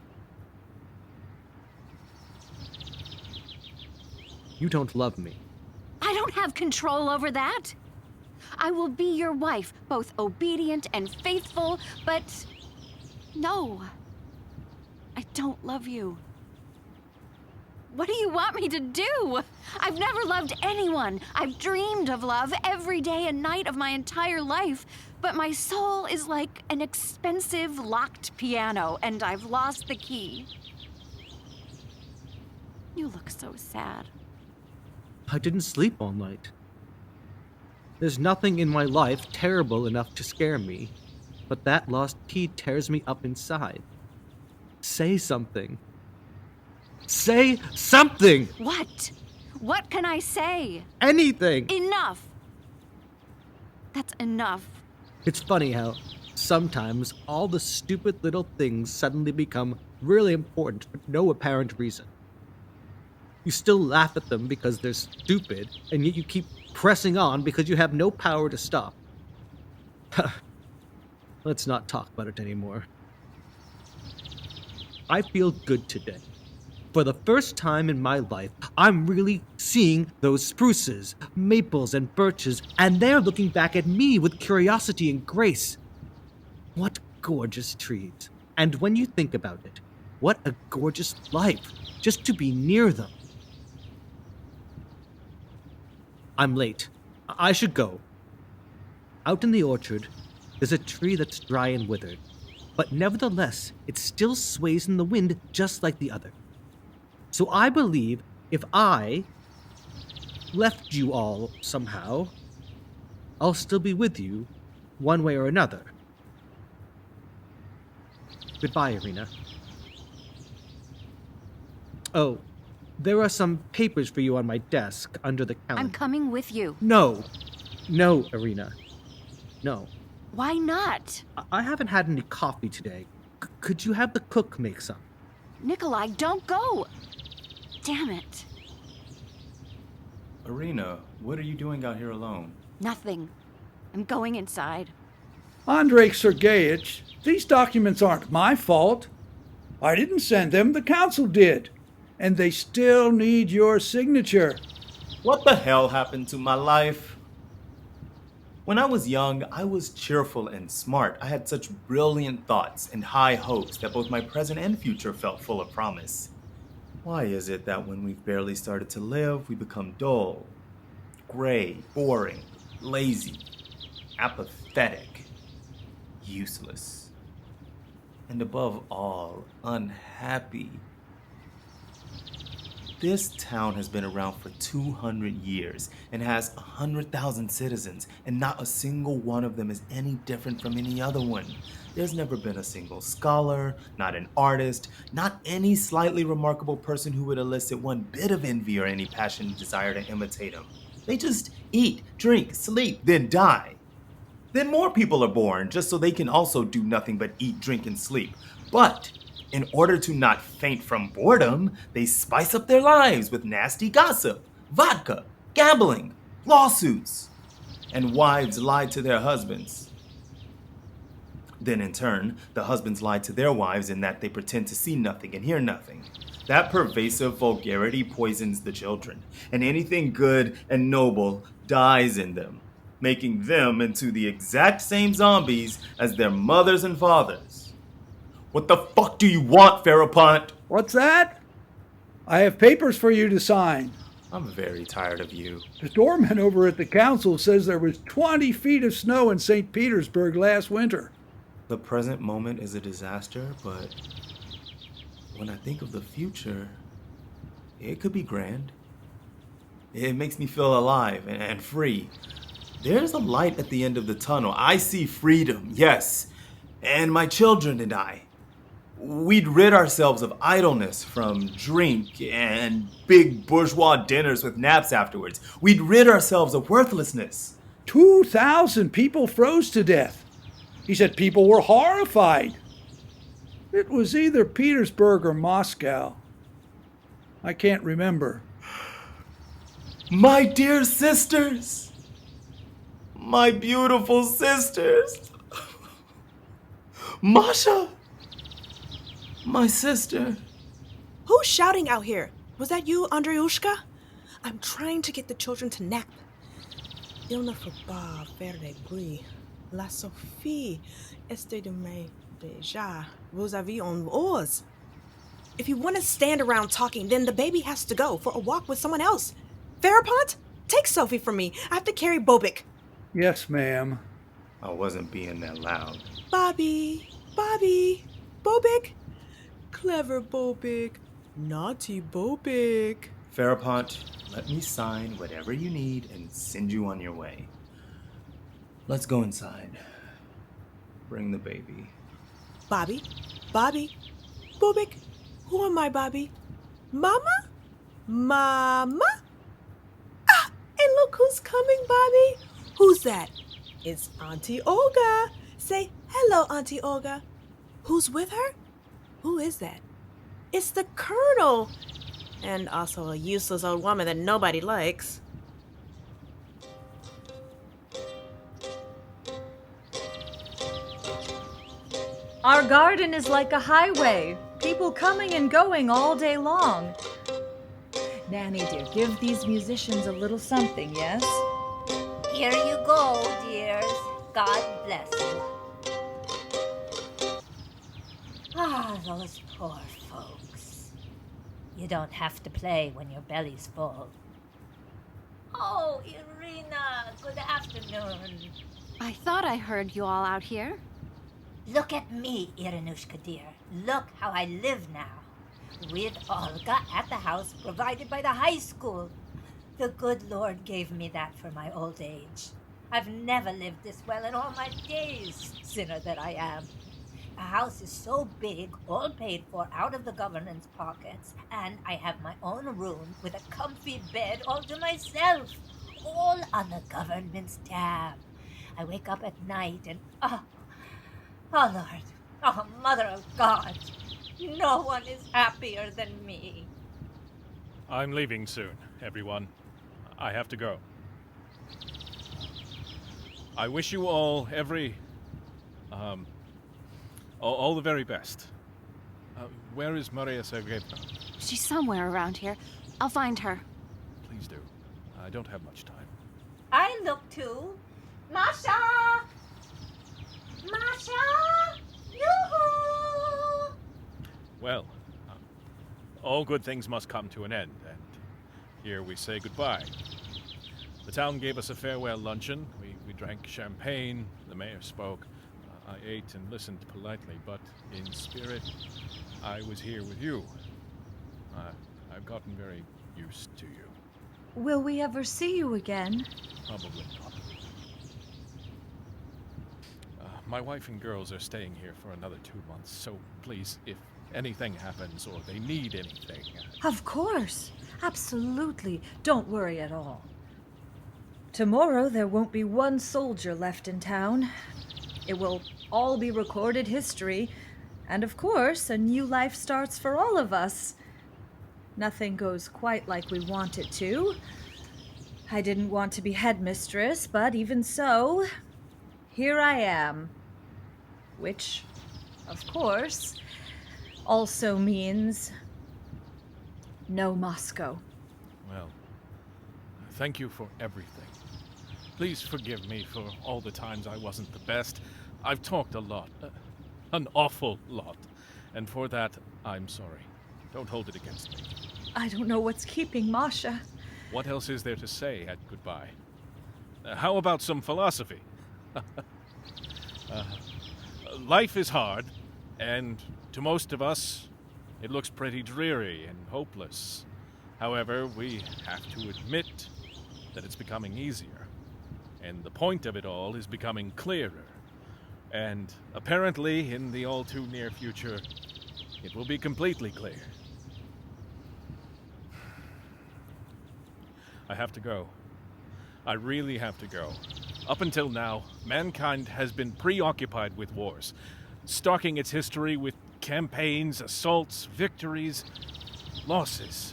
You don't love me. I don't have control over that. I will be your wife, both obedient and faithful, but no, I don't love you. What do you want me to do? I've never loved anyone. I've dreamed of love every day and night of my entire life, but my soul is like an expensive locked piano, and I've lost the key. You look so sad. I didn't sleep all night. There's nothing in my life terrible enough to scare me, but that lost key tears me up inside. Say something. Say something! What? What can I say? Anything! Enough! That's enough. It's funny how sometimes all the stupid little things suddenly become really important for no apparent reason. You still laugh at them because they're stupid, and yet you keep pressing on because you have no power to stop. Let's not talk about it anymore. I feel good today. For the first time in my life, I'm really seeing those spruces, maples, and birches, and they're looking back at me with curiosity and grace. What gorgeous trees. And when you think about it, what a gorgeous life, just to be near them. I'm late. I should go. Out in the orchard, there's a tree that's dry and withered, but nevertheless, it still sways in the wind just like the other. So I believe if I left you all somehow, I'll still be with you one way or another. Goodbye, IRINA. Oh, there are some papers for you on my desk under the calendar. I'm coming with you. No, IRINA. No. Why not? I haven't had any coffee today. Could you have the cook make some? Nikolai, don't go! Damn it. IRINA, what are you doing out here alone? Nothing. I'm going inside. Andrei Sergeyevich, these documents aren't my fault. I didn't send them, the council did. And they still need your signature. What the hell happened to my life? When I was young, I was cheerful and smart. I had such brilliant thoughts and high hopes that both my present and future felt full of promise. Why is it that when we've barely started to live, we become dull, gray, boring, lazy, apathetic, useless, and above all, unhappy? This town has been around for 200 years and has 100,000 citizens, and not a single one of them is any different from any other one. There's never been a single scholar, not an artist, not any slightly remarkable person who would elicit one bit of envy or any passionate desire to imitate him. They just eat, drink, sleep, then die. Then more people are born just so they can also do nothing but eat, drink, and sleep. But in order to not faint from boredom, they spice up their lives with nasty gossip, vodka, gambling, lawsuits, and wives lie to their husbands. Then in turn, the husbands lie to their wives in that they pretend to see nothing and hear nothing. That pervasive vulgarity poisons the children, and anything good and noble dies in them, making them into the exact same zombies as their mothers and fathers. What the fuck do you want, FERAPONT? What's that? I have papers for you to sign. I'm very tired of you. The doorman over at the council says there was 20 feet of snow in St. Petersburg last winter. the present moment is a disaster, but when I think of the future, it could be grand. It makes me feel alive and free. There's a light at the end of the tunnel. I see freedom, yes. And my children and I, we'd rid ourselves of idleness from drink and big bourgeois dinners with naps afterwards. We'd rid ourselves of worthlessness. 2,000 people froze to death. He said people were horrified. It was either Petersburg or Moscow. I can't remember. My dear sisters! My beautiful sisters! MASHA! My sister. Who's shouting out here? Was that you, Andreyushka? I'm trying to get the children to nap. Il ne faut pas faire de bruit. La Sophie est demain déjà. Vous avez un ours. If you want to stand around talking, then the baby has to go for a walk with someone else. FERAPONT, take Sophie from me. I have to carry Bobik. Yes, ma'am. I wasn't being that loud. Bobby, Bobik. Clever Bobik. Naughty Bobik. FERAPONT, let me sign whatever you need and send you on your way. Let's go inside. Bring the baby. Bobby, Bobik. Who am I, Bobby? Mama? Ah, and look who's coming, Bobby. Who's that? It's Auntie Olga. Say hello, Auntie Olga. Who's with her? Who is that? It's the Colonel. And also a useless old woman that nobody likes. Our garden is like a highway. People coming and going all day long. Nanny dear, give these musicians a little something, yes? Here you go, dears. God bless you. Ah, those poor folks. You don't have to play when your belly's full. Oh, Irina, good afternoon. I thought I heard you all out here. Look at me, Irinushka dear. Look how I live now. With Olga at the house provided by the high school. The good Lord gave me that for my old age. I've never lived this well in all my days, sinner that I am. The house is so big, all paid for out of the government's pockets, and I have my own room with a comfy bed all to myself, all on the government's tab. I wake up at night and, oh Lord, oh Mother of God, no one is happier than me. I'm leaving soon, everyone. I have to go. I wish you all all the very best. Where is Maria Sergeyevna? She's somewhere around here. I'll find her. Please do. I don't have much time. I look too. Masha! Masha! Yoo-hoo! Well, all good things must come to an end, and here we say goodbye. The town gave us a farewell luncheon. We drank champagne, the mayor spoke. I ate and listened politely, but in spirit, I was here with you. I've gotten very used to you. Will we ever see you again? Probably not. My wife and girls are staying here for another 2 months, so please, if anything happens or they need anything... Of course. Absolutely. Don't worry at all. Tomorrow there won't be one soldier left in town. It will all be recorded history, and of course, a new life starts for all of us. Nothing goes quite like we want it to. I didn't want to be headmistress, but even so, here I am. Which, of course, also means no Moscow. Well, thank you for everything. Please forgive me for all the times I wasn't the best. I've talked a lot, an awful lot, and for that, I'm sorry. Don't hold it against me. I don't know what's keeping Masha. What else is there to say at goodbye? How about some philosophy? life is hard, and to most of us, it looks pretty dreary and hopeless. However, we have to admit that it's becoming easier, and the point of it all is becoming clearer. And apparently, in the all too near future, it will be completely clear. I have to go. I really have to go. Up until now, mankind has been preoccupied with wars, stalking its history with campaigns, assaults, victories, losses.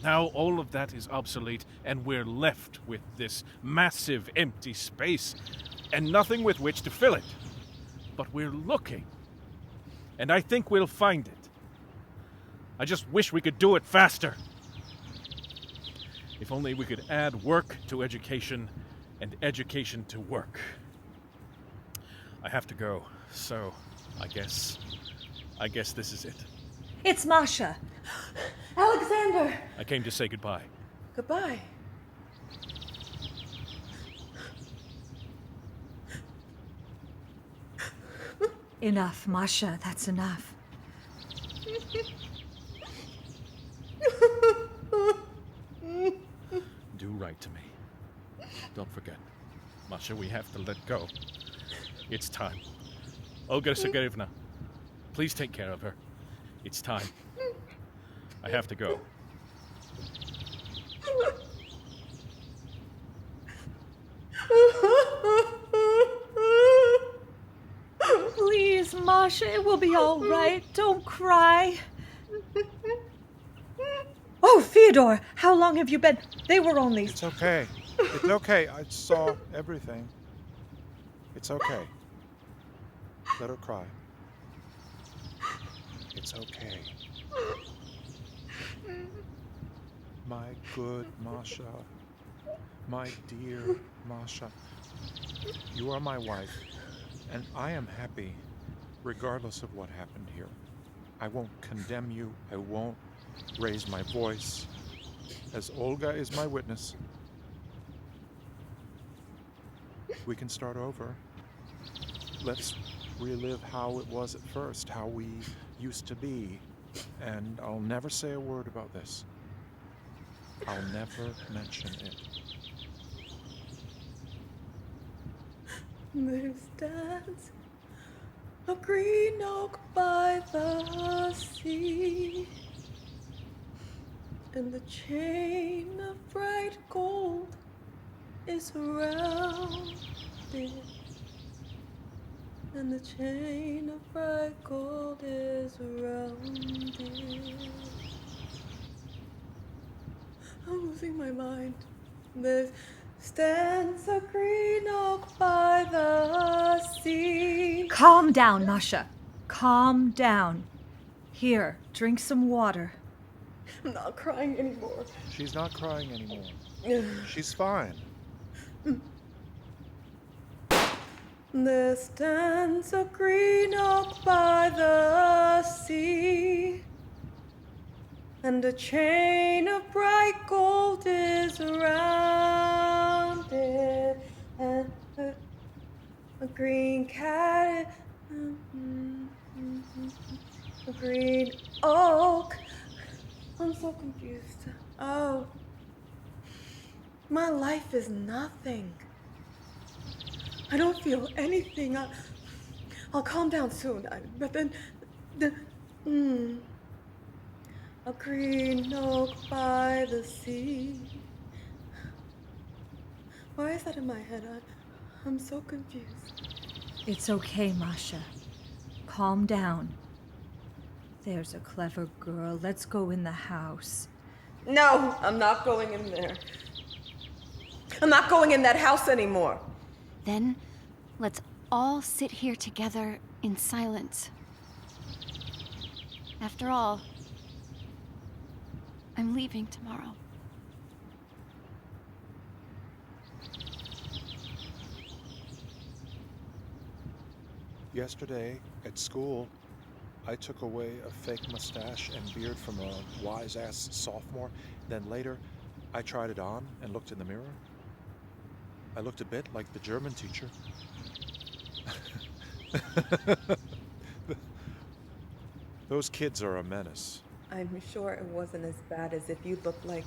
Now all of that is obsolete, and we're left with this massive empty space, and nothing with which to fill it. But we're looking, and I think we'll find it. I just wish we could do it faster. If only we could add work to education and education to work. I have to go, so I guess this is it. It's MASHA. Alexander! I came to say goodbye. Goodbye. Enough, MASHA, that's enough. Do right to me. Don't forget. Masha, we have to let go. It's time. Olga Sergeyevna, please take care of her. It's time. I have to go. Please, MASHA, it will be all right. Don't cry. Oh, Fyodor, how long have you been? They were only... It's okay. It's okay. I saw everything. It's okay. Let her cry. It's okay. My good Masha. My dear Masha. You are my wife, and I am happy, regardless of what happened here. I won't condemn you. I won't raise my voice, as Olga is my witness. We can start over. Let's relive how it was at first, how we used to be. And I'll never say a word about this. I'll never mention it. There stands a green oak by the sea, and the chain of bright gold is around it. And the chain of bright gold is around it. I'm losing my mind. There stands a green oak by the sea. Calm down, MASHA. Calm down. Here, drink some water. I'm not crying anymore. She's not crying anymore. She's fine. There stands a green oak by the sea, and a chain of bright gold is around it, and a green cat, a green oak. I'm so confused. Oh, my life is nothing. I don't feel anything. I'll calm down soon. But then, a green oak by the sea. Why is that in my head? I'm so confused. It's okay, MASHA. Calm down. There's a clever girl. Let's go in the house. No, I'm not going in there. I'm not going in that house anymore. Then, let's all sit here together in silence. After all, I'm leaving tomorrow. Yesterday, at school, I took away a fake mustache and beard from a wise-ass sophomore. Then later, I tried it on and looked in the mirror. I looked a bit like the German teacher. Those kids are a menace. I'm sure it wasn't as bad as if you looked like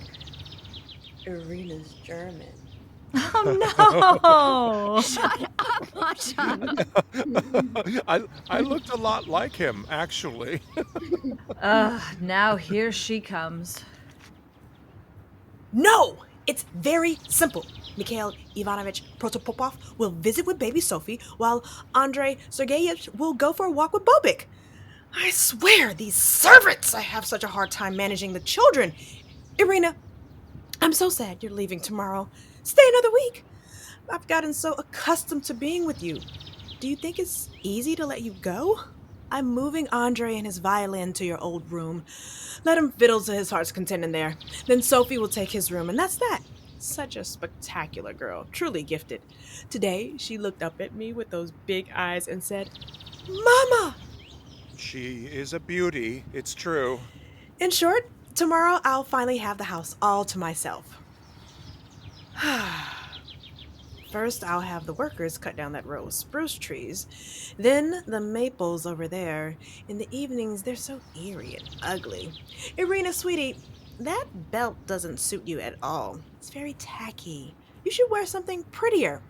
Irina's German. Oh no! Shut up, Masha! I looked a lot like him, actually. Now here she comes. No! It's very simple. Mikhail Ivanovich Protopopov will visit with baby Sophie, while Andrei Sergeyevich will go for a walk with Bobik. I swear, these servants! I have such a hard time managing the children. Irina, I'm so sad you're leaving tomorrow. Stay another week. I've gotten so accustomed to being with you. Do you think it's easy to let you go? I'm moving Andrei and his violin to your old room. Let him fiddle to his heart's content in there. Then Sophie will take his room, and that's that. Such a spectacular girl, truly gifted. Today, she looked up at me with those big eyes and said, "Mama!" She is a beauty, it's true. In short, tomorrow I'll finally have the house all to myself. First, I'll have the workers cut down that row of spruce trees. Then, the maples over there. In the evenings, they're so eerie and ugly. Irina, sweetie, that belt doesn't suit you at all. It's very tacky. You should wear something prettier.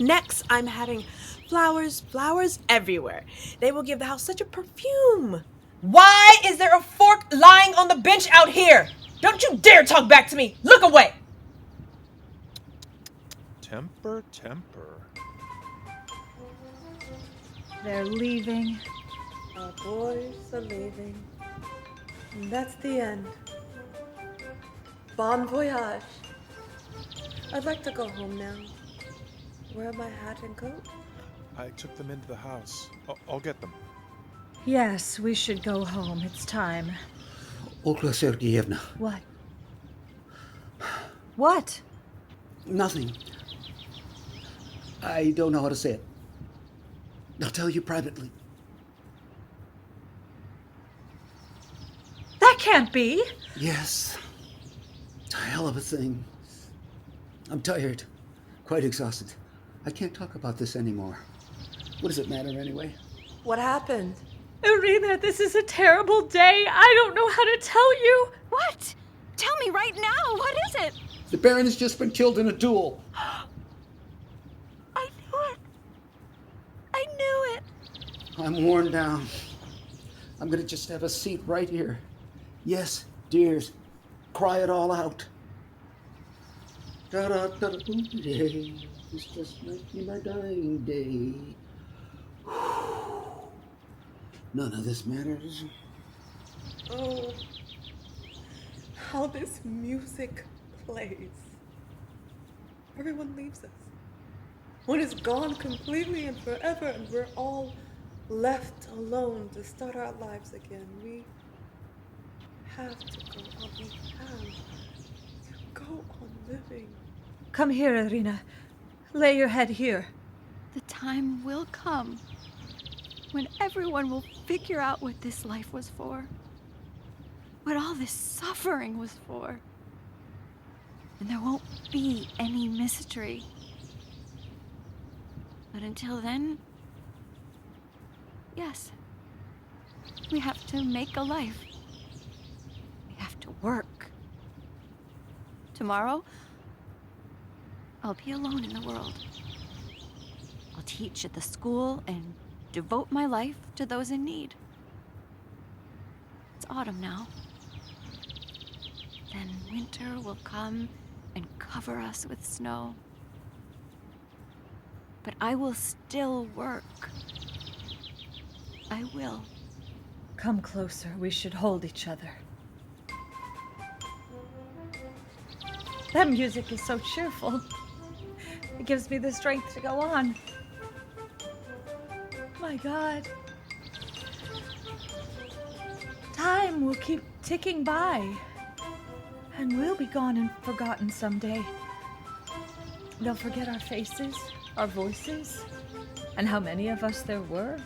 Next, I'm having flowers everywhere. They will give the house such a perfume. Why is there a fork lying on the bench out here? Don't you dare talk back to me! Look away! Temper, temper. They're leaving. Our boys are leaving. And that's the end. Bon voyage. I'd like to go home now. Wear my hat and coat. I took them into the house. I'll get them. Yes, we should go home. It's time. Olga Sergeyevna. What? What? Nothing. I don't know how to say it. I'll tell you privately. That can't be. Yes. It's a hell of a thing. I'm tired. Quite exhausted. I can't talk about this anymore. What does it matter anyway? What happened? Irina, this is a terrible day. I don't know how to tell you. What? Tell me right now. What is it? The Baron has just been killed in a duel. I knew it. I'm worn down. I'm gonna just have a seat right here. Yes, dears, cry it all out. Da-da-da-da-boom-day. This just might be my dying day. None of this matters. Oh, how this music plays. Everyone leaves us. One is gone completely and forever, and we're all left alone to start our lives again. We have to go on. We have to go on living. Come here, Irina. Lay your head here. The time will come when everyone will figure out what this life was for, what all this suffering was for. And there won't be any mystery. But until then, yes, we have to make a life. We have to work. Tomorrow, I'll be alone in the world. I'll teach at the school and devote my life to those in need. It's autumn now. Then winter will come and cover us with snow. But I will still work. I will. Come closer. We should hold each other. That music is so cheerful. It gives me the strength to go on. My God. Time will keep ticking by. And we'll be gone and forgotten someday. They'll forget our faces, our voices, and how many of us there were.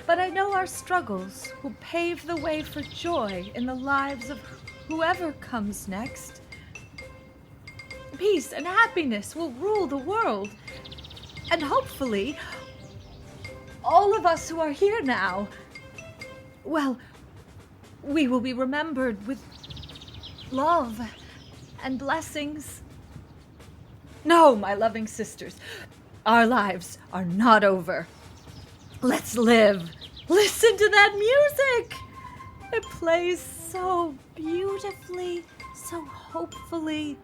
But I know our struggles will pave the way for joy in the lives of whoever comes next. Peace and happiness will rule the world. And hopefully, all of us who are here now, well, we will be remembered with love and blessings. No, my loving sisters, our lives are not over. Let's live. Listen to that music. It plays so beautifully, so hopefully,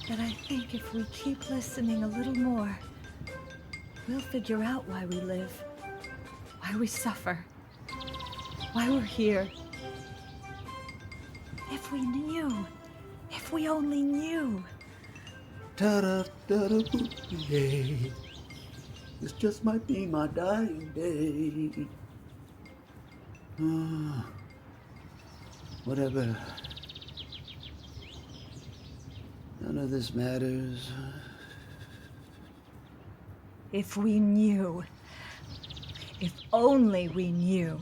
that I think if we keep listening a little more, we'll figure out why we live, why we suffer, why we're here. If we knew, if we only knew. Ta-da-da-da-boo-yay. This just might be my dying day. Whatever. None of this matters. If we knew. If only we knew.